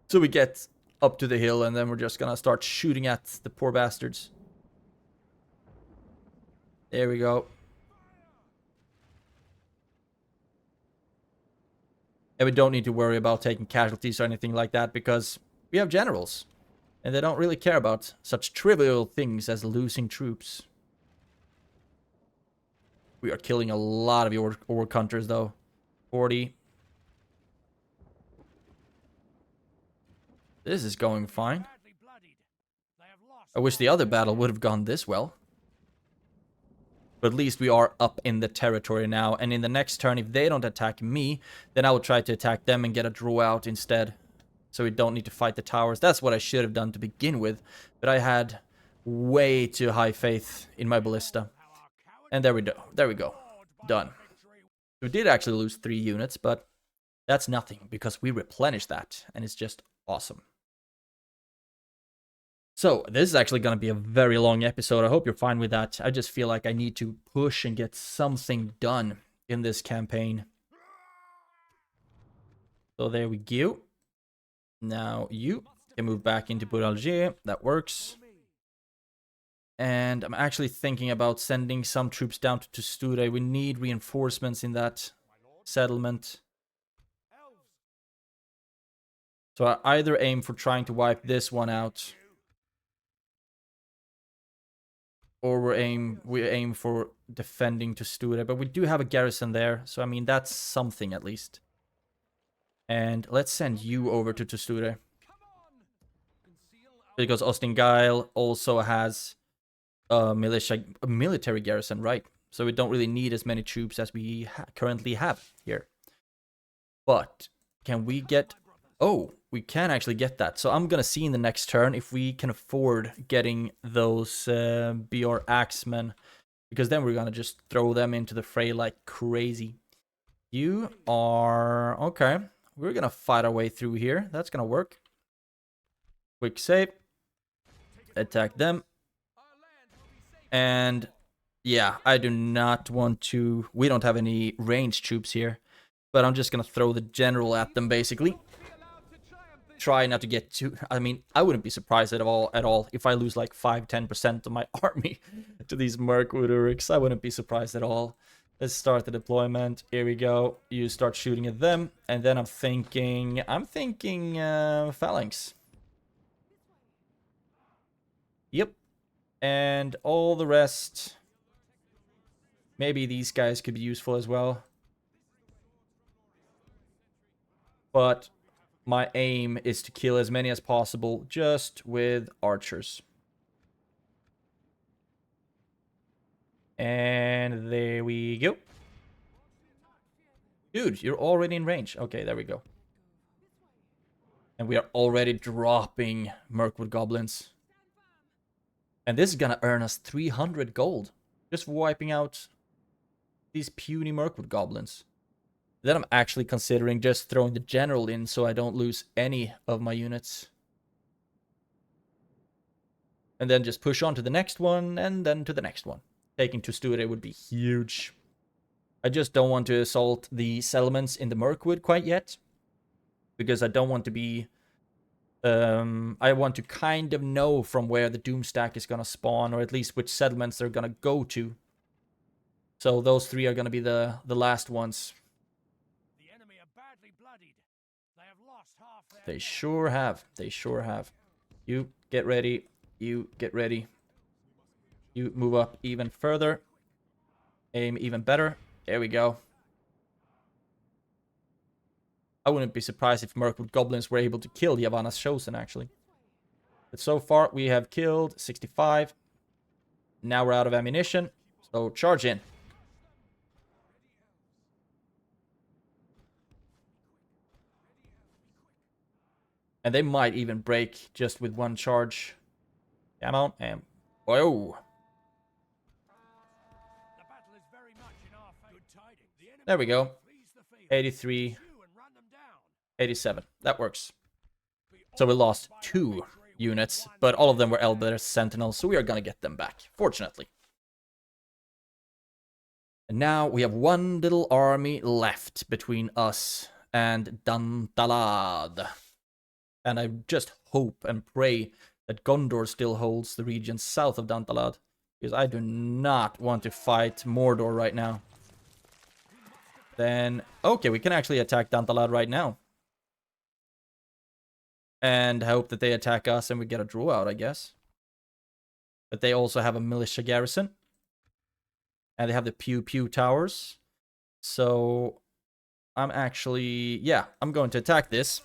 So we get up to the hill and then we're just gonna start shooting at the poor bastards. There we go. And we don't need to worry about taking casualties or anything like that because we have generals. And they don't really care about such trivial things as losing troops. We are killing a lot of your orc hunters though. 40. This is going fine. I wish the other battle would have gone this well. But at least we are up in the territory now. And in the next turn, if they don't attack me, then I will try to attack them and get a draw out instead. So we don't need to fight the towers. That's what I should have done to begin with. But I had way too high faith in my ballista. And there we go. There we go. Done. We did actually lose 3 units, but that's nothing because we replenished that. And it's just awesome. So, this is actually going to be a very long episode. I hope you're fine with that. I just feel like I need to push and get something done in this campaign. So, there we go. Now, you can move back into Bouralgier. That works. And I'm actually thinking about sending some troops down to Tusture. We need reinforcements in that settlement. So, I either aim for trying to wipe this one out, or we aim for defending Tusture, but we do have a garrison there, so I mean that's something at least. And let's send you over to Tusture, because Ostengile also has a military garrison, right? So we don't really need as many troops as we currently have here. But can we get... Oh, we can actually get that. So I'm gonna see in the next turn if we can afford getting those BR Axemen, because then we're gonna just throw them into the fray like crazy. You are... Okay, we're gonna fight our way through here. That's gonna work. Quick save. Attack them. And yeah, I do not want to... We don't have any ranged troops here, but I'm just gonna throw the general at them basically. Try not to get too... I mean, I wouldn't be surprised at all if I lose like 5-10% of my army to these Merc Uduriks. I wouldn't be surprised at all. Let's start the deployment. Here we go. You start shooting at them, and then I'm thinking phalanx. Yep. And all the rest... Maybe these guys could be useful as well. But my aim is to kill as many as possible just with archers. And there we go. Dude, you're already in range. Okay, there we go. And we are already dropping Mirkwood goblins. And this is gonna earn us 300 gold. Just for wiping out these puny Mirkwood goblins. Then I'm actually considering just throwing the general in so I don't lose any of my units. And then just push on to the next one, and then to the next one. Taking to Sture would be huge. I just don't want to assault the settlements in the Mirkwood quite yet. Because I don't want to be... I want to kind of know from where the Doom stack is going to spawn, or at least which settlements they're going to go to. So those three are going to be the last ones. The enemy are badly bloodied. They have lost half their They men. sure have. They sure have. You get ready. You get ready. You move up even further. Aim even better. There we go. I wouldn't be surprised if Mirkwood goblins were able to kill Yavanna's Chosen, actually. But so far, we have killed 65. Now we're out of ammunition. So charge in. And they might even break just with one charge. Come on, and whoa. The battle is very much in our favor. Good tidings. The enemy There we go. flees the field. 83, Pursue and run them down. 87. That works. Be So we awed lost by the 2 victory with units, one but all of them were man. Elder Sentinels, so we are gonna get them back, fortunately. And now we have one little army left between us and Dantalad. And I just hope and pray that Gondor still holds the region south of Dantalad, because I do not want to fight Mordor right now. Then, okay, we can actually attack Dantalad right now. And hope that they attack us and we get a draw out, I guess. But they also have a militia garrison. And they have the Pew Pew towers. So I'm actually, yeah, I'm going to attack this.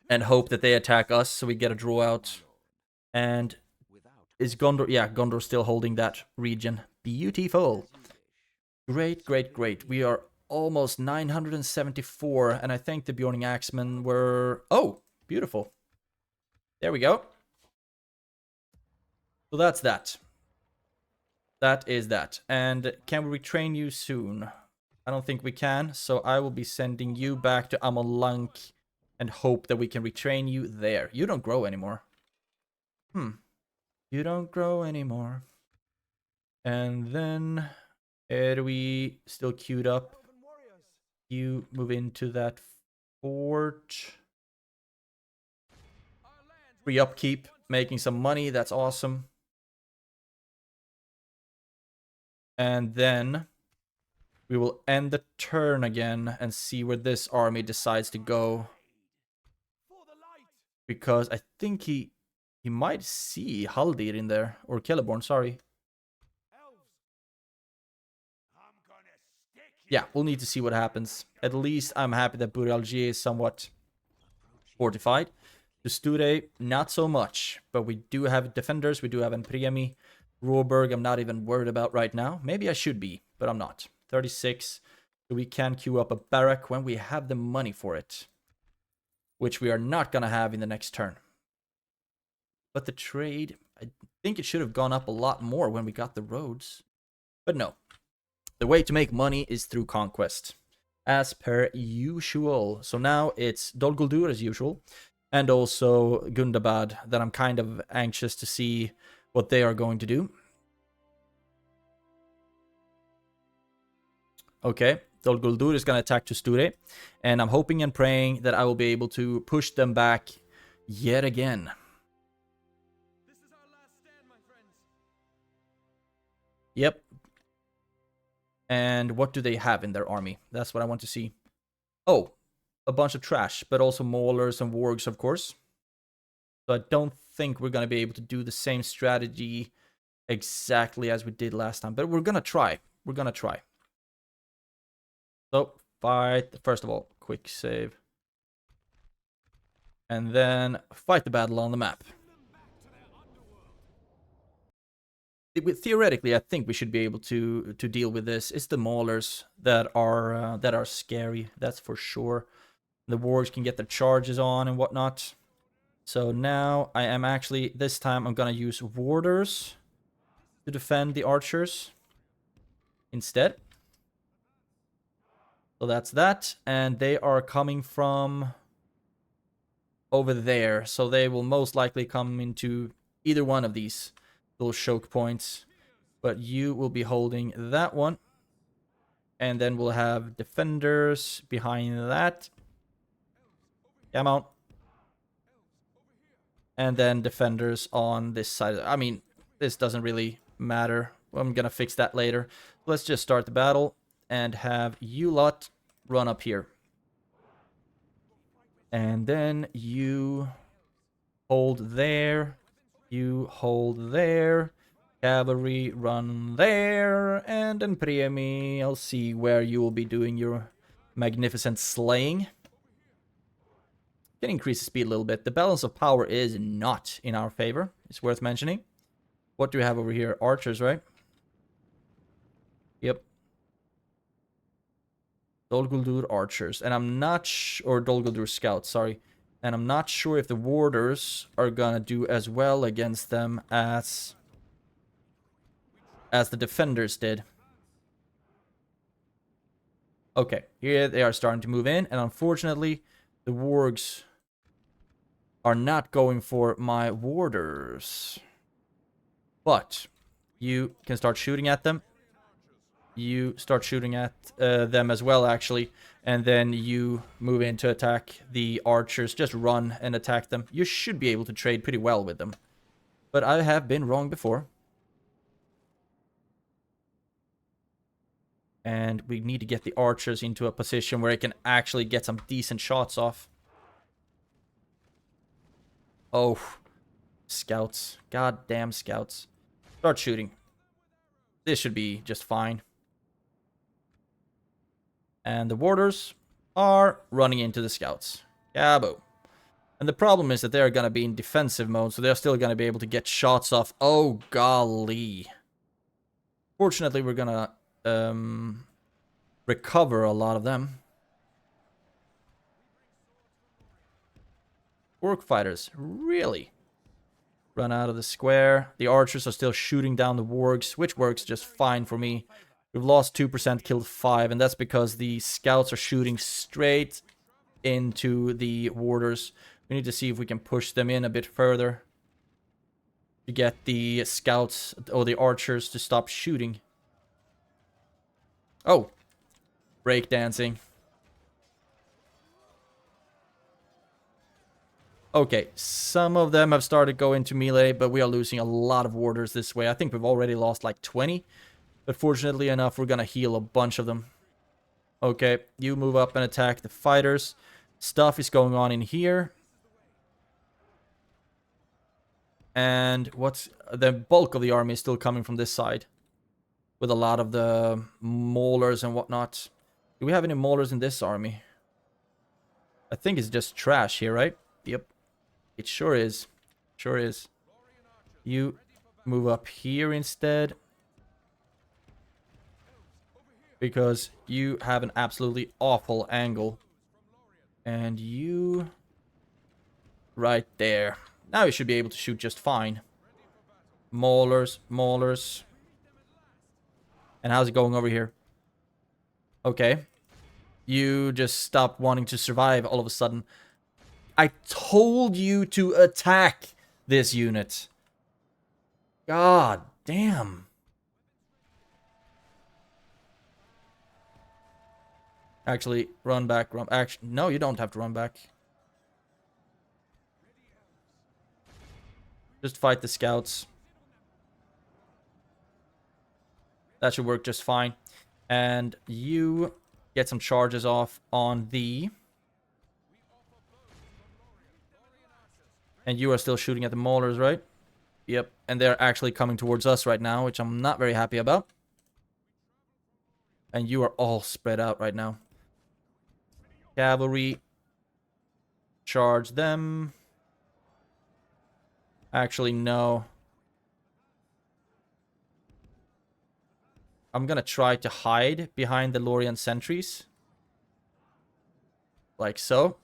And hope that they attack us so we get a draw out. And is Gondor, yeah, Gondor still holding that region. Beautiful. Great, great, great. We are almost 974. And I think the Bjorning Axemen were, oh, beautiful. There we go. So that's that. That is that. And can we retrain you soon? I don't think we can. So I will be sending you back to Amolank and hope that we can retrain you there. You don't grow anymore. You don't grow anymore. And then, are we still queued up? You move into that fort. Free upkeep, making some money. That's awesome. And then we will end the turn again and see where this army decides to go. Because I think he might see Haldir in there. Or Celeborn, sorry. Yeah, we'll need to see what happens. At least I'm happy that Buralgier is somewhat fortified. The Sture, not so much. But we do have defenders. We do have Enpriemi. Råberg, I'm not even worried about right now. Maybe I should be, but I'm not. 36. So we can queue up a barrack when we have the money for it. Which we are not going to have in the next turn. But the trade, I think it should have gone up a lot more when we got the roads. But no. The way to make money is through conquest. As per usual. So now it's Dol Guldur as usual. And also Gundabad, that I'm kind of anxious to see what they are going to do. Okay, Dol Guldur is going to attack to Sture. And I'm hoping and praying that I will be able to push them back yet again. This is our last stand, my friends. Yep. And what do they have in their army? That's what I want to see. Oh, a bunch of trash, but also maulers and wargs, of course. So I don't think we're going to be able to do the same strategy exactly as we did last time. But we're going to try. We're going to try. So, fight. First of all, quick save. And then fight the battle on the map. Theoretically, I think we should be able to deal with this. It's the maulers that are scary. That's for sure. The wargs can get their charges on and whatnot. So now I am actually, this time I'm gonna use warders to defend the archers instead. So that's that, and they are coming from over there. So they will most likely come into either one of these little choke points. But you will be holding that one. And then we'll have defenders behind that. Come on. And then defenders on this side. I mean, this doesn't really matter. I'm gonna fix that later. Let's just start the battle and have you lot run up here. And then you hold there. You hold there. Cavalry run there. And then Priemi, I'll see where you will be doing your magnificent slaying. Can increase the speed a little bit. The balance of power is not in our favor. It's worth mentioning. What do we have over here? Archers, right? Yep. Dol Guldur archers. And I'm not or Dol Guldur scouts, sorry. And I'm not sure if the warders are gonna do as well against them as the defenders did. Okay, here they are starting to move in, and unfortunately, the wargs are not going for my warders. But you can start shooting at them. You start shooting at them as well, actually. And then you move in to attack the archers. Just run and attack them. You should be able to trade pretty well with them. But I have been wrong before. And we need to get the archers into a position where it can actually get some decent shots off. Oh, scouts. Goddamn scouts. Start shooting. This should be just fine. And the warders are running into the scouts. Yabo. And the problem is that they're going to be in defensive mode, so they're still going to be able to get shots off. Oh, golly. Fortunately, we're going to recover a lot of them. Orc fighters, really? Run out of the square. The archers are still shooting down the wargs, which works just fine for me. We've lost 2%, killed 5, and that's because the scouts are shooting straight into the warders. We need to see if we can push them in a bit further to get the scouts or the archers to stop shooting. Oh, breakdancing. Okay, some of them have started going to melee, but we are losing a lot of warders this way. I think we've already lost like 20. But fortunately enough, we're gonna heal a bunch of them. Okay, you move up and attack the fighters. Stuff is going on in here. And what's the bulk of the army is still coming from this side. With a lot of the maulers and whatnot. Do we have any maulers in this army? I think it's just trash here, right? Yep. It sure is. Sure is. You move up here instead. Because you have an absolutely awful angle. And you... right there. Now you should be able to shoot just fine. Maulers, maulers. And how's it going over here? Okay. You just stopped wanting to survive all of a sudden. I told you to attack this unit. God damn. Actually, run back, run... Actually, no, you don't have to run back. Just fight the scouts. That should work just fine. And you get some charges off on the... And you are still shooting at the maulers, right? Yep. And they're actually coming towards us right now, which I'm not very happy about. And you are all spread out right now. Cavalry. charge them. Actually, no. I'm gonna try to hide behind the Lórien sentries. Like so.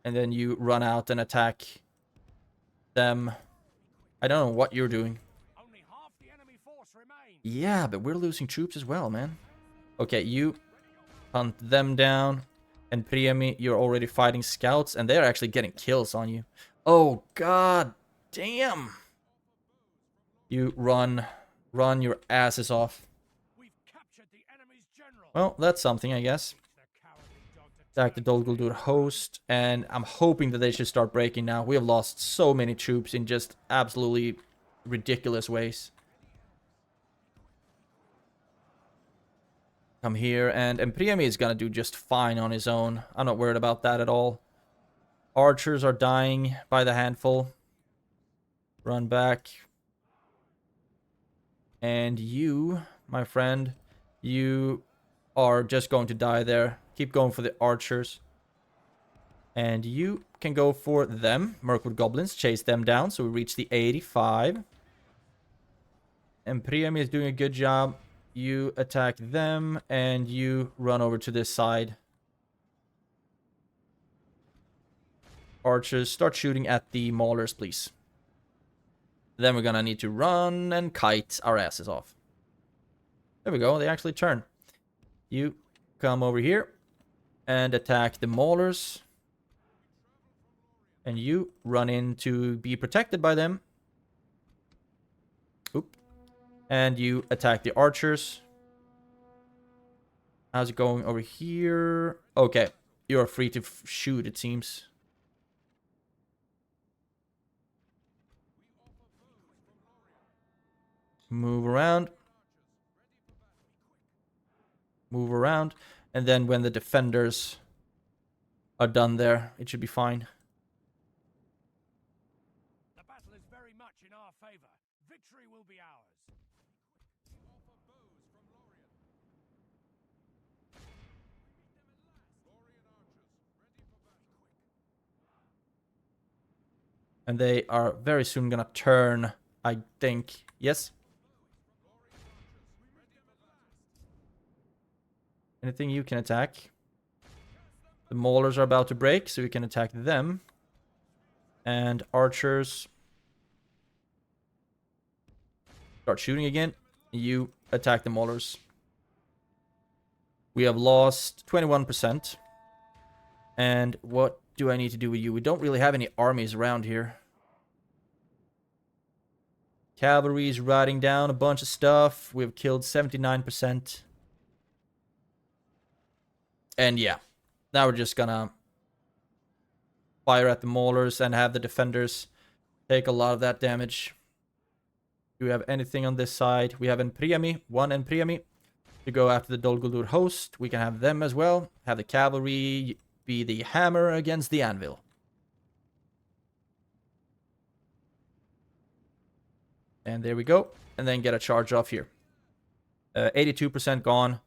And then you run out and attack them. I don't know what you're doing. Only half the enemy force remains. Yeah, but we're losing troops as well, man. Okay, you hunt them down. And Priami, you're already fighting scouts, and they're actually getting kills on you. Oh, god damn. You run your asses off. We've captured the enemy's general. Well, that's something, I guess. The cowardly dog to Attack the Dol Guldur host, and I'm hoping that they should start breaking now. We have lost so many troops in just absolutely ridiculous ways. Come here, and Priami is gonna do just fine on his own. I'm not worried about that at all. Archers are dying by the handful. Run back. And you, my friend, you are just going to die there. Keep going for the archers. And you can go for them. Mirkwood goblins, chase them down. So we reach the 85. And Priami is doing a good job. You attack them, and you run over to this side. Archers, start shooting at the maulers, please. Then we're gonna need to run and kite our asses off. There we go, they actually turn. You come over here and attack the maulers. And you run in to be protected by them. Oop. And you attack the archers. How's it going over here? Okay, you're free to shoot, it seems. Move around. Move around. And then when the defenders are done there, it should be fine. The battle is very much in our favor. Victory will be ours. And they are very soon gonna turn, I think. Yes? Anything you can attack? The maulers are about to break, so we can attack them. And archers. Start shooting again. You attack the maulers. We have lost 21%. And what do I need to do with you? We don't really have any armies around here. Cavalry is riding down a bunch of stuff. We've killed 79%. And yeah, now we're just gonna fire at the maulers and have the defenders take a lot of that damage. Do we have anything on this side? We have one Priami to go after the Dol Guldur host. We can have them as well. Have the cavalry be the hammer against the anvil. And there we go. And then get a charge off here. 82% gone.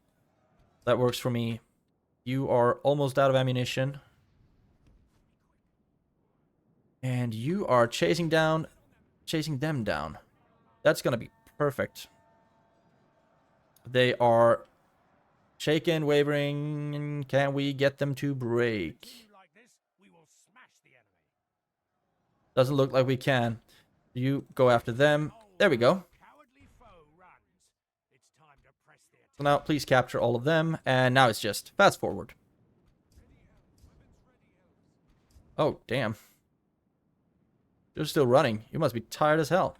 That works for me. You are almost out of ammunition. And you are chasing them down. That's gonna be perfect. They are shaken, wavering. Can we get them to break? Like this, we will smash the enemy. Doesn't look like we can. You go after them. There we go. Cowardly foe runs. It's time to press the attack. So now please capture all of them. And now it's just fast forward. Oh, damn. You're still running. You must be tired as hell.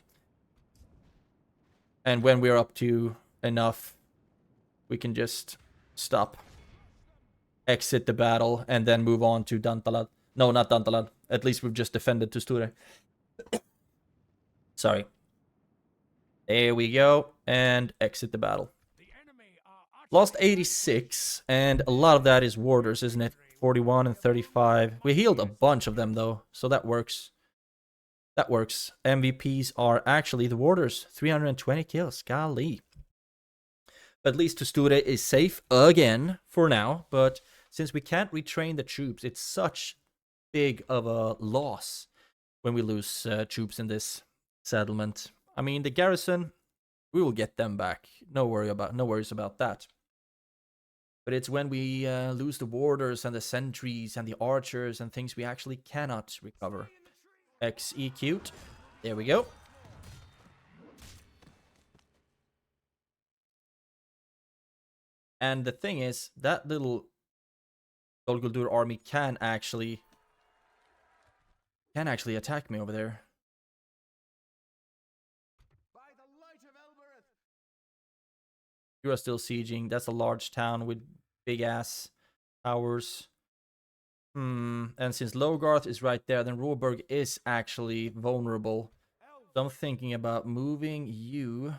And when we're up to enough, we can just stop. Exit the battle and then move on to Dantalad. No, not Dantalad. At least we've just defended to Sture. Sorry. There we go. And exit the battle. The enemy are Lost 86. And a lot of that is warders, isn't it? 41 and 35. We healed a bunch of them, though. So that works. That works. MVPs are actually the warders. 320 kills. Golly. But at least Sture is safe again for now. But since we can't retrain the troops, it's such big of a loss when we lose troops in this settlement. I mean, the garrison, we will get them back. No worries about that. But it's when we lose the warders and the sentries and the archers and things we actually cannot recover. Execute. There we go. And the thing is, that little Dol Guldur army can actually attack me over there. You are still sieging. That's a large town with big ass towers. And since Logarth is right there, then Råberg is actually vulnerable. So I'm thinking about moving you.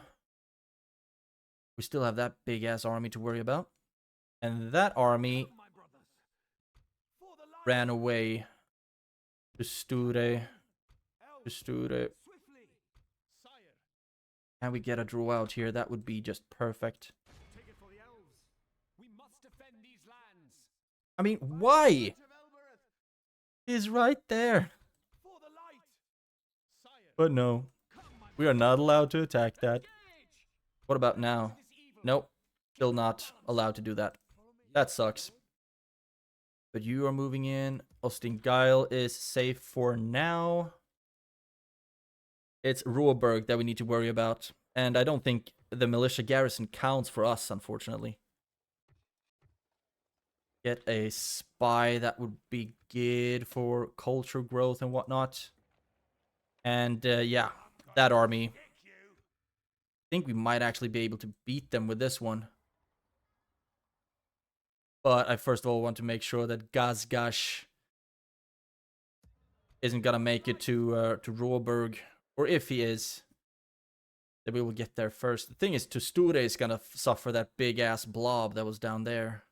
We still have that big ass army to worry about. And that army ran away to Sture. Can we get a draw out here? That would be just perfect. I mean, why? He's right there. But no, we are not allowed to attack that. What about now? Nope, still not allowed to do that. That sucks. But you are moving in. Ostingeil is safe for now. It's Råberg that we need to worry about. And I don't think the militia garrison counts for us, unfortunately. Get a spy, that would be good for culture growth and whatnot. And yeah, that army. I think we might actually be able to beat them with this one. But I first of all want to make sure that Gazgash isn't gonna make it to Råberg. Or if he is, then we will get there first. The thing is, Sture is gonna suffer that big ass blob that was down there.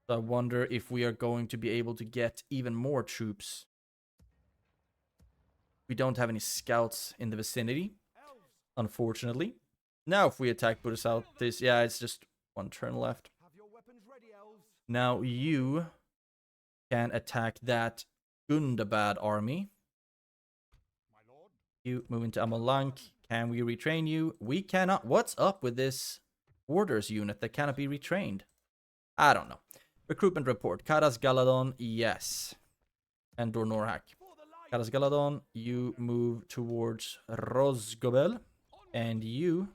So I wonder if we are going to be able to get even more troops. We don't have any scouts in the vicinity, unfortunately. Now if we attack Buddha South, this, yeah, it's just one turn left. Now you can attack that Gundabad army. You move into Amalank. Can we retrain you? We cannot. What's up with this orders unit that cannot be retrained? I don't know. Recruitment report. Karas Galadon, yes. And Dornorhak. Karas Galadon, you move towards Rosgobel. And you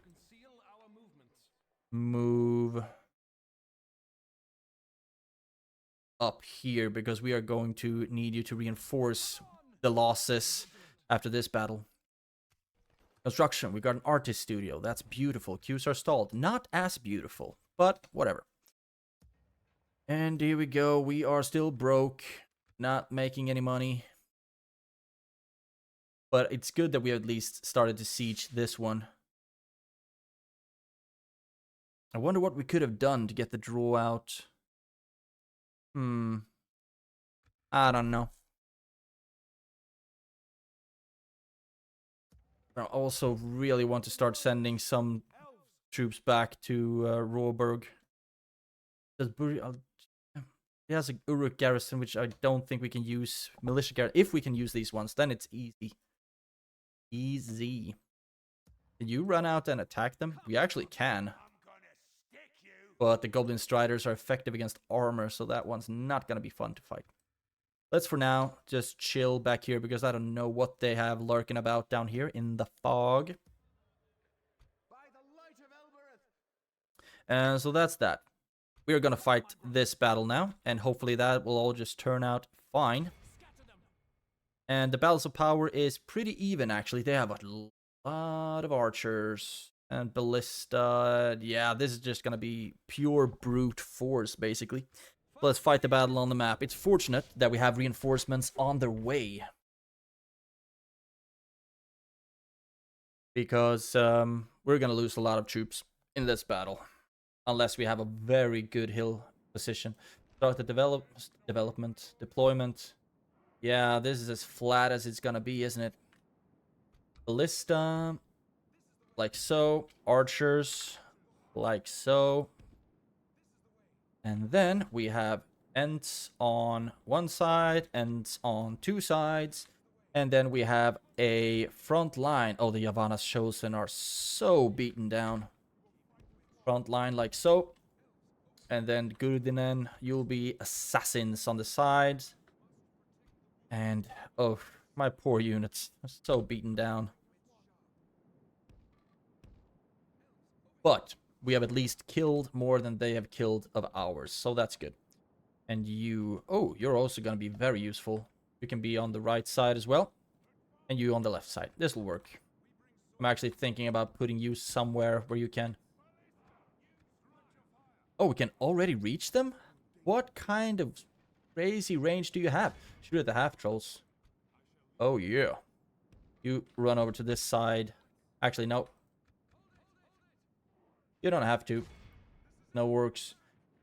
move up here because we are going to need you to reinforce the losses after this battle. Construction. We got an artist studio. That's beautiful. Queues are stalled. Not as beautiful, but whatever. And here we go. We are still broke. Not making any money. But it's good that we at least started to siege this one. I wonder what we could have done to get the draw out. I don't know. I also really want to start sending some troops back to Råberg. He has a Uruk garrison, which I don't think we can use. Militia garrison. If we can use these ones, then it's easy. Easy. Can you run out and attack them? We actually can. But the Goblin Striders are effective against armor, so that one's not going to be fun to fight. Let's for now just chill back here because I don't know what they have lurking about down here in the fog. And so that's that. We are going to fight this battle now, and hopefully that will all just turn out fine. And the Battles of Power is pretty even, actually. They have a lot of archers and ballista. Yeah, this is just going to be pure brute force, basically. Let's fight the battle on the map. It's fortunate that we have reinforcements on their way. Because we're going to lose a lot of troops in this battle. Unless we have a very good hill position. Start the deployment. Yeah, this is as flat as it's going to be, isn't it? Ballista. Like so. Archers. Like so. And then we have Ents on one side, Ents on two sides. And then we have a front line. Oh, the Yavanna's Chosen are so beaten down. Front line like so. And then Gurdinen, you'll be assassins on the sides. And, oh, my poor units are so beaten down. But we have at least killed more than they have killed of ours, so that's good. And you... Oh, you're also going to be very useful. You can be on the right side as well. And you on the left side. This will work. I'm actually thinking about putting you somewhere where you can... Oh, we can already reach them? What kind of crazy range do you have? Shoot at the half-trolls. Oh, yeah. You run over to this side. Actually, no. You don't have to. No works.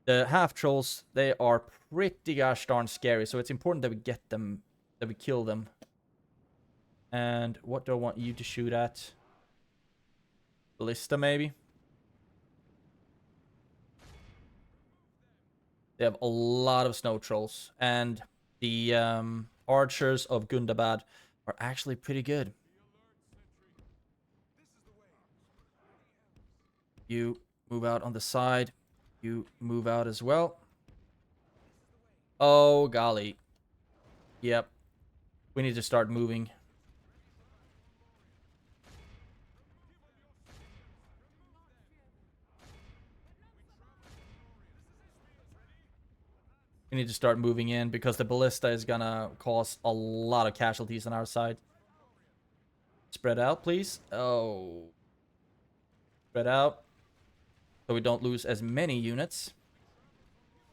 The half-trolls, they are pretty gosh darn scary, so it's important that we get them, that we kill them. And what do I want you to shoot at? Ballista, maybe? They have a lot of snow trolls, and the archers of Gundabad are actually pretty good. You move out on the side. You move out as well. Oh, golly. Yep. We need to start moving. We need to start moving in because the ballista is gonna cause a lot of casualties on our side. Spread out, please. Oh. Spread out. So we don't lose as many units.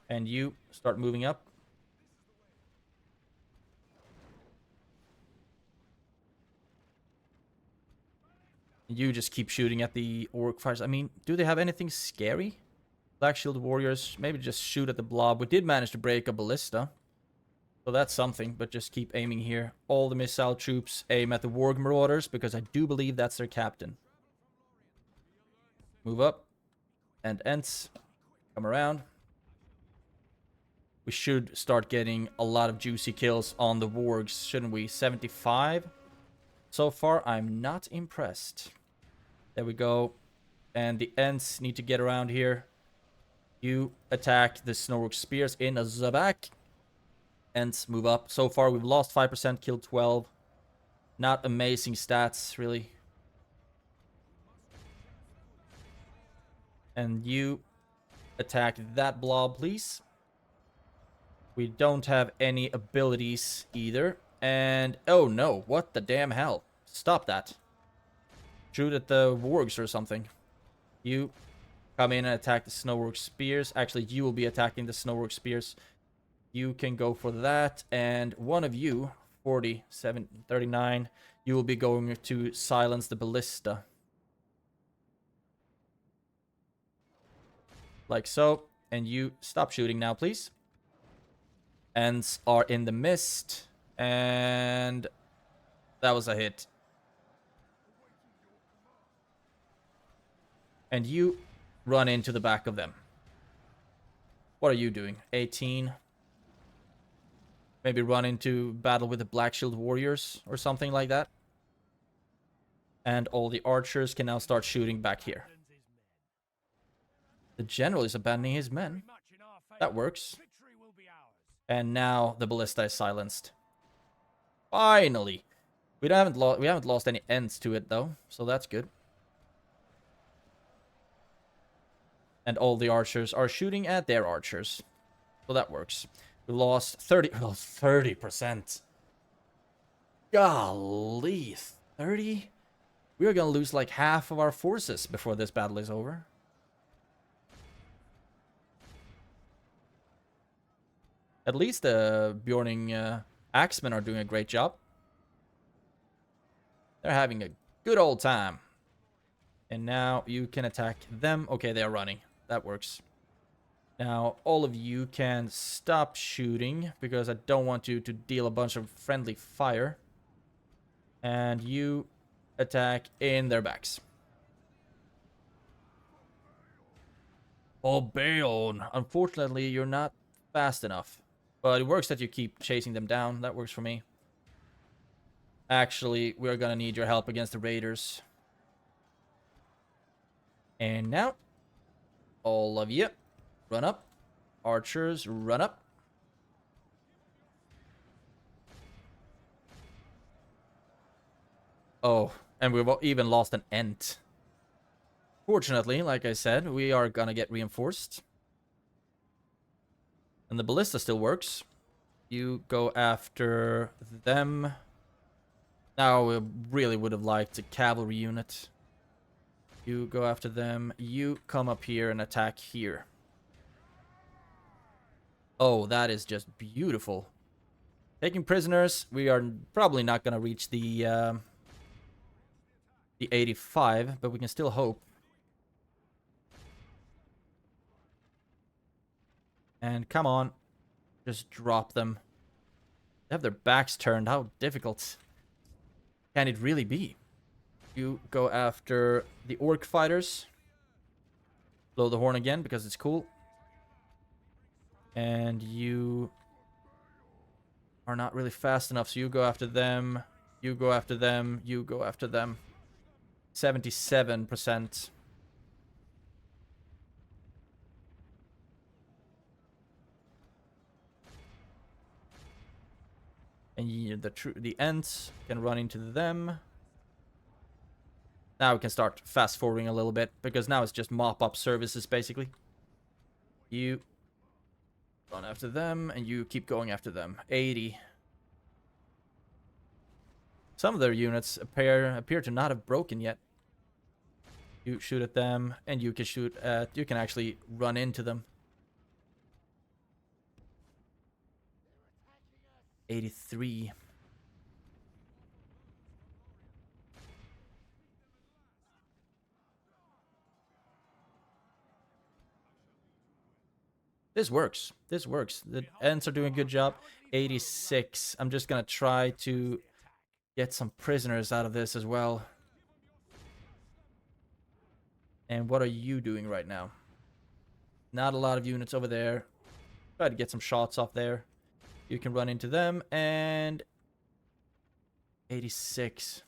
And you start moving up. You just keep shooting at the orc fighters. I mean, do they have anything scary? Black Shield Warriors, maybe just shoot at the blob. We did manage to break a ballista. So that's something, but just keep aiming here. All the missile troops aim at the Warg Marauders, because I do believe that's their captain. Move up. And Ents. Come around. We should start getting a lot of juicy kills on the Wargs, shouldn't we? 75. So far, I'm not impressed. There we go. And the Ents need to get around here. You attack the Snork Spears in a Zabak. Ents move up. So far, we've lost 5%, killed 12. Not amazing stats, really. And you attack that blob, please. We don't have any abilities either. And, oh no, what the damn hell? Stop that. Shoot at the wargs or something. You come in and attack the Snowwork Spears. Actually, you will be attacking the Snowwork Spears. You can go for that. And one of you, 47, 39, you will be going to silence the ballista. Like so. And you stop shooting now, please. Ents are in the mist. And that was a hit. And you run into the back of them. What are you doing? 18. Maybe run into battle with the Black Shield Warriors or something like that. And all the archers can now start shooting back here. The general is abandoning his men. That works. And now the ballista is silenced. Finally. We haven't lost any ends to it though, so that's good. And all the archers are shooting at their archers. So that works. We lost 30%. Golly, 30? We are gonna lose like half of our forces before this battle is over. At least the Bjorning Axemen are doing a great job. They're having a good old time. And now you can attack them. Okay, they are running. That works. Now, all of you can stop shooting, because I don't want you to deal a bunch of friendly fire. And you attack in their backs. Oh, Bayon. Unfortunately, you're not fast enough. But it works that you keep chasing them down. That works for me. Actually, we're gonna need your help against the raiders. And now, all of you, run up. Archers, run up. Oh, and we've even lost an Ent. Fortunately, like I said, we are gonna get reinforced. And the ballista still works. You go after them. Now, we really would have liked a cavalry unit. You go after them. You come up here and attack here. Oh, that is just beautiful. Taking prisoners. We are probably not going to reach the 85, but we can still hope. And come on. Just drop them. They have their backs turned. How difficult can it really be? You go after the orc fighters. Blow the horn again because it's cool. And you are not really fast enough, so you go after them. You go after them. You go after them. 77%. And the Ents can run into them. Now we can start fast forwarding a little bit, because now it's just mop up services basically. You run after them, and you keep going after them. 80. Some of their units appear to not have broken yet. You shoot at them, and you can shoot at... You can actually run into them. 83. This works. This works. The Ents are doing a good job. 86. I'm just gonna try to get some prisoners out of this as well. And what are you doing right now? Not a lot of units over there. Try to get some shots off there. You can run into them, and 86.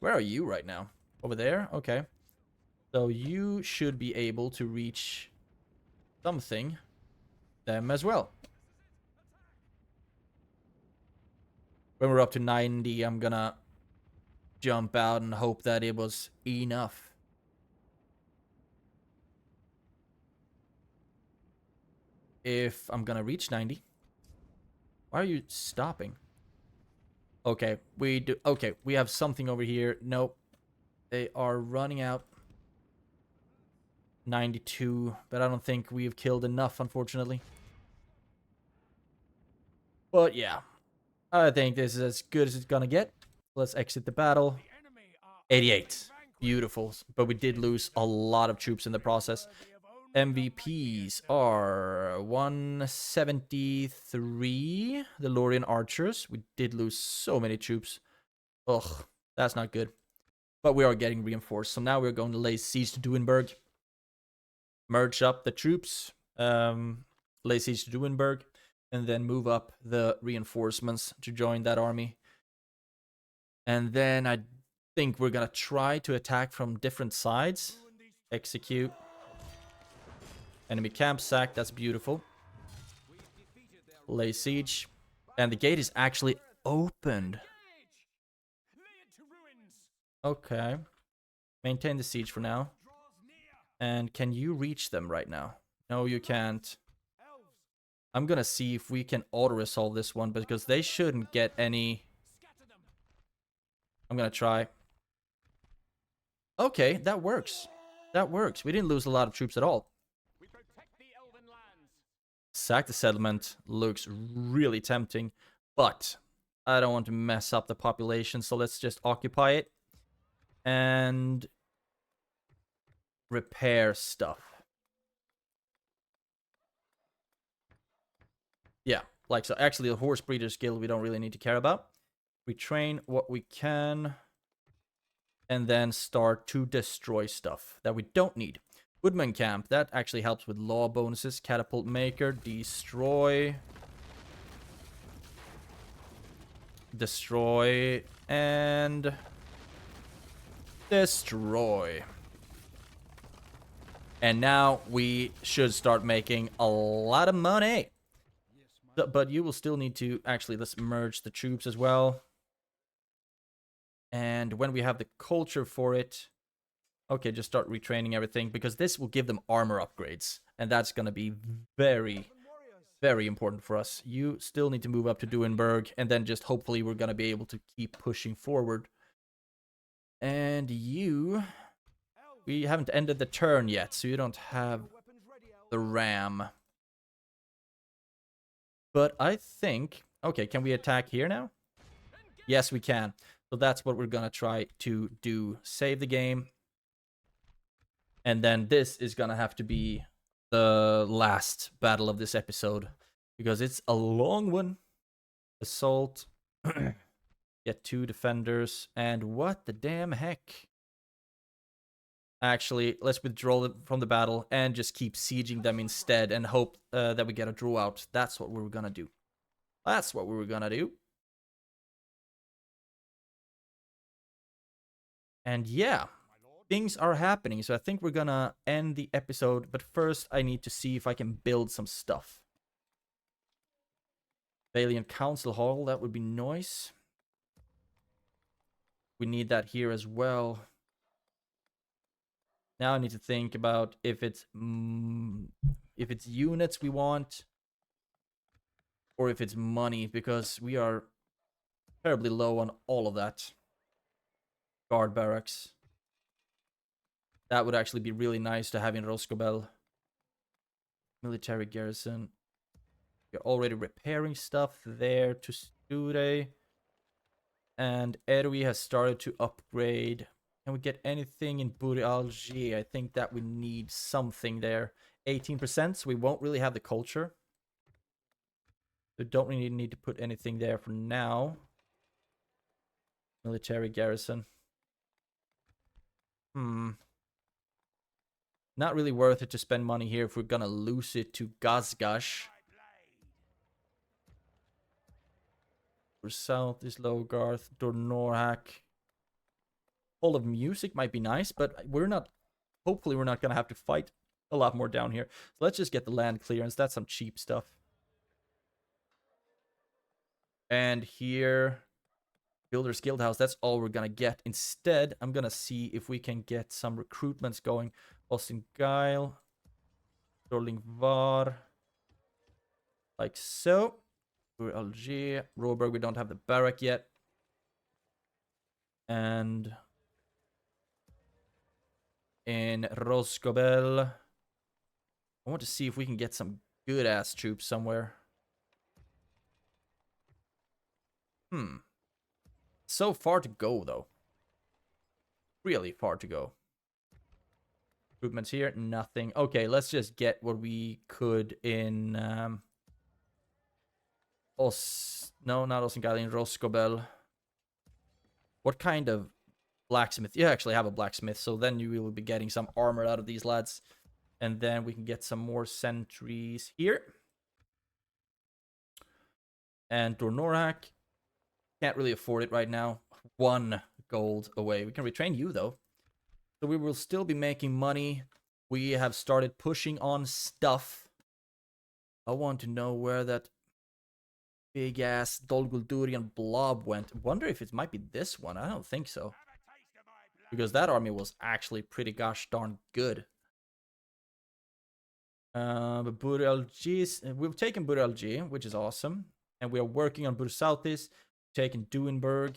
Where are you right now? Over there? Okay. So you should be able to reach something. Them as well. When we're up to 90, I'm gonna jump out and hope that it was enough. If I'm gonna reach 90. Why are you stopping? Okay, we have something over here. Nope. They are running out. 92, but I don't think we've killed enough, unfortunately. But yeah, I think this is as good as it's gonna get. Let's exit the battle. 88. Beautiful. But we did lose a lot of troops in the process. MVPs are 173. The Lórien archers. We did lose so many troops. Ugh, that's not good. But we are getting reinforced. So now we're going to lay siege to Duinburg. Merge up the troops. Lay siege to Duinburg. And then move up the reinforcements to join that army. And then I think we're going to try to attack from different sides. Execute. Enemy camp sack, that's beautiful. Lay siege. And the gate is actually opened. Okay. Maintain the siege for now. And can you reach them right now? No, you can't. I'm gonna see if we can auto-resolve this one, because they shouldn't get any... I'm gonna try. Okay, that works. That works. We didn't lose a lot of troops at all. Sack the settlement looks really tempting, but I don't want to mess up the population, so let's just occupy it and repair stuff. Yeah, like so. Actually, the horse breeder's guild we don't really need to care about. We train what we can and then start to destroy stuff that we don't need. Woodman Camp. That actually helps with law bonuses. Catapult Maker. Destroy. Destroy. And destroy. And now we should start making a lot of money. But you will still need to... Actually, let's merge the troops as well. And when we have the culture for it... Okay, just start retraining everything. Because this will give them armor upgrades. And that's going to be very, very important for us. You still need to move up to Duinburg. And then just hopefully we're going to be able to keep pushing forward. And you... We haven't ended the turn yet, so you don't have the ram. But I think... Okay, can we attack here now? Yes, we can. So that's what we're gonna try to do. Save the game. And then this is gonna have to be the last battle of this episode. Because it's a long one. Assault. Get 2 defenders. And what the damn heck? Actually, let's withdraw them from the battle and just keep sieging them instead and hope that we get a draw out. That's what we were gonna do. That's what we were gonna do. And yeah, things are happening. So I think we're gonna end the episode. But first, I need to see if I can build some stuff. Valiant Council Hall, that would be nice. We need that here as well. Now I need to think about if it's units we want or if it's money, because we are terribly low on all of that. Guard barracks. That would actually be really nice to have in Roscobel. Military garrison. We're already repairing stuff there to Sture. And Erwi has started to upgrade. Can we get anything in Buri-Algier? I think that we need something there. 18%, so we won't really have the culture. We don't really need to put anything there for now. Military garrison. Not really worth it to spend money here if we're gonna lose it to Gazgash. For south is Logarth, Dornorhak. Hall of Music might be nice, but we're not... Hopefully we're not going to have to fight a lot more down here. So let's just get the land clearance. That's some cheap stuff. And here... Builder's Guildhouse. That's all we're going to get. Instead, I'm going to see if we can get some recruitments going. Austin Guile. Dorling Var. Like so. Algier. Roberg, we don't have the barrack yet. And... in Roscobel. I want to see if we can get some good-ass troops somewhere. So far to go, though. Really far to go. Recruitments here, nothing. Okay, let's just get what we could in... no, not Osengale, in Roscobel. What kind of... blacksmith? You actually have a blacksmith, so then you will be getting some armor out of these lads. And then we can get some more sentries here. And Dornorhak. Can't really afford it right now. 1 gold away. We can retrain you, though. So we will still be making money. We have started pushing on stuff. I want to know where that big-ass Dol Gul'Durian blob went. I wonder if it might be this one. I don't think so. Because that army was actually pretty gosh darn good. But Buri-Algier, we've taken Buri-Algier, which is awesome. And we are working on Bur-Southis, taking Duinburg,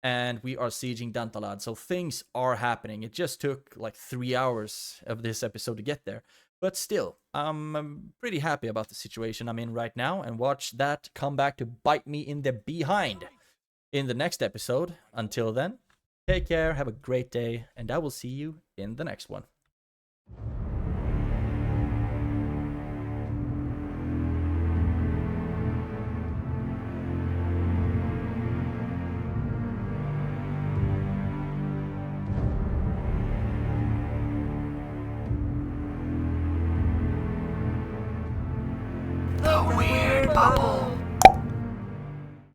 and we are sieging Dantalad. So things are happening. It just took like 3 hours of this episode to get there. But still, I'm pretty happy about the situation I'm in right now. And watch that come back to bite me in the behind in the next episode. Until then, take care, have a great day, and I will see you in the next one. bubble.